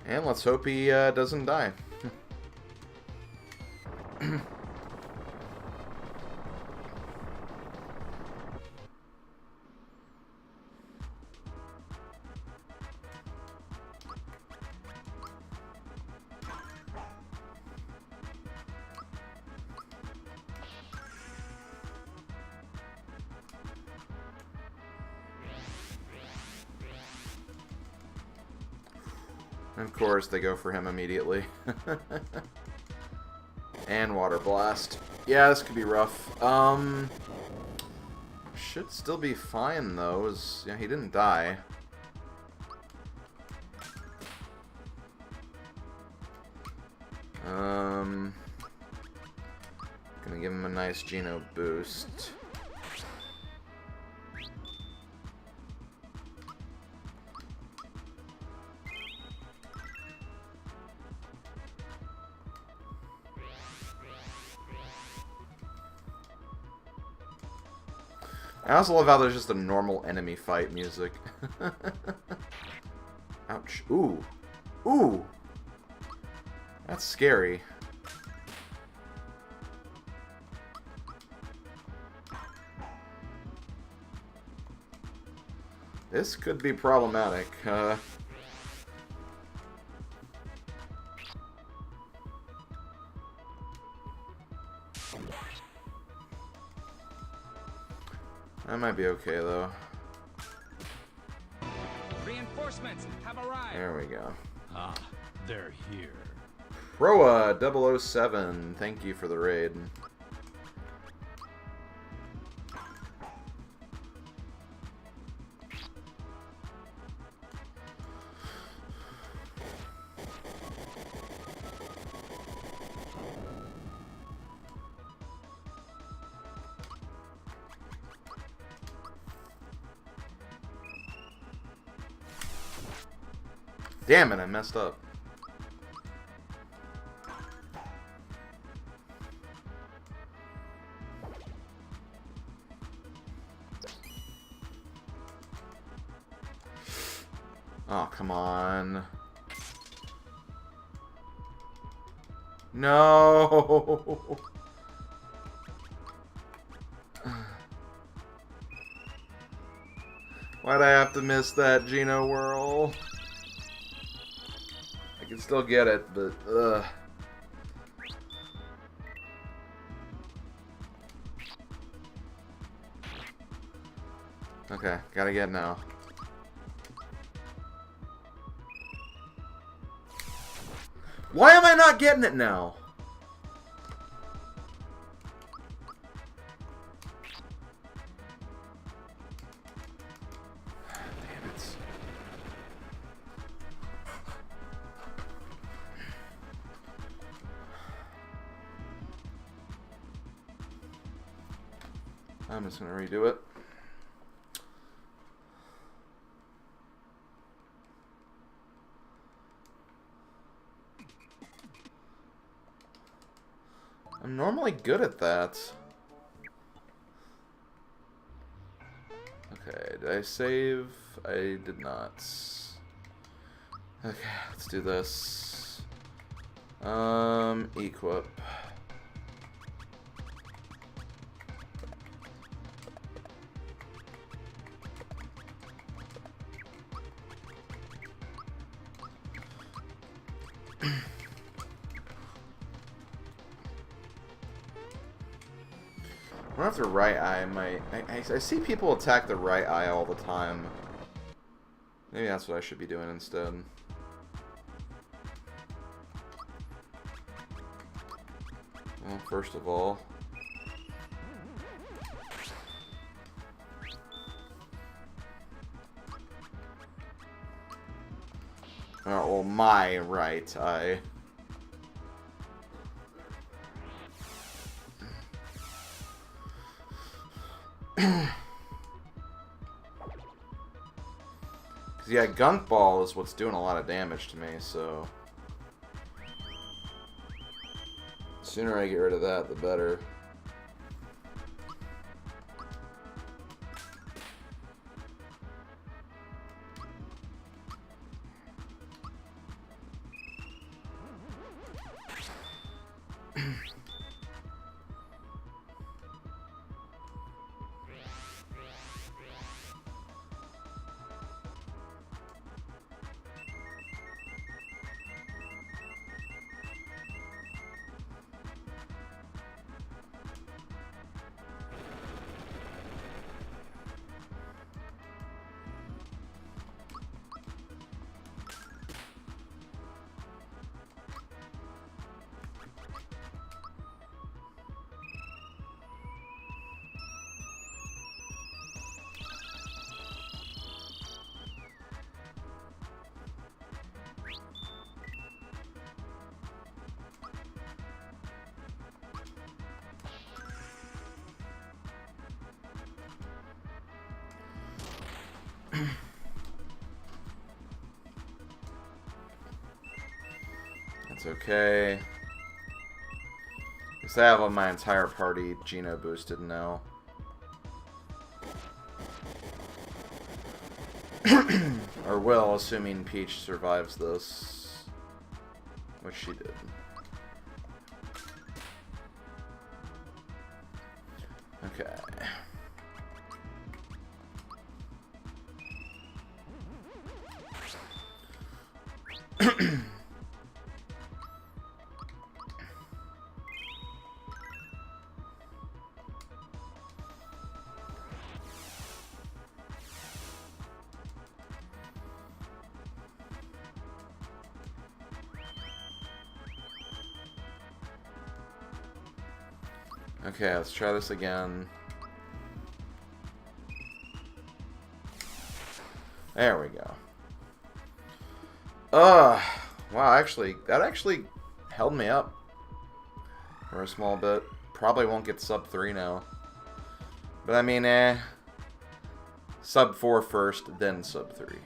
And let's hope he doesn't die. And of course, they go for him immediately. And Water Blast. Yeah, this could be rough. Should still be fine, though. Yeah, he didn't die. Gonna give him a nice Geno boost. I also love how there's just a normal enemy fight music. Ouch. Ooh. Ooh! That's scary. This could be problematic. That might be okay, though. Reinforcements have arrived. There we go. Ah, they're here. Proa 007, thank you for the raid. Damn it, I messed up. Oh, come on. No! Why'd I have to miss that Geno whirl? I can still get it, but ugh. Okay, gotta get now. Why am I not getting it now? Damn it. I'm just gonna redo it. I'm normally good at that. Okay, did I save? I did not. Okay, let's do this. Equip. I wonder if the right eye might... I see people attack the right eye all the time. Maybe that's what I should be doing instead. Well, first of all... Oh, well, my right eye. Yeah, Gunk Ball is what's doing a lot of damage to me, so... The sooner I get rid of that, the better. That's okay. Because I have my entire party Geno boosted now. Or will, assuming Peach survives this. Which she did. Okay. Okay, let's try this again. There we go. Wow, actually, that actually held me up for a small bit. Probably won't get sub 3 now. But I mean, sub 4 first, then sub 3.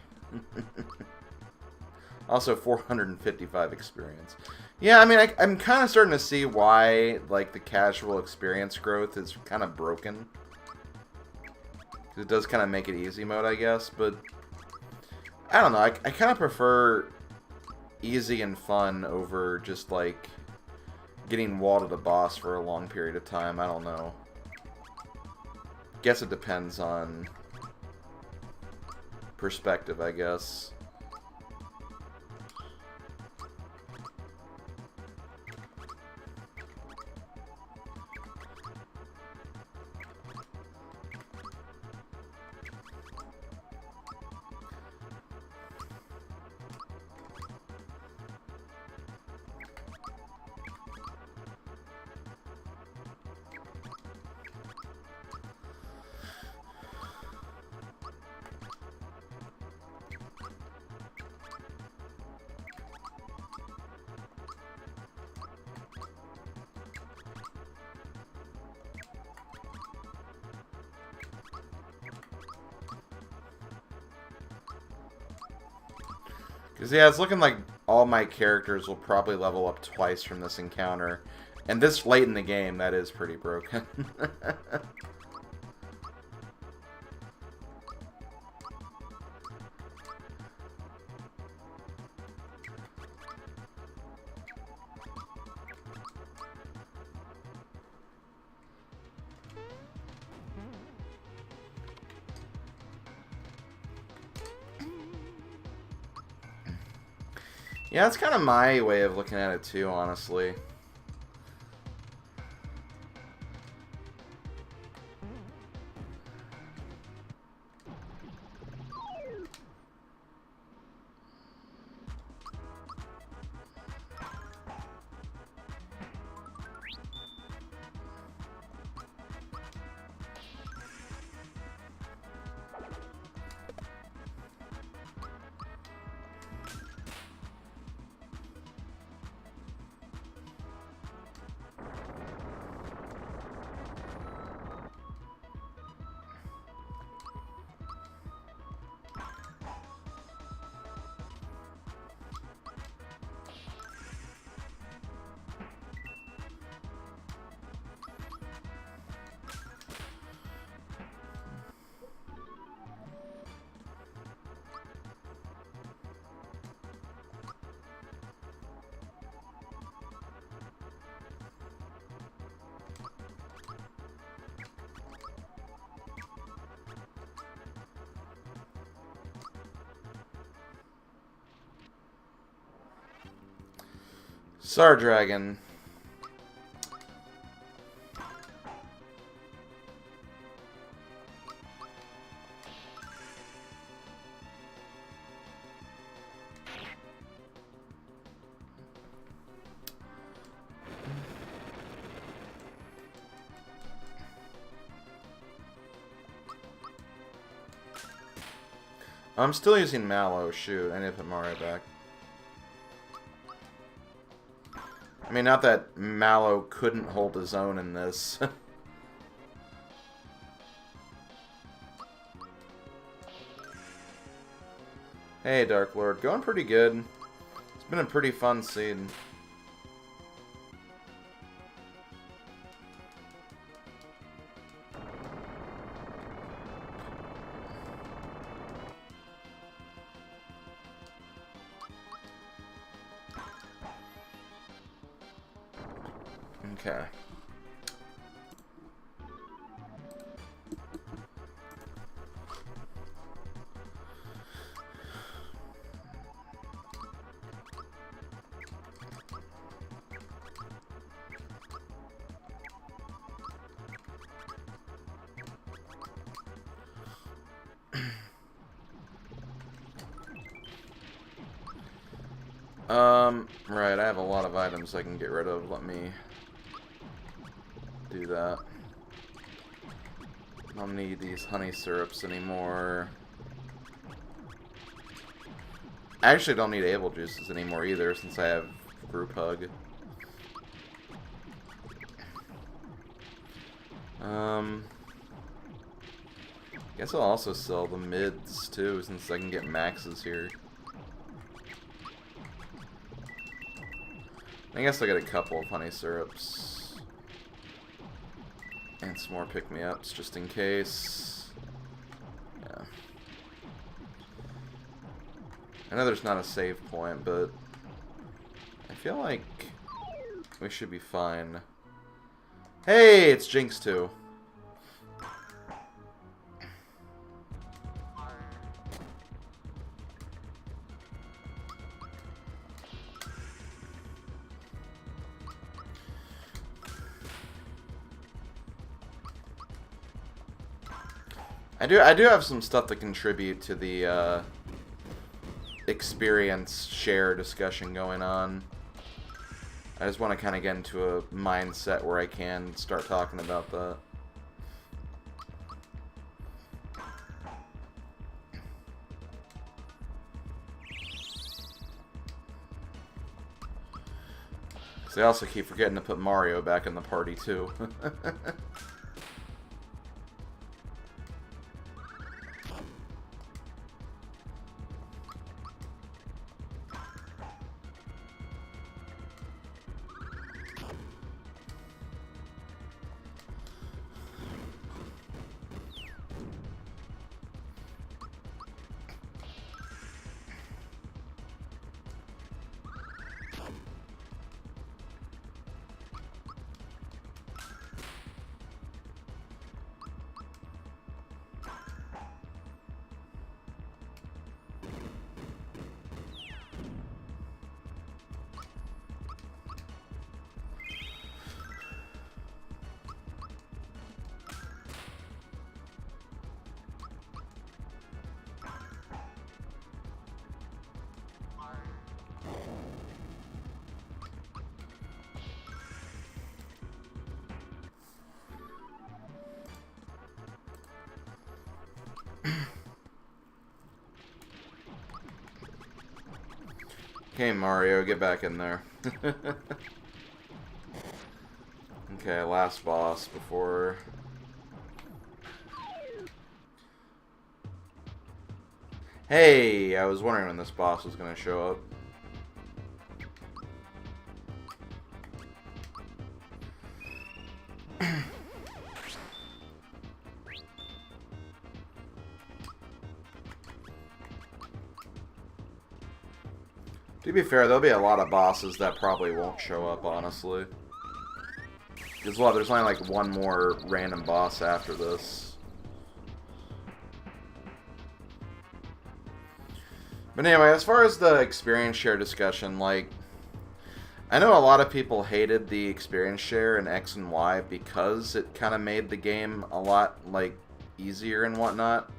Also, 455 experience. Yeah, I mean, I'm kind of starting to see why, like, the casual experience growth is kind of broken. It does kind of make it easy mode, I guess, but... I don't know, I kind of prefer easy and fun over just, like, getting walled at a boss for a long period of time. I don't know. Guess it depends on perspective, I guess. Because, yeah, it's looking like all my characters will probably level up twice from this encounter. And this late in the game, that is pretty broken. Yeah, that's kind of my way of looking at it too, honestly. Star Dragon. I'm still using Mallow. Shoot, I need to put Mario back. I mean, not that Mallow couldn't hold his own in this. Hey, Dark Lord. Going pretty good. It's been a pretty fun scene. Okay. Right, I have a lot of items I can get rid of. Let me do that. I don't need these honey syrups anymore. I actually don't need able juices anymore either, since I have group hug. Guess I'll also sell the mids too, since I can get maxes here. I guess I got a couple of honey syrups. And some more pick-me-ups, just in case. Yeah. I know there's not a save point, but I feel like we should be fine. Hey, it's Jinx 2. I do have some stuff to contribute to the experience share discussion going on. I just want to kind of get into a mindset where I can start talking about that. Because I also keep forgetting to put Mario back in the party too. Okay, Mario, get back in there. Okay, last boss before... Hey, I was wondering when this boss was going to show up. To be fair, there'll be a lot of bosses that probably won't show up, honestly. Because, well, there's only like one more random boss after this. But anyway, as far as the experience share discussion, like, I know a lot of people hated the experience share in X and Y because it kind of made the game a lot, like, easier and whatnot.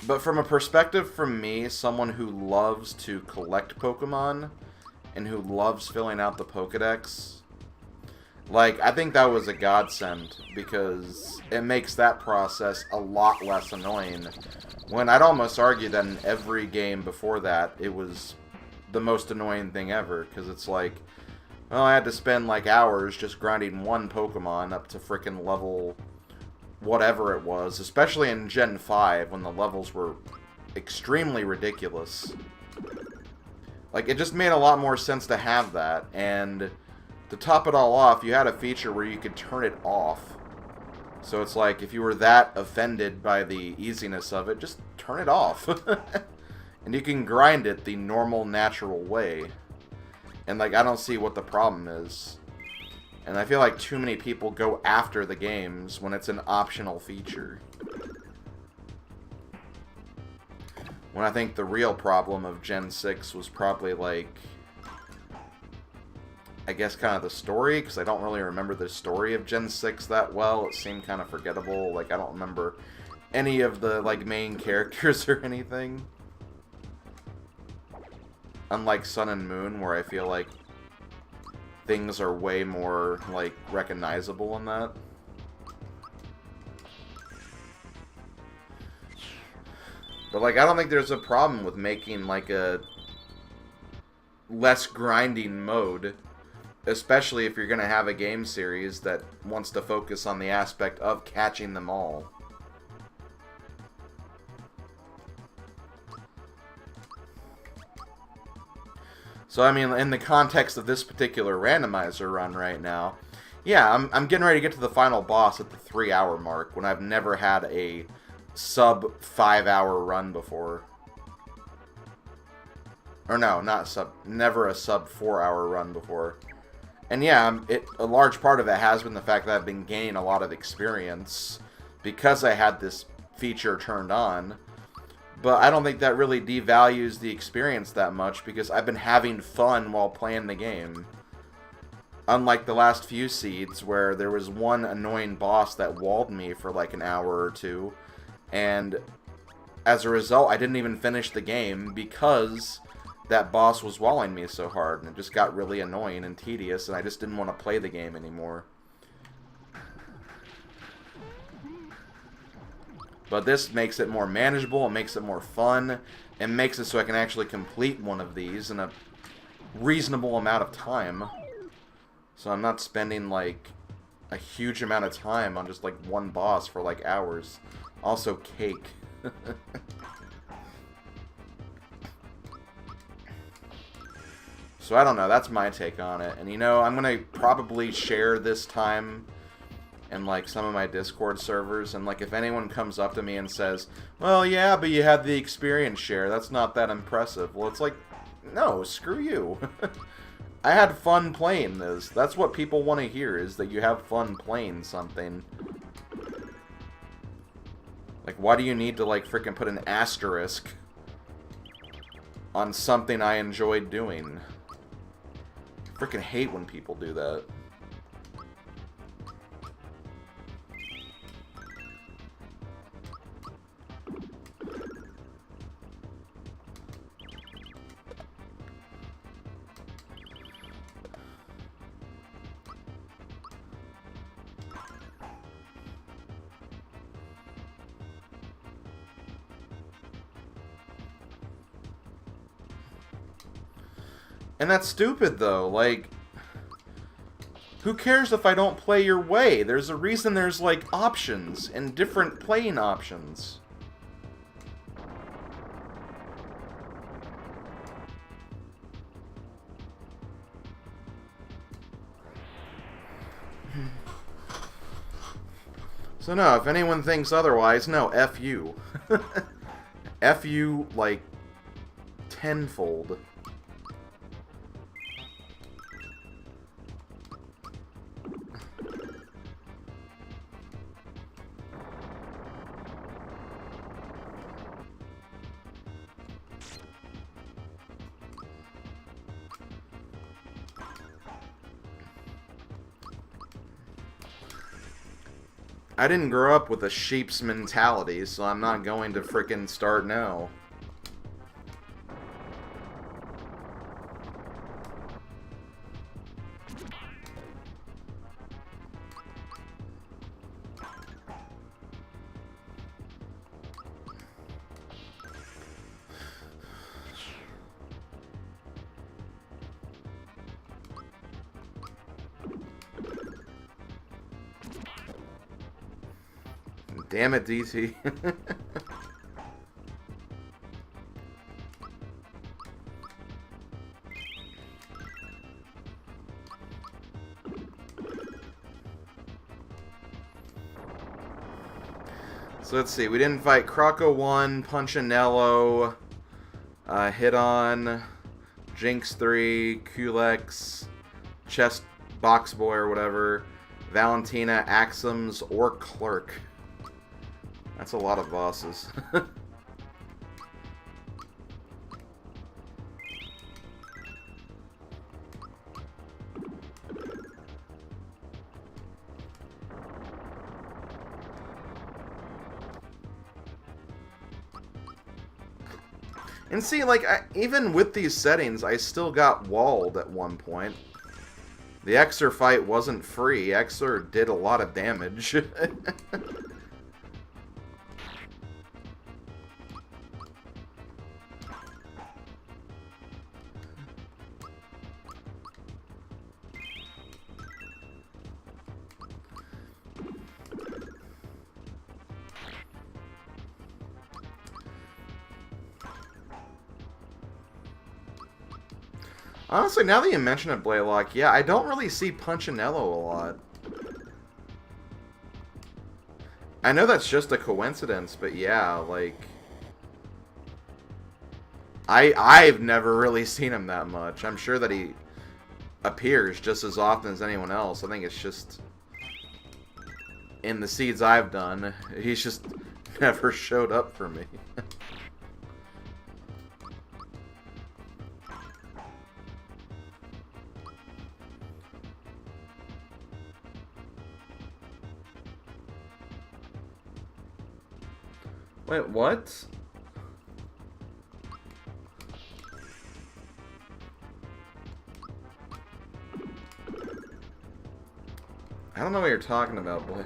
But from a perspective from me, someone who loves to collect Pokemon and who loves filling out the Pokedex, like, I think that was a godsend because it makes that process a lot less annoying. When I'd almost argue that in every game before that, it was the most annoying thing ever, because it's like, well, I had to spend like hours just grinding one Pokemon up to frickin' level whatever it was, especially in Gen 5 when the levels were extremely ridiculous. Like, it just made a lot more sense to have that, and to top it all off, you had a feature where you could turn it off. So it's like, if you were that offended by the easiness of it, just turn it off. And you can grind it the normal, natural way. And, like, I don't see what the problem is. And I feel like too many people go after the games when it's an optional feature. When I think the real problem of Gen 6 was probably, like, I guess kind of the story, because I don't really remember the story of Gen 6 that well. It seemed kind of forgettable. Like, I don't remember any of the, like, main characters or anything. Unlike Sun and Moon, where I feel like things are way more, like, recognizable in that. But, like, I don't think there's a problem with making, like, a less grinding mode. Especially if you're going to have a game series that wants to focus on the aspect of catching them all. So, I mean, in the context of this particular randomizer run right now, yeah, I'm getting ready to get to the final boss at the 3-hour mark when I've never had a sub 5-hour run before. Or no, never a sub 4-hour run before. And yeah, a large part of it has been the fact that I've been gaining a lot of experience because I had this feature turned on. But I don't think that really devalues the experience that much because I've been having fun while playing the game. Unlike the last few seeds where there was one annoying boss that walled me for like an hour or two. And as a result, I didn't even finish the game because that boss was walling me so hard. And it just got really annoying and tedious and I just didn't want to play the game anymore. But this makes it more manageable, it makes it more fun, and makes it so I can actually complete one of these in a reasonable amount of time. So I'm not spending, like, a huge amount of time on just, like, one boss for, like, hours. Also, cake. So I don't know, that's my take on it. And, you know, I'm going to probably share this time and like some of my Discord servers, and like if anyone comes up to me and says, well, yeah, but you had the experience share, that's not that impressive. Well, it's like, no, screw you. I had fun playing this. That's what people want to hear, is that you have fun playing something. Like, why do you need to like freaking put an asterisk on something I enjoyed doing? I freaking hate when people do that. And that's stupid, though. Like, who cares if I don't play your way? There's a reason there's, like, options and different playing options. So no, if anyone thinks otherwise, no, F you. F you, like, tenfold. I didn't grow up with a sheep's mentality, so I'm not going to frickin' start now. Damn it, DT. So let's see. We didn't fight Croco 1, Punchinello, Hit On, Jinx 3, Culex, Chest Box Boy or whatever, Valentina, Axums, or Clerk. That's a lot of bosses. And see, like, even with these settings, I still got walled at one point. The Exer fight wasn't free. Exer did a lot of damage. Honestly, now that you mention it, Blaylock, yeah, I don't really see Punchinello a lot. I know that's just a coincidence, but yeah, like... I've never really seen him that much. I'm sure that he appears just as often as anyone else. I think it's just... in the seeds I've done, he's just never showed up for me. Wait, what? I don't know what you're talking about, boy.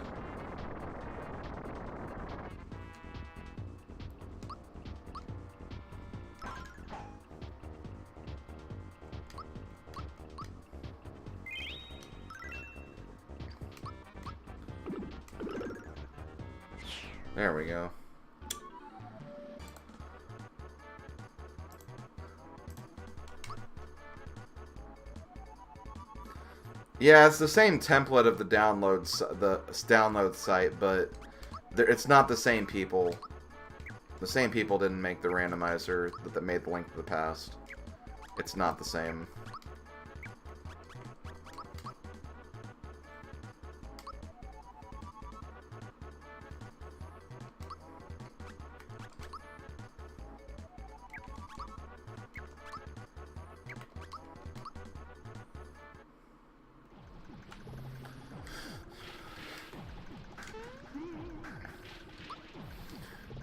There we go. Yeah, it's the same template of the download site, but it's not the same people. The same people didn't make the randomizer that made the Link to the Past. It's not the same.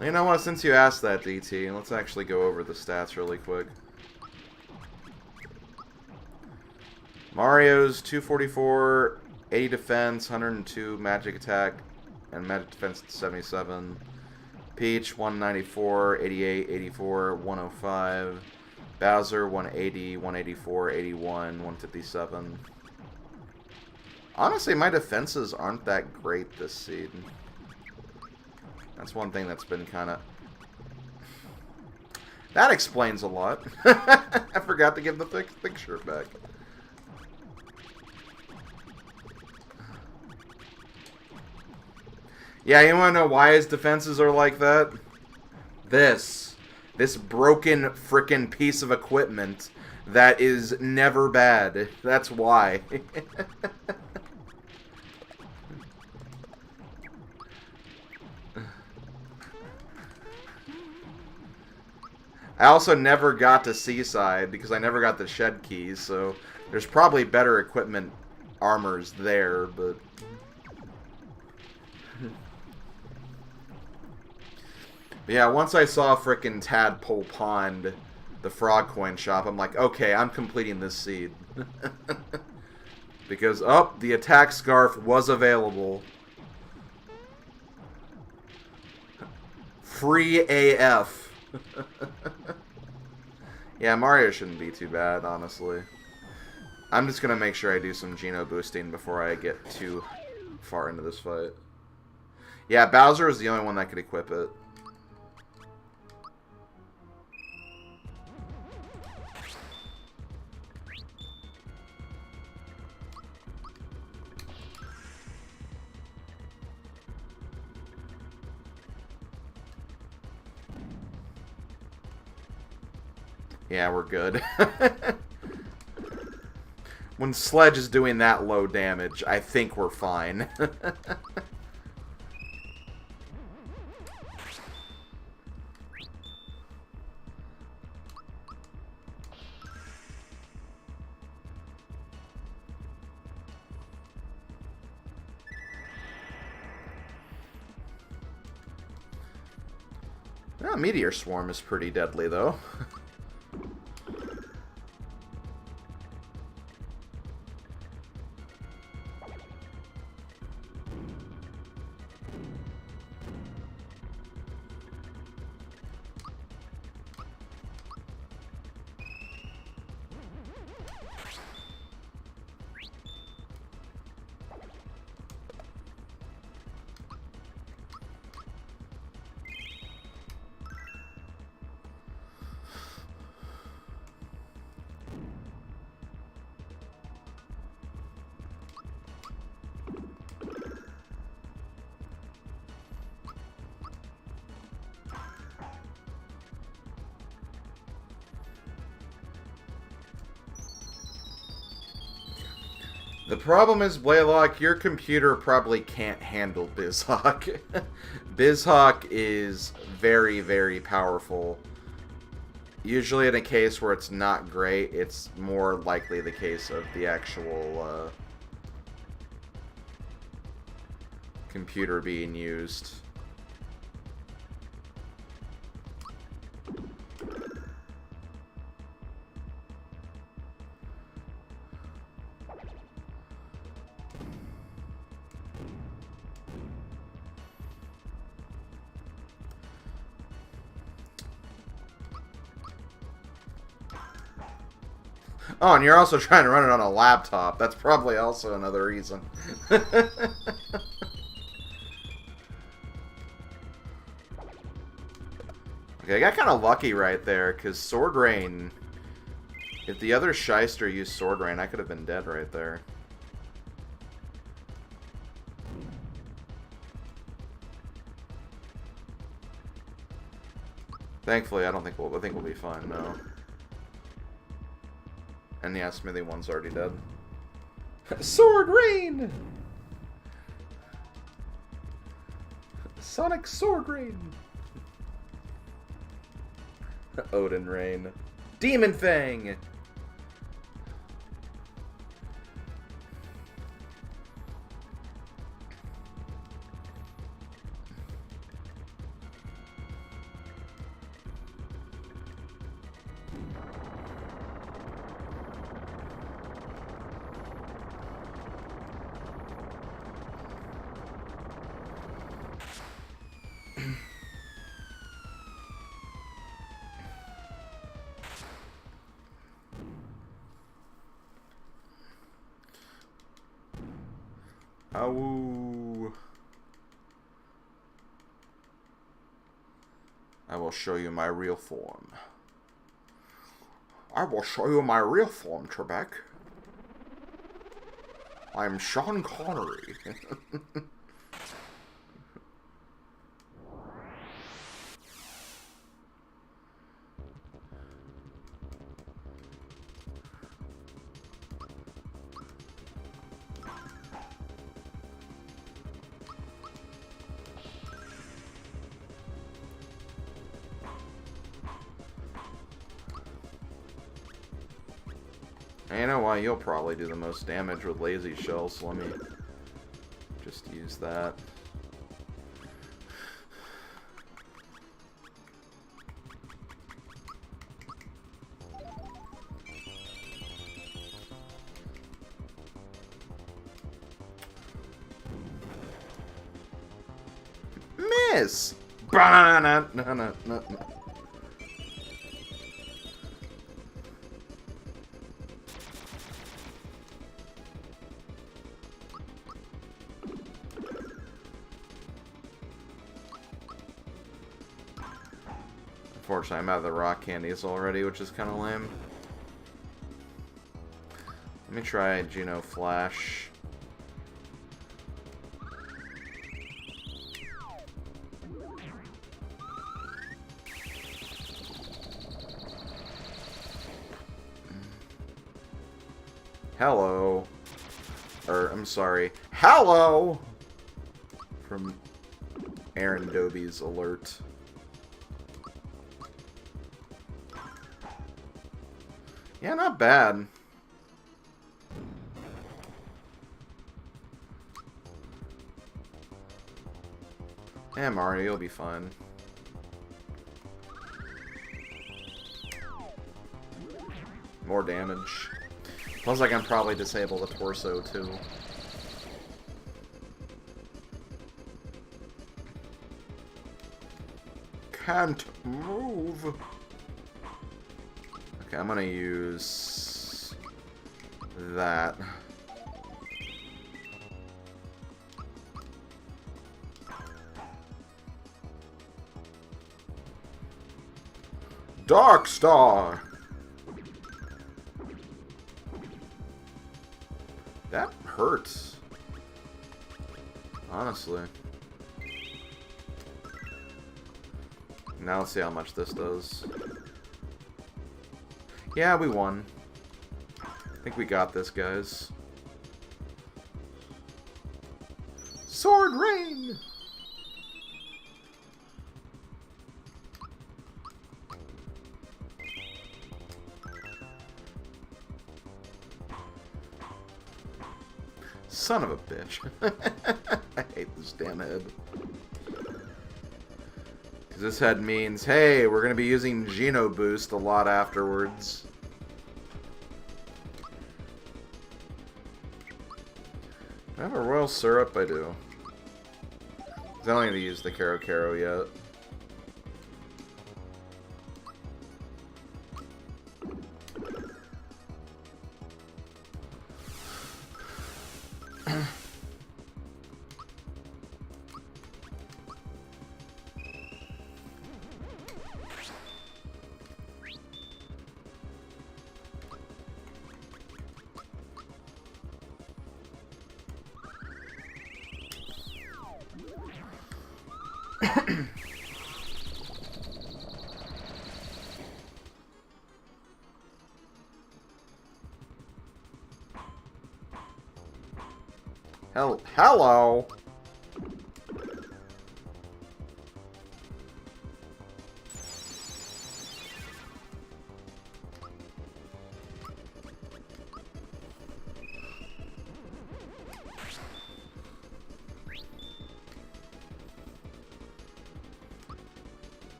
You know what, since you asked that, DT, let's actually go over the stats really quick. Mario's 244, 80 defense, 102 magic attack, and magic defense 77. Peach 194, 88, 84, 105. Bowser 180, 184, 81, 157. Honestly, my defenses aren't that great this seed. That's one thing that's been kind of... That explains a lot. I forgot to give the thick shirt back. Yeah, you want to know why his defenses are like that? This broken frickin' piece of equipment that is never bad. That's why. I also never got to Seaside because I never got the shed keys, so there's probably better equipment armors there, but... But yeah, once I saw frickin' Tadpole Pond, the frog coin shop, I'm like, okay, I'm completing this seed. Because, oh, the attack scarf was available. Free AF. Yeah, Mario shouldn't be too bad, honestly. I'm just gonna make sure I do some Geno boosting before I get too far into this fight. Yeah, Bowser is the only one that could equip it. Yeah, we're good. When Sledge is doing that low damage, I think we're fine. Well, Meteor Swarm is pretty deadly, though. The problem is, Blaylock, your computer probably can't handle BizHawk. BizHawk is very, very powerful. Usually in a case where it's not great, it's more likely the case of the actual computer being used. Oh, and you're also trying to run it on a laptop. That's probably also another reason. Okay, I got kind of lucky right there, because Sword Rain... If the other Shyster used Sword Rain, I could have been dead right there. Thankfully, I think we'll be fine now. And yeah, Smithy 1's already dead. Sword Rain! Sonic Sword Rain! Odin Rain. Demon Fang! Ow. I will show you my real form. I will show you my real form, Trebek. I'm Sean Connery. You know why? You'll probably do the most damage with Lazy Shell, so let me just use that. Nice! No. Unfortunately, I'm out of the rock candies already, which is kind of lame. Let me try Geno Flash. Hello. I'm sorry. Hello! From Aaron Doby's alert. Yeah, not bad. Yeah, Mario, you'll be fine. More damage. Feels like I'm probably disable the torso, too. Can't move. Okay, I'm gonna use that. Dark Star. That hurts. Honestly. Now let's see how much this does. Yeah, we won. I think we got this, guys. Sword Rain! Son of a bitch. I hate this damn head. Because this head means, hey, we're going to be using Geno Boost a lot afterwards. Do I have a Royal Syrup? I do. I don't need to use the Karo Karo yet. Hello.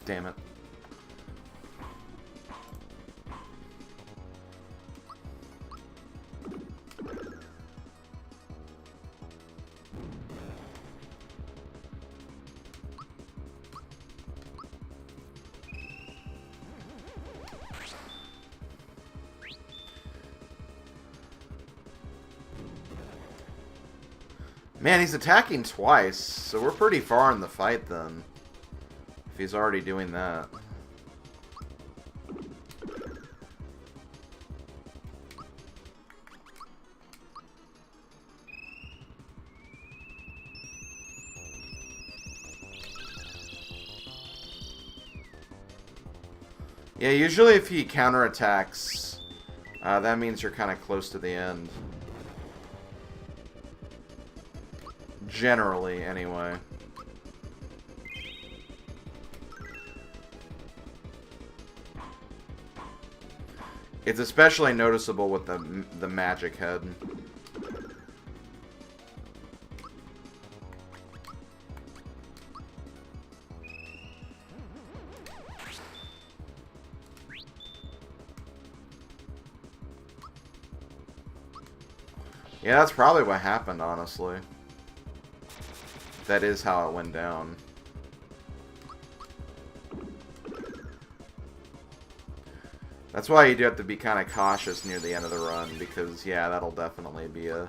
Damn it. Man, he's attacking twice, so we're pretty far in the fight then. If he's already doing that. Yeah, usually if he counterattacks, that means you're kind of close to the end. Generally, anyway. It's especially noticeable with the magic head. Yeah, that's probably what happened, honestly. That is how it went down. That's why you do have to be kind of cautious near the end of the run, because, yeah, that'll definitely be a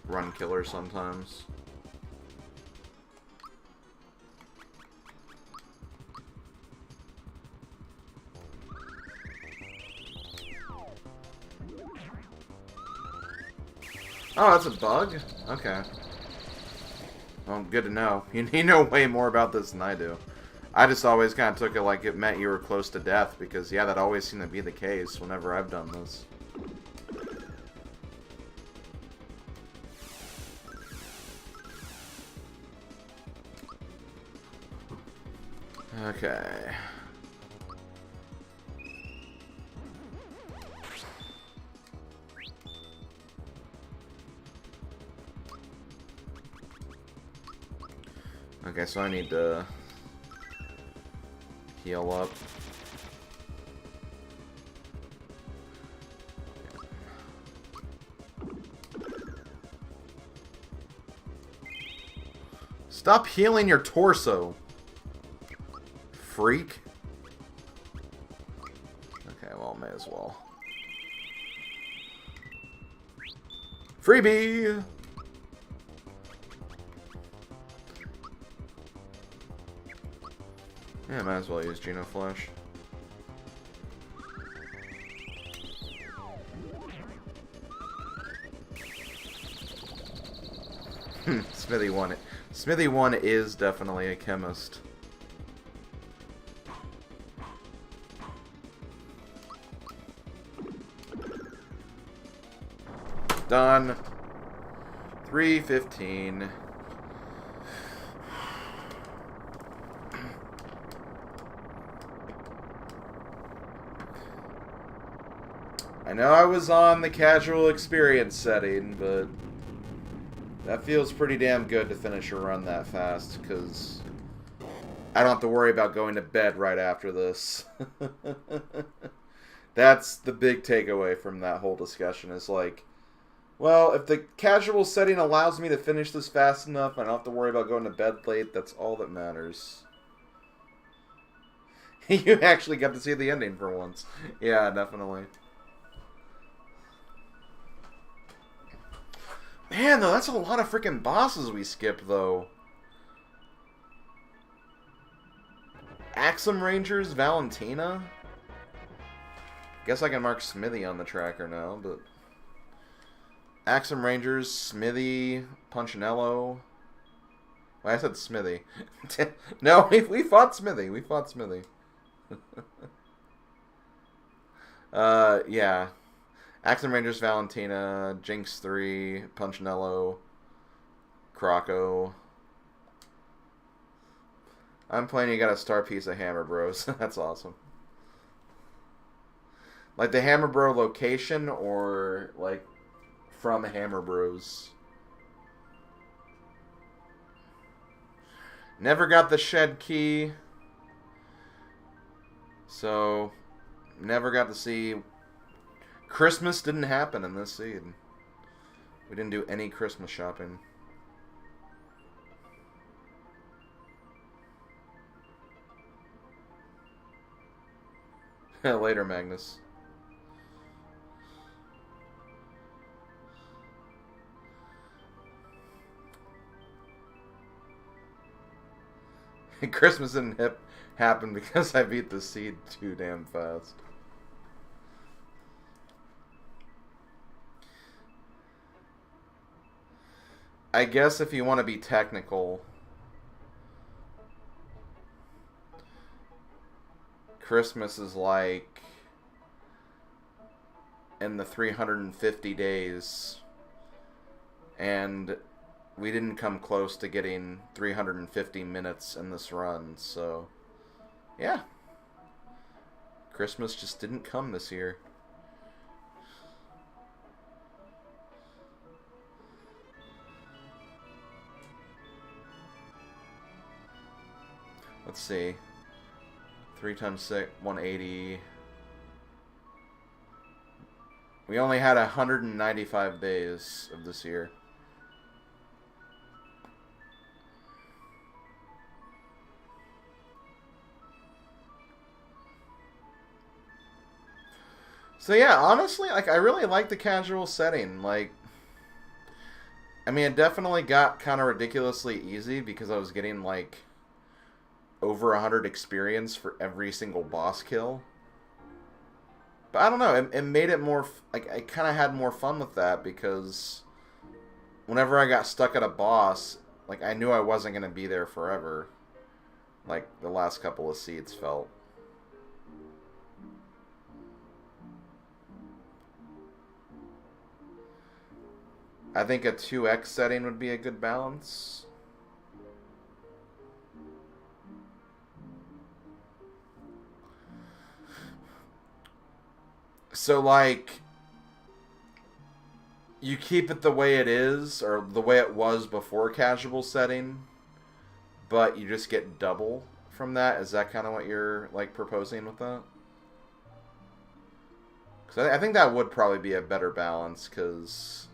run killer sometimes. Oh, that's a bug? Okay. Well, good to know. You know way more about this than I do. I just always kind of took it like it meant you were close to death, because, yeah, that always seemed to be the case whenever I've done this. Okay. Okay, so I need to heal up. Stop healing your torso, freak. Okay, well, may as well. Freebie! Yeah, might as well use Geno Flash. Smithy 1 is definitely a chemist. Done. 3:15. I know I was on the casual experience setting, but that feels pretty damn good to finish a run that fast, because I don't have to worry about going to bed right after this. That's the big takeaway from that whole discussion, is like, well, if the casual setting allows me to finish this fast enough, I don't have to worry about going to bed late, that's all that matters. You actually got to see the ending for once. Yeah, definitely. Man, though, that's a lot of freaking bosses we skipped, though. Axum Rangers, Valentina? Guess I can mark Smithy on the tracker now, but... Axum Rangers, Smithy, Punchinello... Well, I said Smithy. No, we fought Smithy. We fought Smithy. Yeah. Axum Rangers, Valentina, Jinx 3, Punchinello, Croco. I'm playing, you got a star piece of Hammer Bros. That's awesome. Like the Hammer Bro location, or like from Hammer Bros? Never got the shed key. So, never got to see... Christmas didn't happen in this seed. We didn't do any Christmas shopping. Later, Magnus. Christmas didn't happen because I beat the seed too damn fast. I guess if you want to be technical, Christmas is like in the 350 days, and we didn't come close to getting 350 minutes in this run, so yeah. Christmas just didn't come this year. Let's see. 3 times 6, 180. We only had 195 days of this year. So yeah, honestly, like I really like the casual setting. Like, I mean, it definitely got kind of ridiculously easy because I was getting like over 100 experience for every single boss kill. But I don't know, it made it more like I kind of had more fun with that because whenever I got stuck at a boss, like I knew I wasn't gonna be there forever. Like the last couple of seeds felt. I think a 2x setting would be a good balance. So, like, you keep it the way it is, or the way it was before casual setting, but you just get double from that? Is that kind of what you're, like, proposing with that? Because I think that would probably be a better balance, because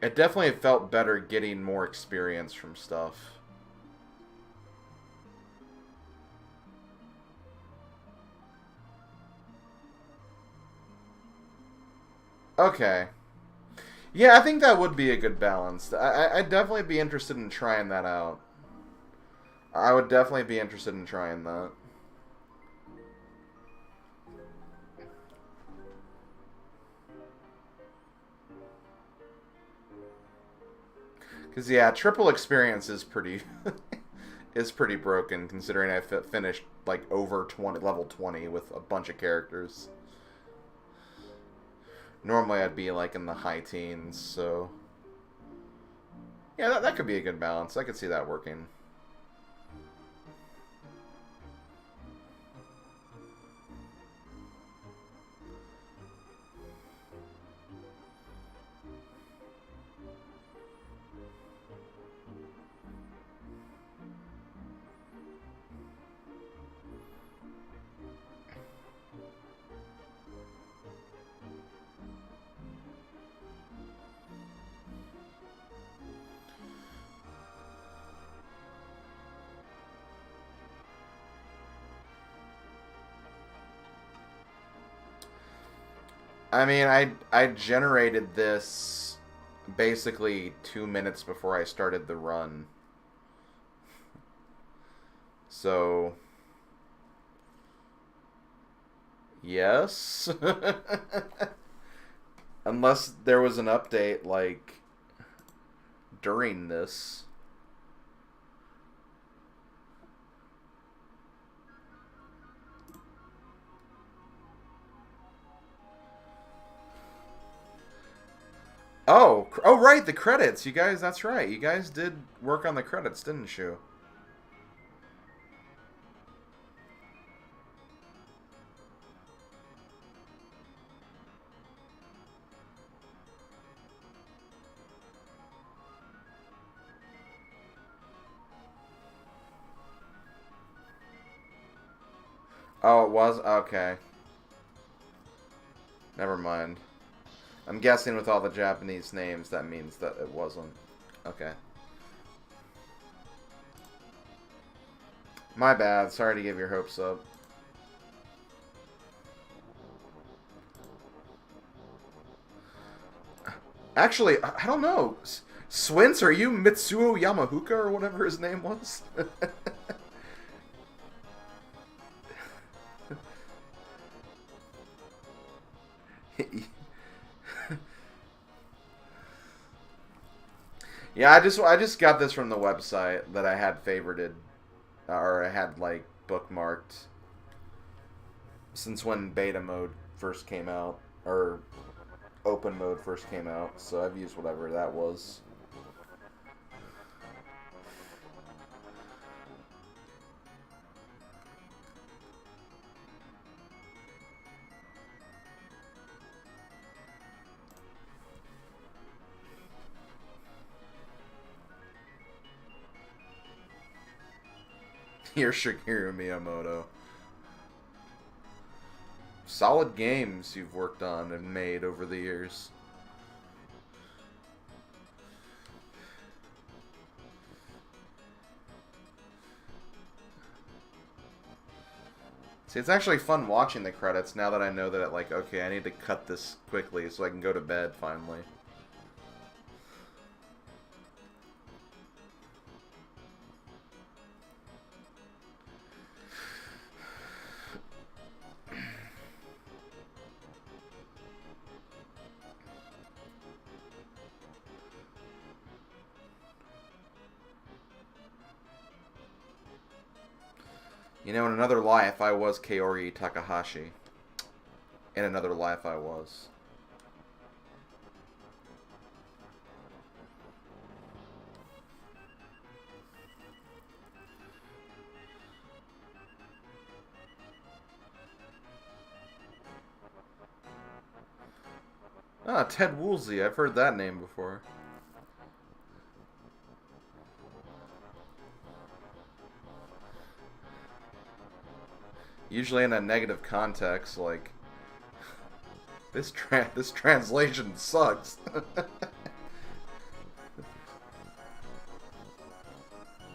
it definitely felt better getting more experience from stuff. Okay. Yeah, I think that would be a good balance. I'd definitely be interested in trying that out. I would definitely be interested in trying that. Because yeah, triple experience is pretty is pretty broken considering I finished like over 20 level 20 with a bunch of characters. Normally I'd be like in the high teens, so yeah, that could be a good balance. I could see that working. I mean, I generated this basically 2 minutes before I started the run. So, yes. Unless there was an update, like, during this. Oh, right, the credits. You guys, that's right. You guys did work on the credits, didn't you? Oh, it was? Okay. Never mind. I'm guessing with all the Japanese names, that means that it wasn't. Okay. My bad. Sorry to give your hopes up. Actually, I don't know. Swince, are you Mitsuo Yamahuka or whatever his name was? Yeah, I just got this from the website that I had favorited, or I had like bookmarked since when beta mode first came out, or open mode first came out. So I've used whatever that was. You're Shigeru Miyamoto. Solid games you've worked on and made over the years. See, it's actually fun watching the credits now that I know that it, like, okay, I need to cut this quickly so I can go to bed finally. You know, in another life, I was Kaori Takahashi. In another life, I was. Ah, Ted Woolsey. I've heard that name before. Usually in a negative context, like, this translation sucks.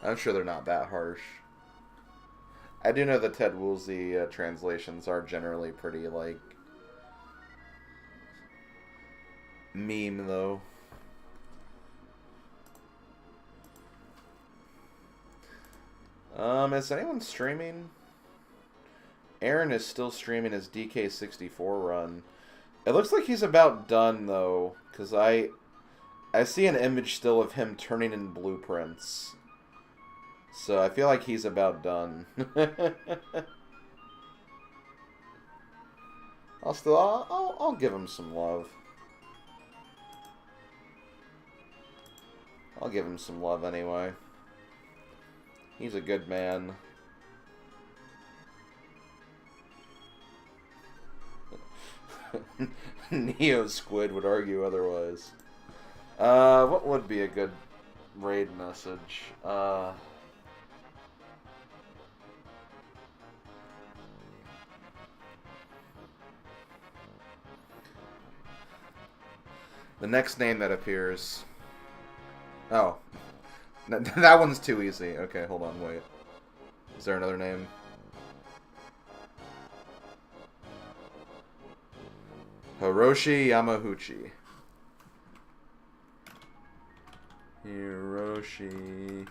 I'm sure they're not that harsh. I do know the Ted Woolsey translations are generally pretty, like, meme, though. Is anyone streaming? Aaron is still streaming his DK64 run. It looks like he's about done, though, because I see an image still of him turning in blueprints. So I feel like he's about done. I'll give him some love. I'll give him some love anyway. He's a good man. Neo Squid would argue otherwise. What would be a good raid message? The next name that appears. Oh. That one's too easy. Okay, hold on, wait. Is there another name? Hiroshi Yamauchi. Hiroshi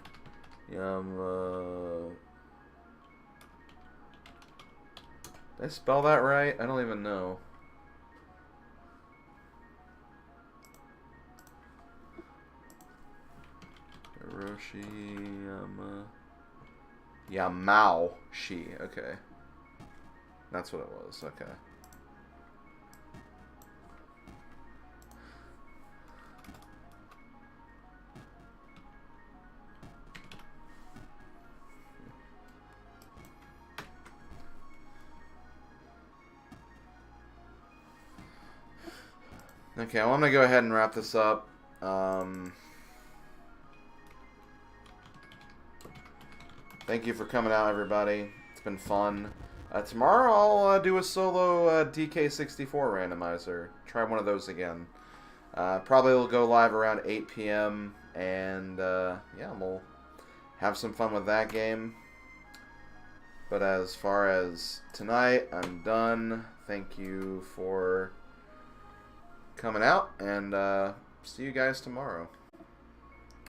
Yama... Did I spell that right? I don't even know. Hiroshi Yamauchi. Okay. That's what it was. Okay. Okay, well, I'm going to go ahead and wrap this up. Thank you for coming out, everybody. It's been fun. Tomorrow I'll do a solo DK64 randomizer. Try one of those again. Probably will go live around 8 p.m. And, yeah, we'll have some fun with that game. But as far as tonight, I'm done. Thank you for coming out, and see you guys tomorrow.